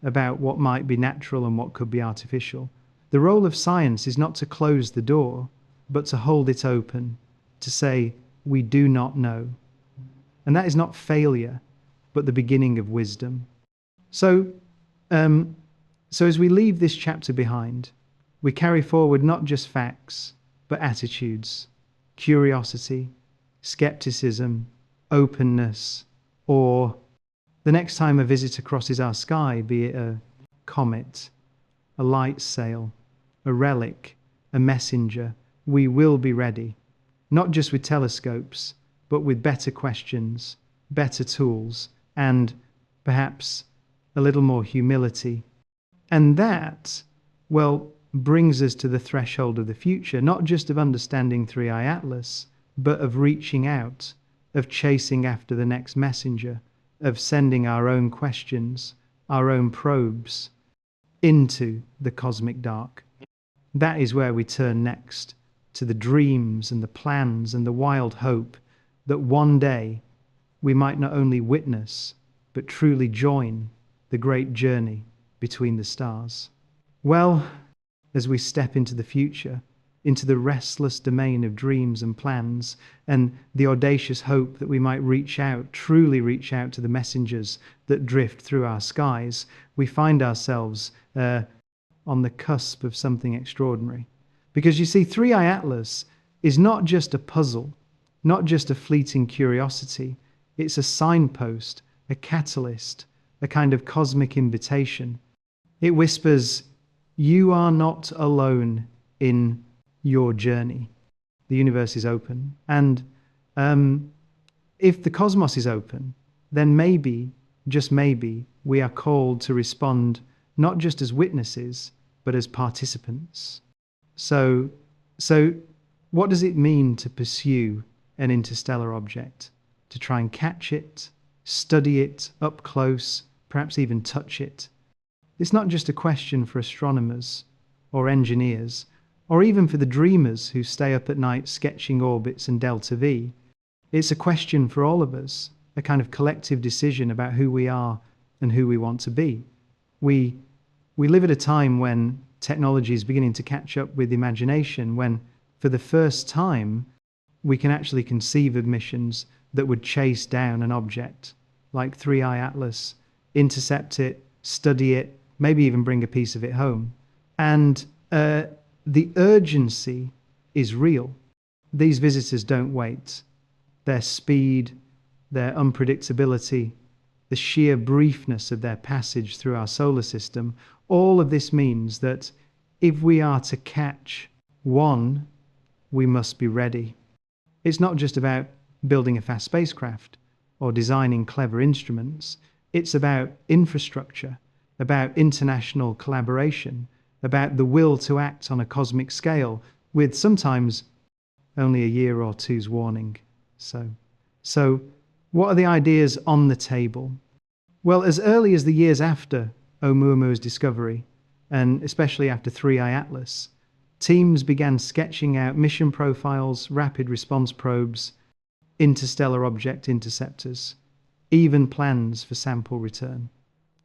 about what might be natural and what could be artificial, the role of science is not to close the door, but to hold it open, to say, we do not know. And that is not failure, but the beginning of wisdom. So, as we leave this chapter behind, we carry forward not just facts, but attitudes, curiosity, skepticism, openness, or the next time a visitor crosses our sky, be it a comet, a light sail, a relic, a messenger, we will be ready, not just with telescopes, but with better questions, better tools, and perhaps a little more humility. And that, well, brings us to the threshold of the future, not just of understanding Three-Eye Atlas, but of reaching out, of chasing after the next messenger, of sending our own questions, our own probes into the cosmic dark. That is where we turn next, to the dreams and the plans and the wild hope that one day we might not only witness, but truly join the great journey between the stars. Well, as we step into the future, into the restless domain of dreams and plans, and the audacious hope that we might reach out, truly reach out to the messengers that drift through our skies, we find ourselves on the cusp of something extraordinary. Because you see, Three-Eye Atlas is not just a puzzle, not just a fleeting curiosity. It's a signpost, a catalyst, a kind of cosmic invitation. It whispers, you are not alone in your journey. The universe is open. And if the cosmos is open, then maybe, just maybe, we are called to respond not just as witnesses, but as participants. So what does it mean to pursue an interstellar object? To try and catch it, study it up close, perhaps even touch it? It's not just a question for astronomers or engineers, or even for the dreamers who stay up at night sketching orbits and delta V. It's a question for all of us, a kind of collective decision about who we are and who we want to be. We live at a time when technology is beginning to catch up with imagination, when for the first time we can actually conceive of missions that would chase down an object like Three-Eye Atlas, intercept it, study it, maybe even bring a piece of it home. And the urgency is real. These visitors don't wait. Their speed, their unpredictability, the sheer briefness of their passage through our solar system, all of this means that if we are to catch one, we must be ready. It's not just about building a fast spacecraft or designing clever instruments. It's about infrastructure, about international collaboration, about the will to act on a cosmic scale with sometimes only a year or two's warning. So what are the ideas on the table? Well, as early as the years after Oumuamua's discovery, and especially after Three-Eye Atlas, teams began sketching out mission profiles, rapid response probes, interstellar object interceptors, even plans for sample return.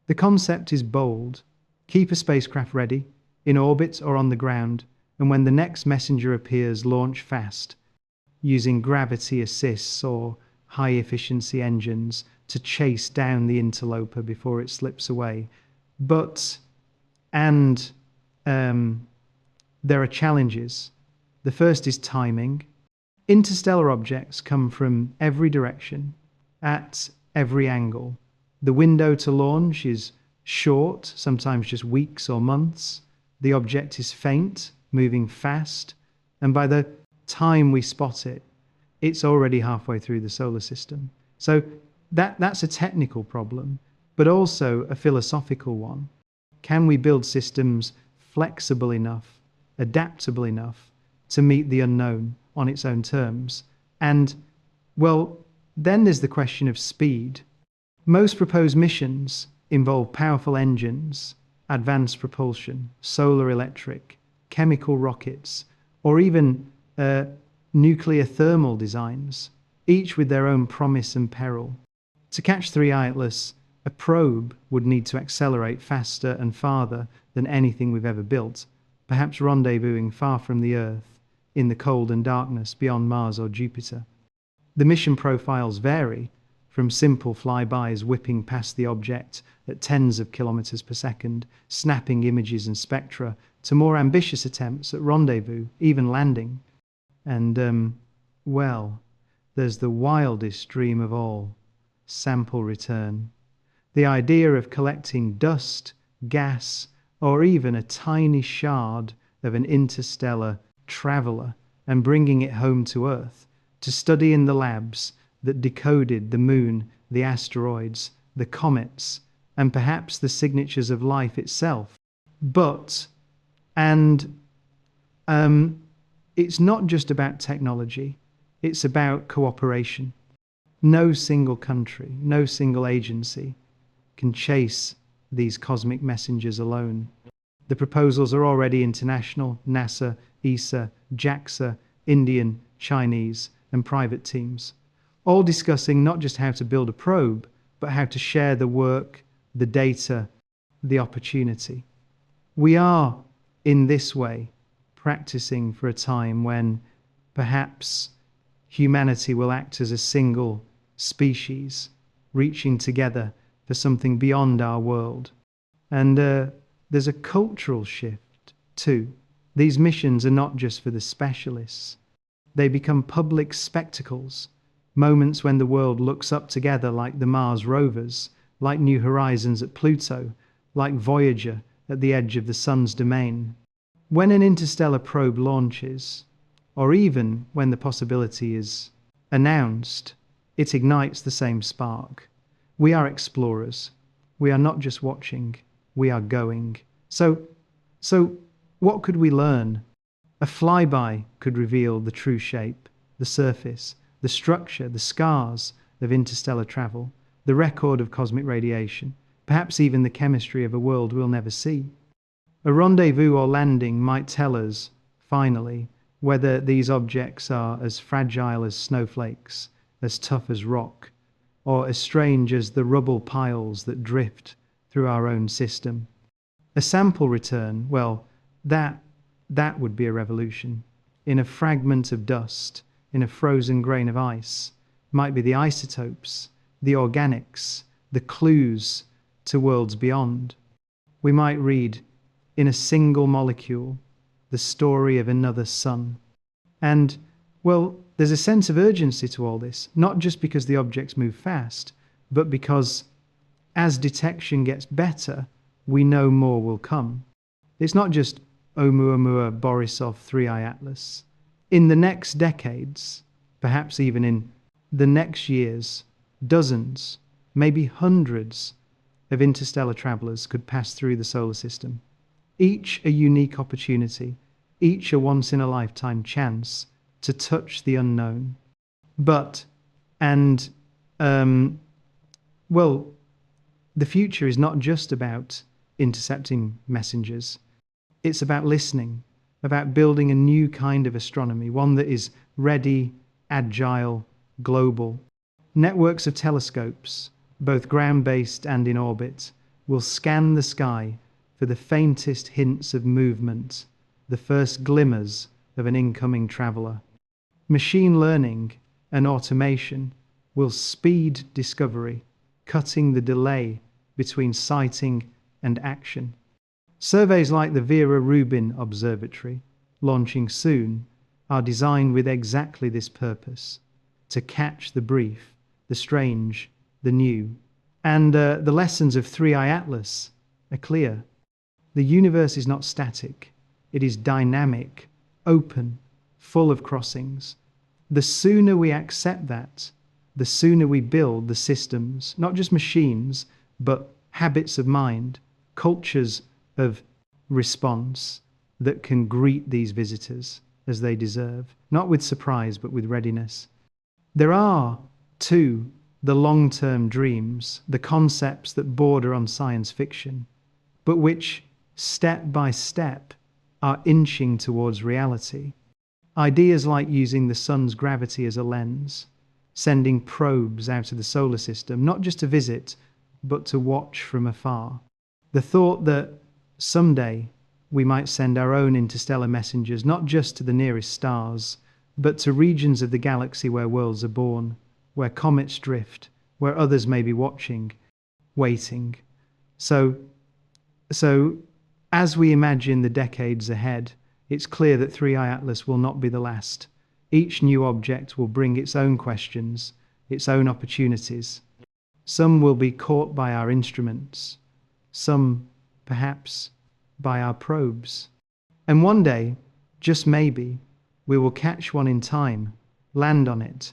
The concept is bold. Keep a spacecraft ready, in orbit or on the ground, and when the next messenger appears, launch fast, using gravity assists or high-efficiency engines to chase down the interloper before it slips away. But there are challenges. The first is timing. Interstellar objects come from every direction, at every angle. The window to launch is short, sometimes just weeks or months. The object is faint, moving fast, and by the time we spot it, it's already halfway through the solar system. So that's a technical problem, but also a philosophical one. Can we build systems flexible enough, adaptable enough to meet the unknown on its own terms? And, well, then there's the question of speed. Most proposed missions involve powerful engines, advanced propulsion, solar electric, chemical rockets, or even nuclear thermal designs. each with their own promise and peril. To catch 3i Atlas, a probe would need to accelerate faster and farther than anything we've ever built, perhaps rendezvousing far from the Earth, in the cold and darkness beyond Mars or Jupiter. The mission profiles vary, from simple flybys whipping past the object at tens of kilometres per second, snapping images and spectra, to more ambitious attempts at rendezvous, even landing. And, well, there's the wildest dream of all: sample return. The idea of collecting dust, gas, or even a tiny shard of an interstellar traveller and bringing it home to Earth to study in the labs that decoded the moon, the asteroids, the comets, and perhaps the signatures of life itself. But, and it's not just about technology, it's about cooperation. No single country, no single agency can chase these cosmic messengers alone. The proposals are already international: NASA, ESA, JAXA, Indian, Chinese, and private teams, all discussing not just how to build a probe, but how to share the work, the data, the opportunity. We are, in this way, practicing for a time when perhaps humanity will act as a single species, reaching together for something beyond our world. And there's a cultural shift too. These missions are not just for the specialists. They become public spectacles, moments when the world looks up together, like the Mars rovers, like New Horizons at Pluto, like Voyager at the edge of the Sun's domain. When an interstellar probe launches, or even when the possibility is announced, it ignites the same spark. We are explorers. We are not just watching, we are going. So what could we learn? A flyby could reveal the true shape, the surface, the structure, the scars of interstellar travel, the record of cosmic radiation, perhaps even the chemistry of a world we'll never see. A rendezvous or landing might tell us, finally, whether these objects are as fragile as snowflakes, as tough as rock, or as strange as the rubble piles that drift through our own system. A sample return, well, that would be a revolution. In a fragment of dust, in a frozen grain of ice, might be the isotopes, the organics, the clues to worlds beyond. We might read, in a single molecule, the story of another sun. And, well, there's a sense of urgency to all this, not just because the objects move fast, but because as detection gets better, we know more will come. It's not just Oumuamua, Borisov, 3i Atlas. In the next decades, perhaps even in the next years, dozens, maybe hundreds of interstellar travelers could pass through the solar system. Each a unique opportunity, each a once-in-a-lifetime chance to touch the unknown. But, well, the future is not just about intercepting messengers. It's about listening, about building a new kind of astronomy, one that is ready, agile, global. Networks of telescopes, both ground-based and in orbit, will scan the sky for the faintest hints of movement, the first glimmers of an incoming traveler. Machine learning and automation will speed discovery, cutting the delay between sighting and action. Surveys like the Vera Rubin Observatory, launching soon, are designed with exactly this purpose: to catch the brief, the strange, the new. And the lessons of 3i Atlas are clear. The universe is not static. It is dynamic, open, full of crossings. The sooner we accept that, the sooner we build the systems, not just machines, but habits of mind, cultures of response that can greet these visitors as they deserve, not with surprise, but with readiness. There are, too, the long-term dreams, the concepts that border on science fiction, but which, step by step, are inching towards reality. Ideas like using the sun's gravity as a lens, sending probes out of the solar system, not just to visit, but to watch from afar. The thought that someday we might send our own interstellar messengers, not just to the nearest stars, but to regions of the galaxy where worlds are born, where comets drift, where others may be watching, waiting. So, so as we imagine the decades ahead, it's clear that 3i Atlas will not be the last. Each new object will bring its own questions, its own opportunities. Some will be caught by our instruments, some perhaps by our probes. And one day, just maybe, we will catch one in time, land on it,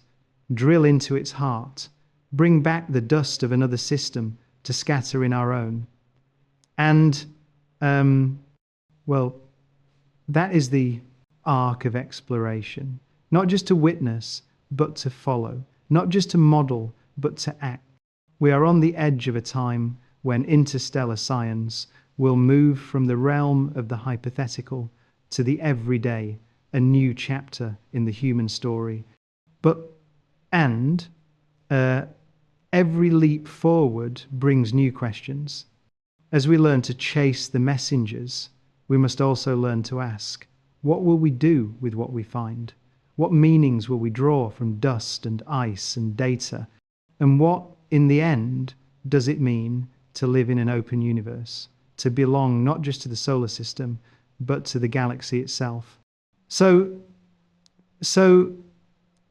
drill into its heart, bring back the dust of another system to scatter in our own. And, well, that is the arc of exploration. Not just to witness, but to follow. Not just to model, but to act. We are on the edge of a time when interstellar science will move from the realm of the hypothetical to the everyday, a new chapter in the human story. And every leap forward brings new questions. As we learn to chase the messengers, we must also learn to ask, what will we do with what we find? What meanings will we draw from dust and ice and data? And what, in the end, does it mean to live in an open universe? To belong not just to the solar system, but to the galaxy itself. So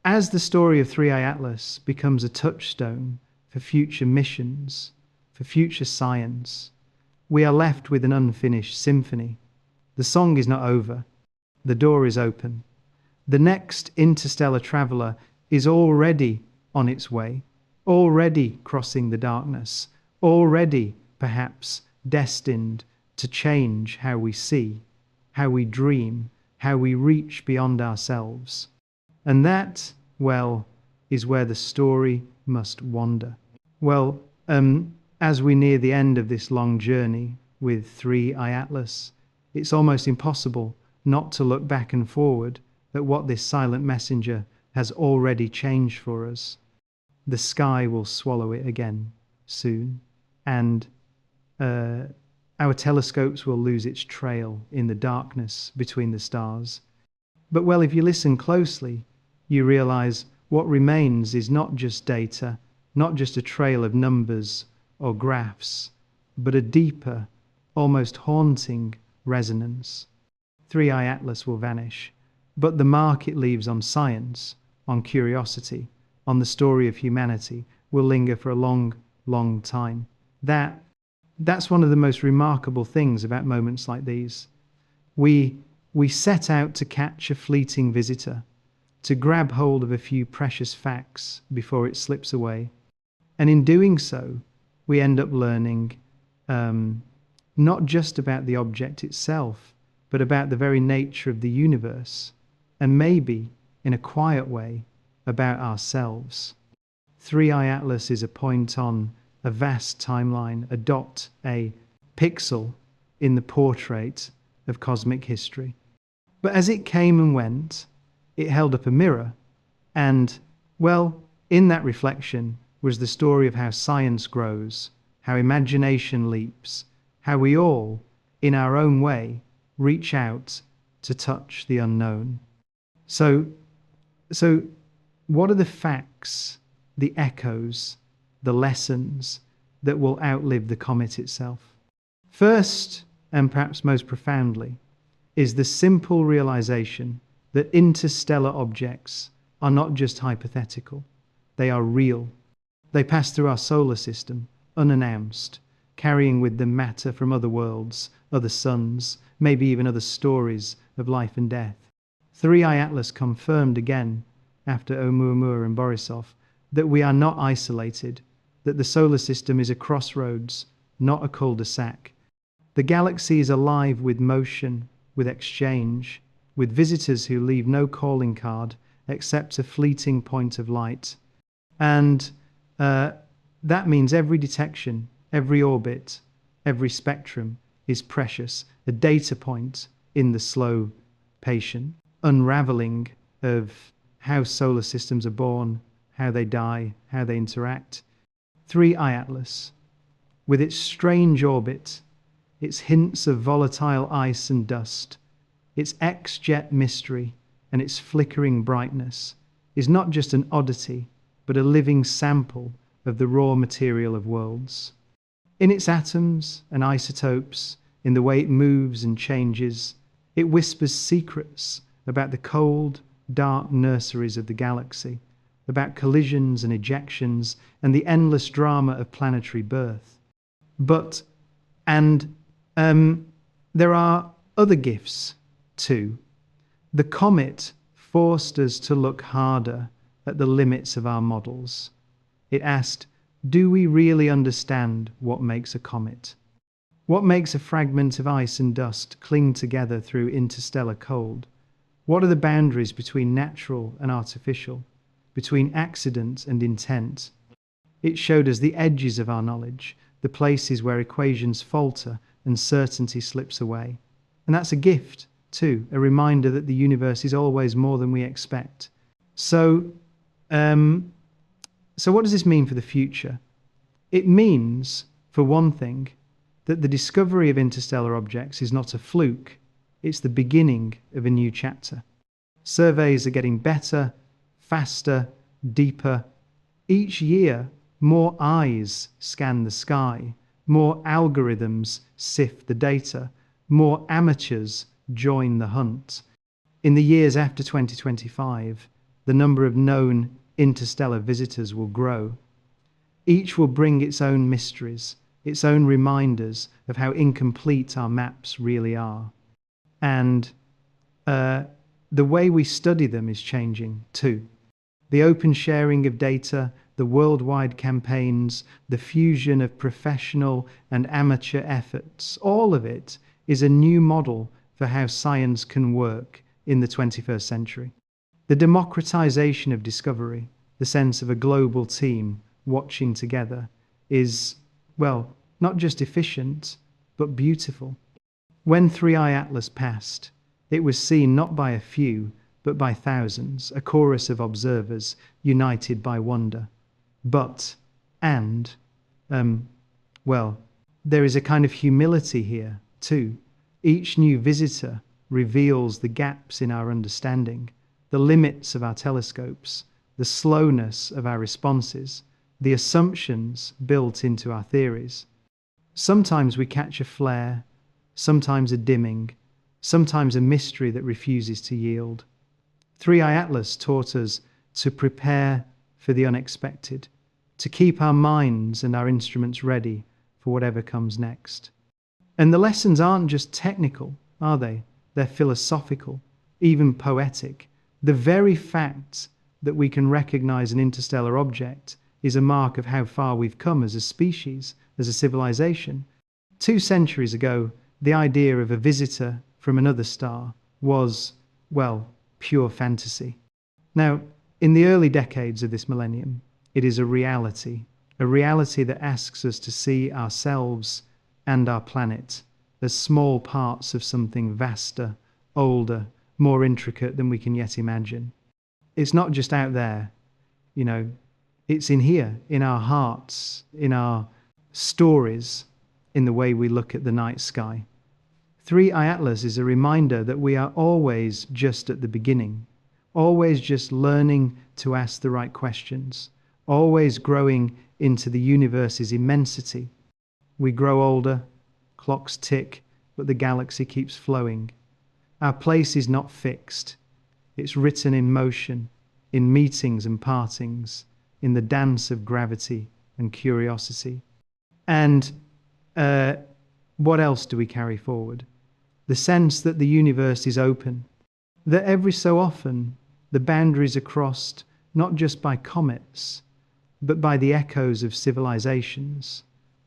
as the story of 3i Atlas becomes a touchstone for future missions, for future science, we are left with an unfinished symphony. The song is not over. The door is open. The next interstellar traveler is already on its way, already crossing the darkness, already, perhaps, destined to change how we see, how we dream, how we reach beyond ourselves. And that, well, is where the story must wander. Well, as we near the end of this long journey with 3i Atlas, it's almost impossible not to look back and forward at what this silent messenger has already changed for us. The sky will swallow it again soon, and our telescopes will lose its trail in the darkness between the stars. But well, if you listen closely, you realize what remains is not just data, not just a trail of numbers or graphs, but a deeper, almost haunting resonance. 3i Atlas will vanish, but the mark it leaves on science, on curiosity, on the story of humanity will linger for a long, long time. That's one of the most remarkable things about moments like these. We set out to catch a fleeting visitor, to grab hold of a few precious facts before it slips away. And in doing so, we end up learning not just about the object itself, but about the very nature of the universe, and maybe, in a quiet way, about ourselves. 3i Atlas is a point on a vast timeline, a dot, a pixel in the portrait of cosmic history. But as it came and went, it held up a mirror, and, well, in that reflection was the story of how science grows, how imagination leaps, how we all, in our own way, reach out to touch the unknown. So what are the facts, the echoes, the lessons that will outlive the comet itself? First, and perhaps most profoundly, is the simple realization that interstellar objects are not just hypothetical. They are real. They pass through our solar system, unannounced, carrying with them matter from other worlds, other suns, maybe even other stories of life and death. 3i Atlas confirmed again, after Oumuamua and Borisov, that we are not isolated, that the solar system is a crossroads, not a cul-de-sac. The galaxy is alive with motion, with exchange, with visitors who leave no calling card except a fleeting point of light. And that means every detection, every orbit, every spectrum is precious, a data point in the slow, patient unraveling of how solar systems are born, how they die, how they interact. 3I Atlas, with its strange orbit, its hints of volatile ice and dust, its X-jet mystery, and its flickering brightness, is not just an oddity, but a living sample of the raw material of worlds. In its atoms and isotopes, in the way it moves and changes, it whispers secrets about the cold, dark nurseries of the galaxy, about collisions and ejections, and the endless drama of planetary birth. But, and there are other gifts too. The comet forced us to look harder at the limits of our models. It asked, do we really understand what makes a comet? What makes a fragment of ice and dust cling together through interstellar cold? What are the boundaries between natural and artificial, between accident and intent? It showed us the edges of our knowledge, the places where equations falter and certainty slips away. And that's a gift, too, a reminder that the universe is always more than we expect. So what does this mean for the future? It means, for one thing, that the discovery of interstellar objects is not a fluke, it's the beginning of a new chapter. Surveys are getting better, faster, deeper. Each year, more eyes scan the sky, more algorithms sift the data, more amateurs join the hunt. In the years after 2025, the number of known interstellar visitors will grow. Each will bring its own mysteries, its own reminders of how incomplete our maps really are. And the way we study them is changing too. The open sharing of data, the worldwide campaigns, the fusion of professional and amateur efforts, all of it is a new model for how science can work in the 21st century. The democratization of discovery, the sense of a global team watching together, is, well, not just efficient, but beautiful. When 3I Atlas passed, it was seen not by a few, but by thousands, a chorus of observers united by wonder. But, there is a kind of humility here, too. Each new visitor reveals the gaps in our understanding, the limits of our telescopes, the slowness of our responses, the assumptions built into our theories. Sometimes we catch a flare, sometimes a dimming, sometimes a mystery that refuses to yield. 3I Atlas taught us to prepare for the unexpected, to keep our minds and our instruments ready for whatever comes next. And the lessons aren't just technical, are they? They're philosophical, even poetic. The very fact that we can recognize an interstellar object is a mark of how far we've come as a species, as a civilization. 2 centuries ago, the idea of a visitor from another star was, well, pure fantasy. Now, in the early decades of this millennium, it is a reality that asks us to see ourselves and our planet as small parts of something vaster, older, more intricate than we can yet imagine. It's not just out there, it's in here, in our hearts, in our stories, in the way we look at the night sky. 3I Atlas is a reminder that we are always just at the beginning, always just learning to ask the right questions, always growing into the universe's immensity. We grow older, clocks tick, but the galaxy keeps flowing. Our place is not fixed. It's written in motion, in meetings and partings, in the dance of gravity and curiosity. And what else do we carry forward? The sense that the universe is open, that every so often the boundaries are crossed not just by comets, but by the echoes of civilizations,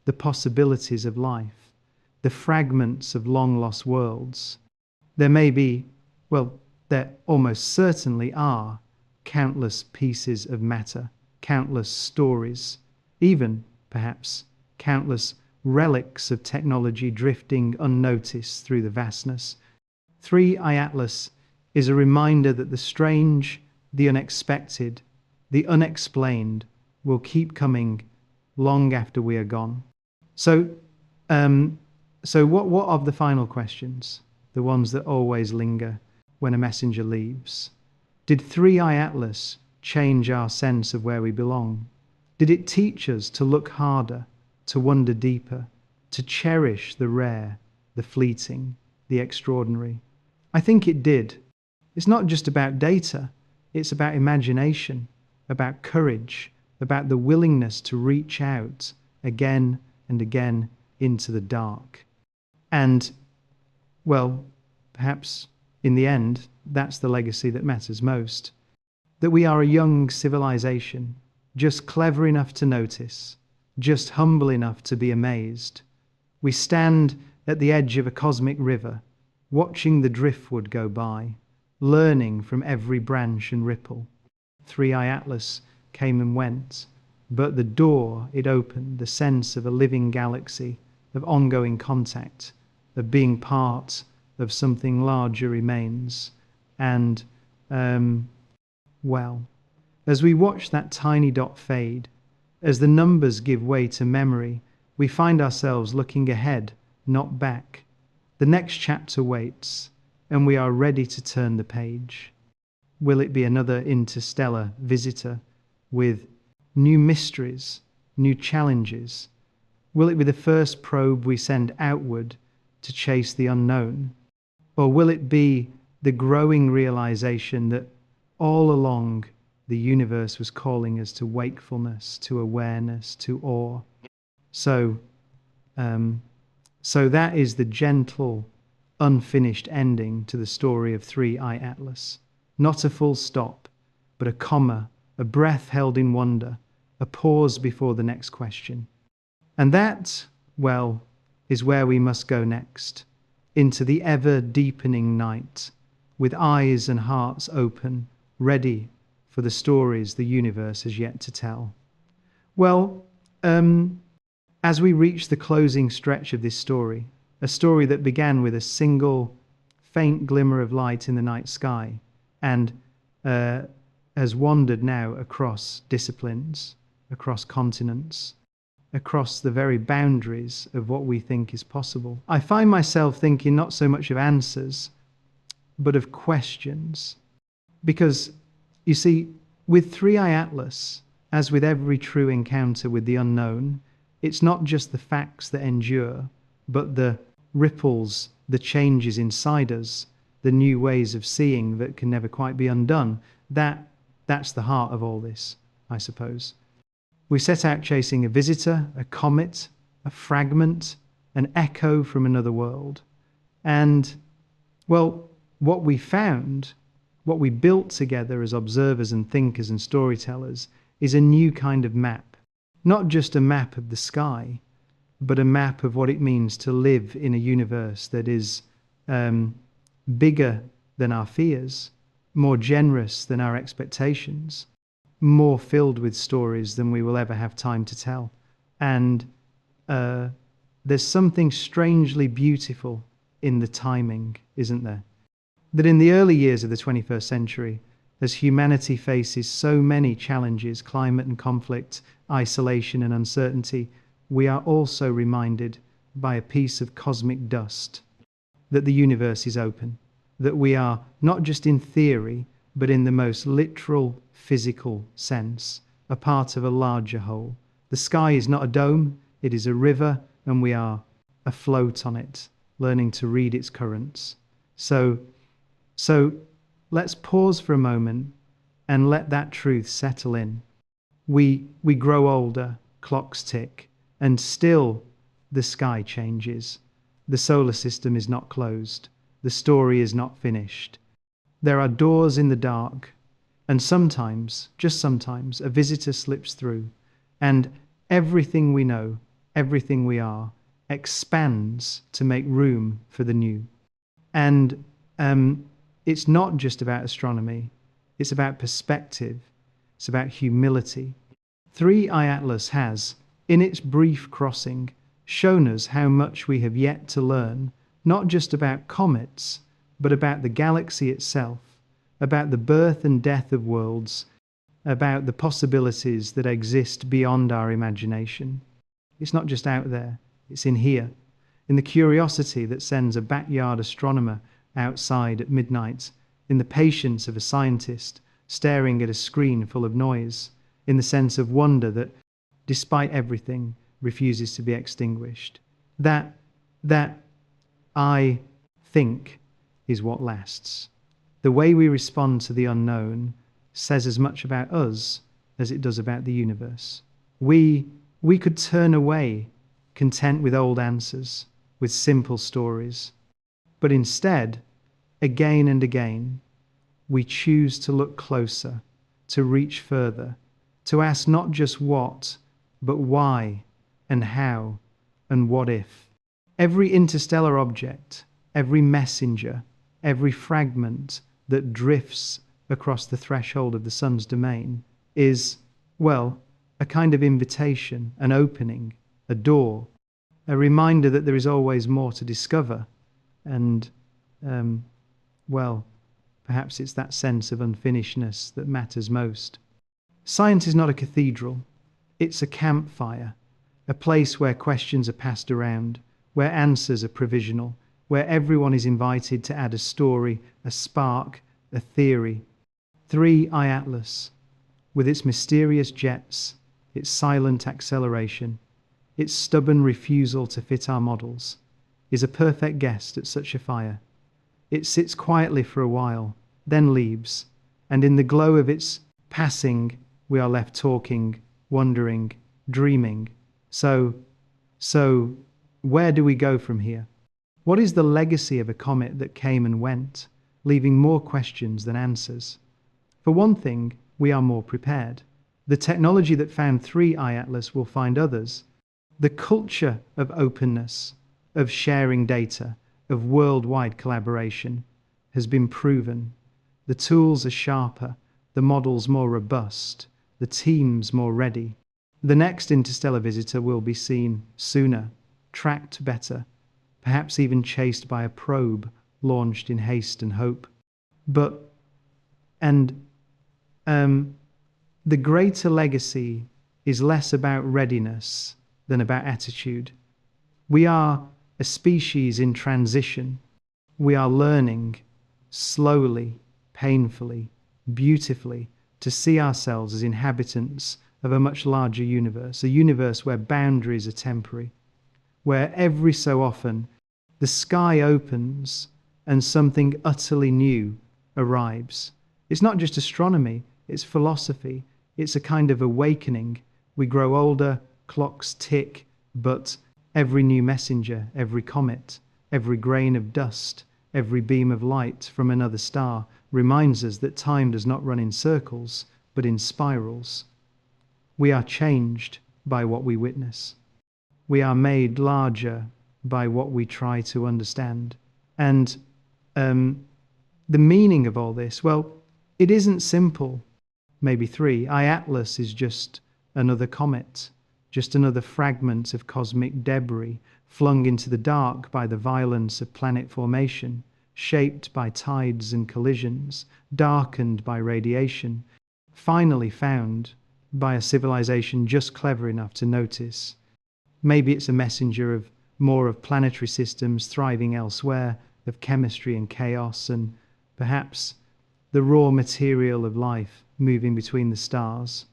the possibilities of life, the fragments of long-lost worlds. There may be, there almost certainly are, countless pieces of matter, countless stories, even, perhaps, countless relics of technology drifting unnoticed through the vastness. 3I Atlas is a reminder that the strange, the unexpected, The unexplained will keep coming long after we are gone. So, um, so what of the final questions? The ones that always linger when a messenger leaves. Did 3i Atlas change our sense of where we belong? Did it teach us to look harder, to wonder deeper, to cherish the rare, the fleeting, the extraordinary? I think it did. It's not just about data, it's about imagination, about courage, about the willingness to reach out again and again into the dark. And, well, perhaps in the end, that's the legacy that matters most. That we are a young civilization, just clever enough to notice, just humble enough to be amazed. We stand at the edge of a cosmic river, watching the driftwood go by, learning from every branch and ripple. 3i Atlas came and went, but the door it opened, the sense of a living galaxy, of ongoing contact, of being part of something larger remains. And, well, as we watch that tiny dot fade, as the numbers give way to memory, we find ourselves looking ahead, not back. The next chapter waits, and we are ready to turn the page. Will it be another interstellar visitor with new mysteries, new challenges? Will it be the first probe we send outward to chase the unknown? Or will it be the growing realization that all along the universe was calling us to wakefulness, to awareness, to awe? So that is the gentle, unfinished ending to the story of 3i Atlas. Not a full stop, but a comma, a breath held in wonder, a pause before the next question. And that, well, is where we must go next, into the ever-deepening night, with eyes and hearts open, ready for the stories the universe has yet to tell. Well, as we reach the closing stretch of this story, a story that began with a single faint glimmer of light in the night sky and has wandered now across disciplines, across continents, across the very boundaries of what we think is possible, I find myself thinking not so much of answers, but of questions. Because, you see, with 3i Atlas, as with every true encounter with the unknown, it's not just the facts that endure, but the ripples, the changes inside us, the new ways of seeing that can never quite be undone. That's the heart of all this, I suppose. We set out chasing a visitor, a comet, a fragment, an echo from another world. And, well, what we found, what we built together as observers and thinkers and storytellers, is a new kind of map. Not just a map of the sky, but a map of what it means to live in a universe that is bigger than our fears, more generous than our expectations, more filled with stories than we will ever have time to tell. And there's something strangely beautiful in the timing, isn't there? That in the early years of the 21st century, as humanity faces so many challenges, climate and conflict, isolation and uncertainty, we are also reminded by a piece of cosmic dust that the universe is open, that we are not just in theory, but in the most literal, physical sense, a part of a larger whole. The sky is not a dome, it is a river, and we are afloat on it, learning to read its currents. So let's pause for a moment and let that truth settle in. We grow older, clocks tick, and still the sky changes. The solar system is not closed. The story is not finished. There are doors in the dark, and sometimes, just sometimes, a visitor slips through, and everything we know, everything we are, expands to make room for the new. And it's not just about astronomy, it's about perspective, it's about humility. 3i Atlas has, in its brief crossing, shown us how much we have yet to learn, not just about comets, but about the galaxy itself, about the birth and death of worlds, about the possibilities that exist beyond our imagination. It's not just out there, it's in here, in the curiosity that sends a backyard astronomer outside at midnight, in the patience of a scientist staring at a screen full of noise, in the sense of wonder that, despite everything, refuses to be extinguished. That I think is what lasts. The way we respond to the unknown says as much about us as it does about the universe. We could turn away, content with old answers, with simple stories. But instead, again and again, we choose to look closer, to reach further, to ask not just what, but why and how and what if. Every interstellar object, every messenger, every fragment that drifts across the threshold of the sun's domain is, well, a kind of invitation, an opening, a door, a reminder that there is always more to discover. And, well, perhaps it's that sense of unfinishedness that matters most. Science is not a cathedral. It's a campfire, a place where questions are passed around, where answers are provisional, where everyone is invited to add a story, a spark, a theory. 3I Atlas, with its mysterious jets, its silent acceleration, its stubborn refusal to fit our models, is a perfect guest at such a fire. It sits quietly for a while, then leaves, and in the glow of its passing, we are left talking, wondering, dreaming. So, where do we go from here? What is the legacy of a comet that came and went, leaving more questions than answers? For one thing, we are more prepared. The technology that found 3I Atlas will find others. The culture of openness, of sharing data, of worldwide collaboration has been proven. The tools are sharper, the models more robust, the teams more ready. The next interstellar visitor will be seen sooner, tracked better, perhaps even chased by a probe launched in haste and hope. The greater legacy is less about readiness than about attitude. We are a species in transition. We are learning, slowly, painfully, beautifully, to see ourselves as inhabitants of a much larger universe, a universe where boundaries are temporary, where every so often the sky opens and something utterly new arrives. It's not just astronomy, it's philosophy, it's a kind of awakening. We grow older, clocks tick, but every new messenger, every comet, every grain of dust, every beam of light from another star reminds us that time does not run in circles, but in spirals. We are changed by what we witness. We are made larger by what we try to understand. And the meaning of all this, well, it isn't simple. Maybe 3I Atlas is just another comet, just another fragment of cosmic debris flung into the dark by the violence of planet formation, shaped by tides and collisions, darkened by radiation, finally found by a civilization just clever enough to notice. Maybe it's a messenger of more of planetary systems thriving elsewhere, of chemistry and chaos, and perhaps the raw material of life moving between the stars.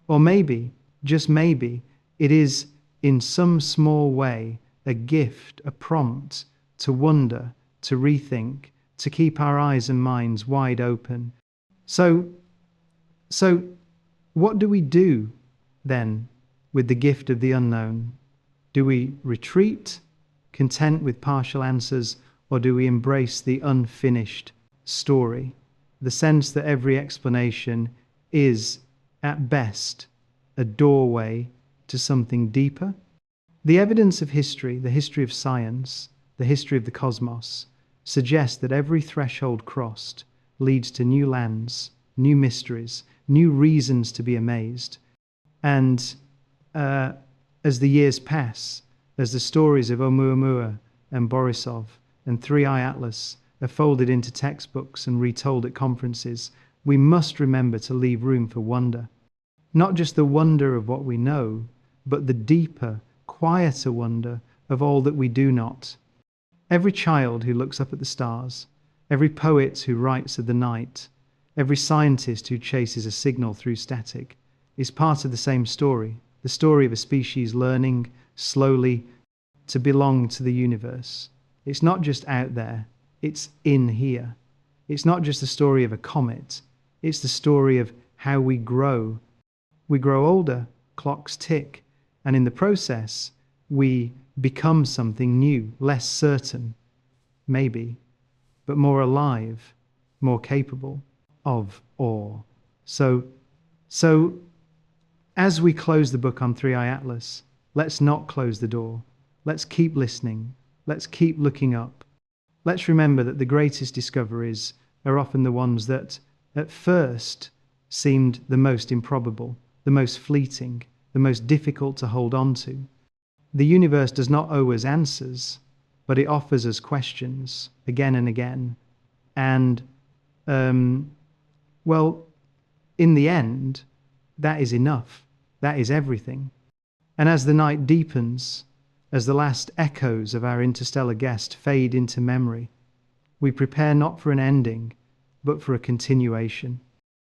Or maybe, just maybe, it is in some small way a gift, a prompt to wonder, to rethink, to keep our eyes and minds wide open. So what do we do then with the gift of the unknown? Do we retreat, content with partial answers, or do we embrace the unfinished story? The sense that every explanation is, at best, a doorway to something deeper? The evidence of history, the history of science, the history of the cosmos, suggests that every threshold crossed leads to new lands, new mysteries, new reasons to be amazed. And as the years pass, as the stories of Oumuamua and Borisov and 3I Atlas are folded into textbooks and retold at conferences, we must remember to leave room for wonder. Not just the wonder of what we know, but the deeper, quieter wonder of all that we do not. Every child who looks up at the stars, every poet who writes of the night, every scientist who chases a signal through static is part of the same story, the story of a species learning slowly to belong to the universe. It's not just out there, it's in here. It's not just the story of a comet, it's the story of how we grow. We grow older, clocks tick, and in the process, we become something new, less certain, maybe, but more alive, more capable of awe. So as we close the book on Three Eye Atlas, let's not close the door. Let's keep listening. Let's keep looking up. Let's remember that the greatest discoveries are often the ones that, at first, seemed the most improbable, the most fleeting, the most difficult to hold on to. The universe does not owe us answers, but it offers us questions again and again. And, well, in the end, that is enough. That is everything. And as the night deepens, as the last echoes of our interstellar guest fade into memory, we prepare not for an ending, but for a continuation.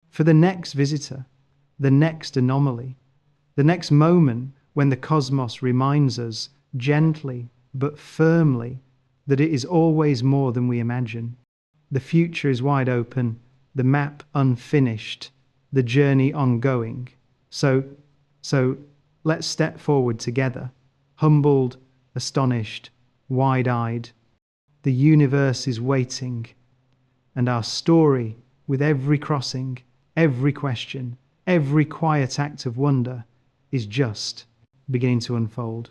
For the next visitor, the next anomaly, the next moment when the cosmos reminds us gently but firmly that it is always more than we imagine. The future is wide open, the map unfinished, the journey ongoing. So let's step forward together, humbled, astonished, wide-eyed. The universe is waiting, and our story, with every crossing, every question, every quiet act of wonder, is just beginning to unfold.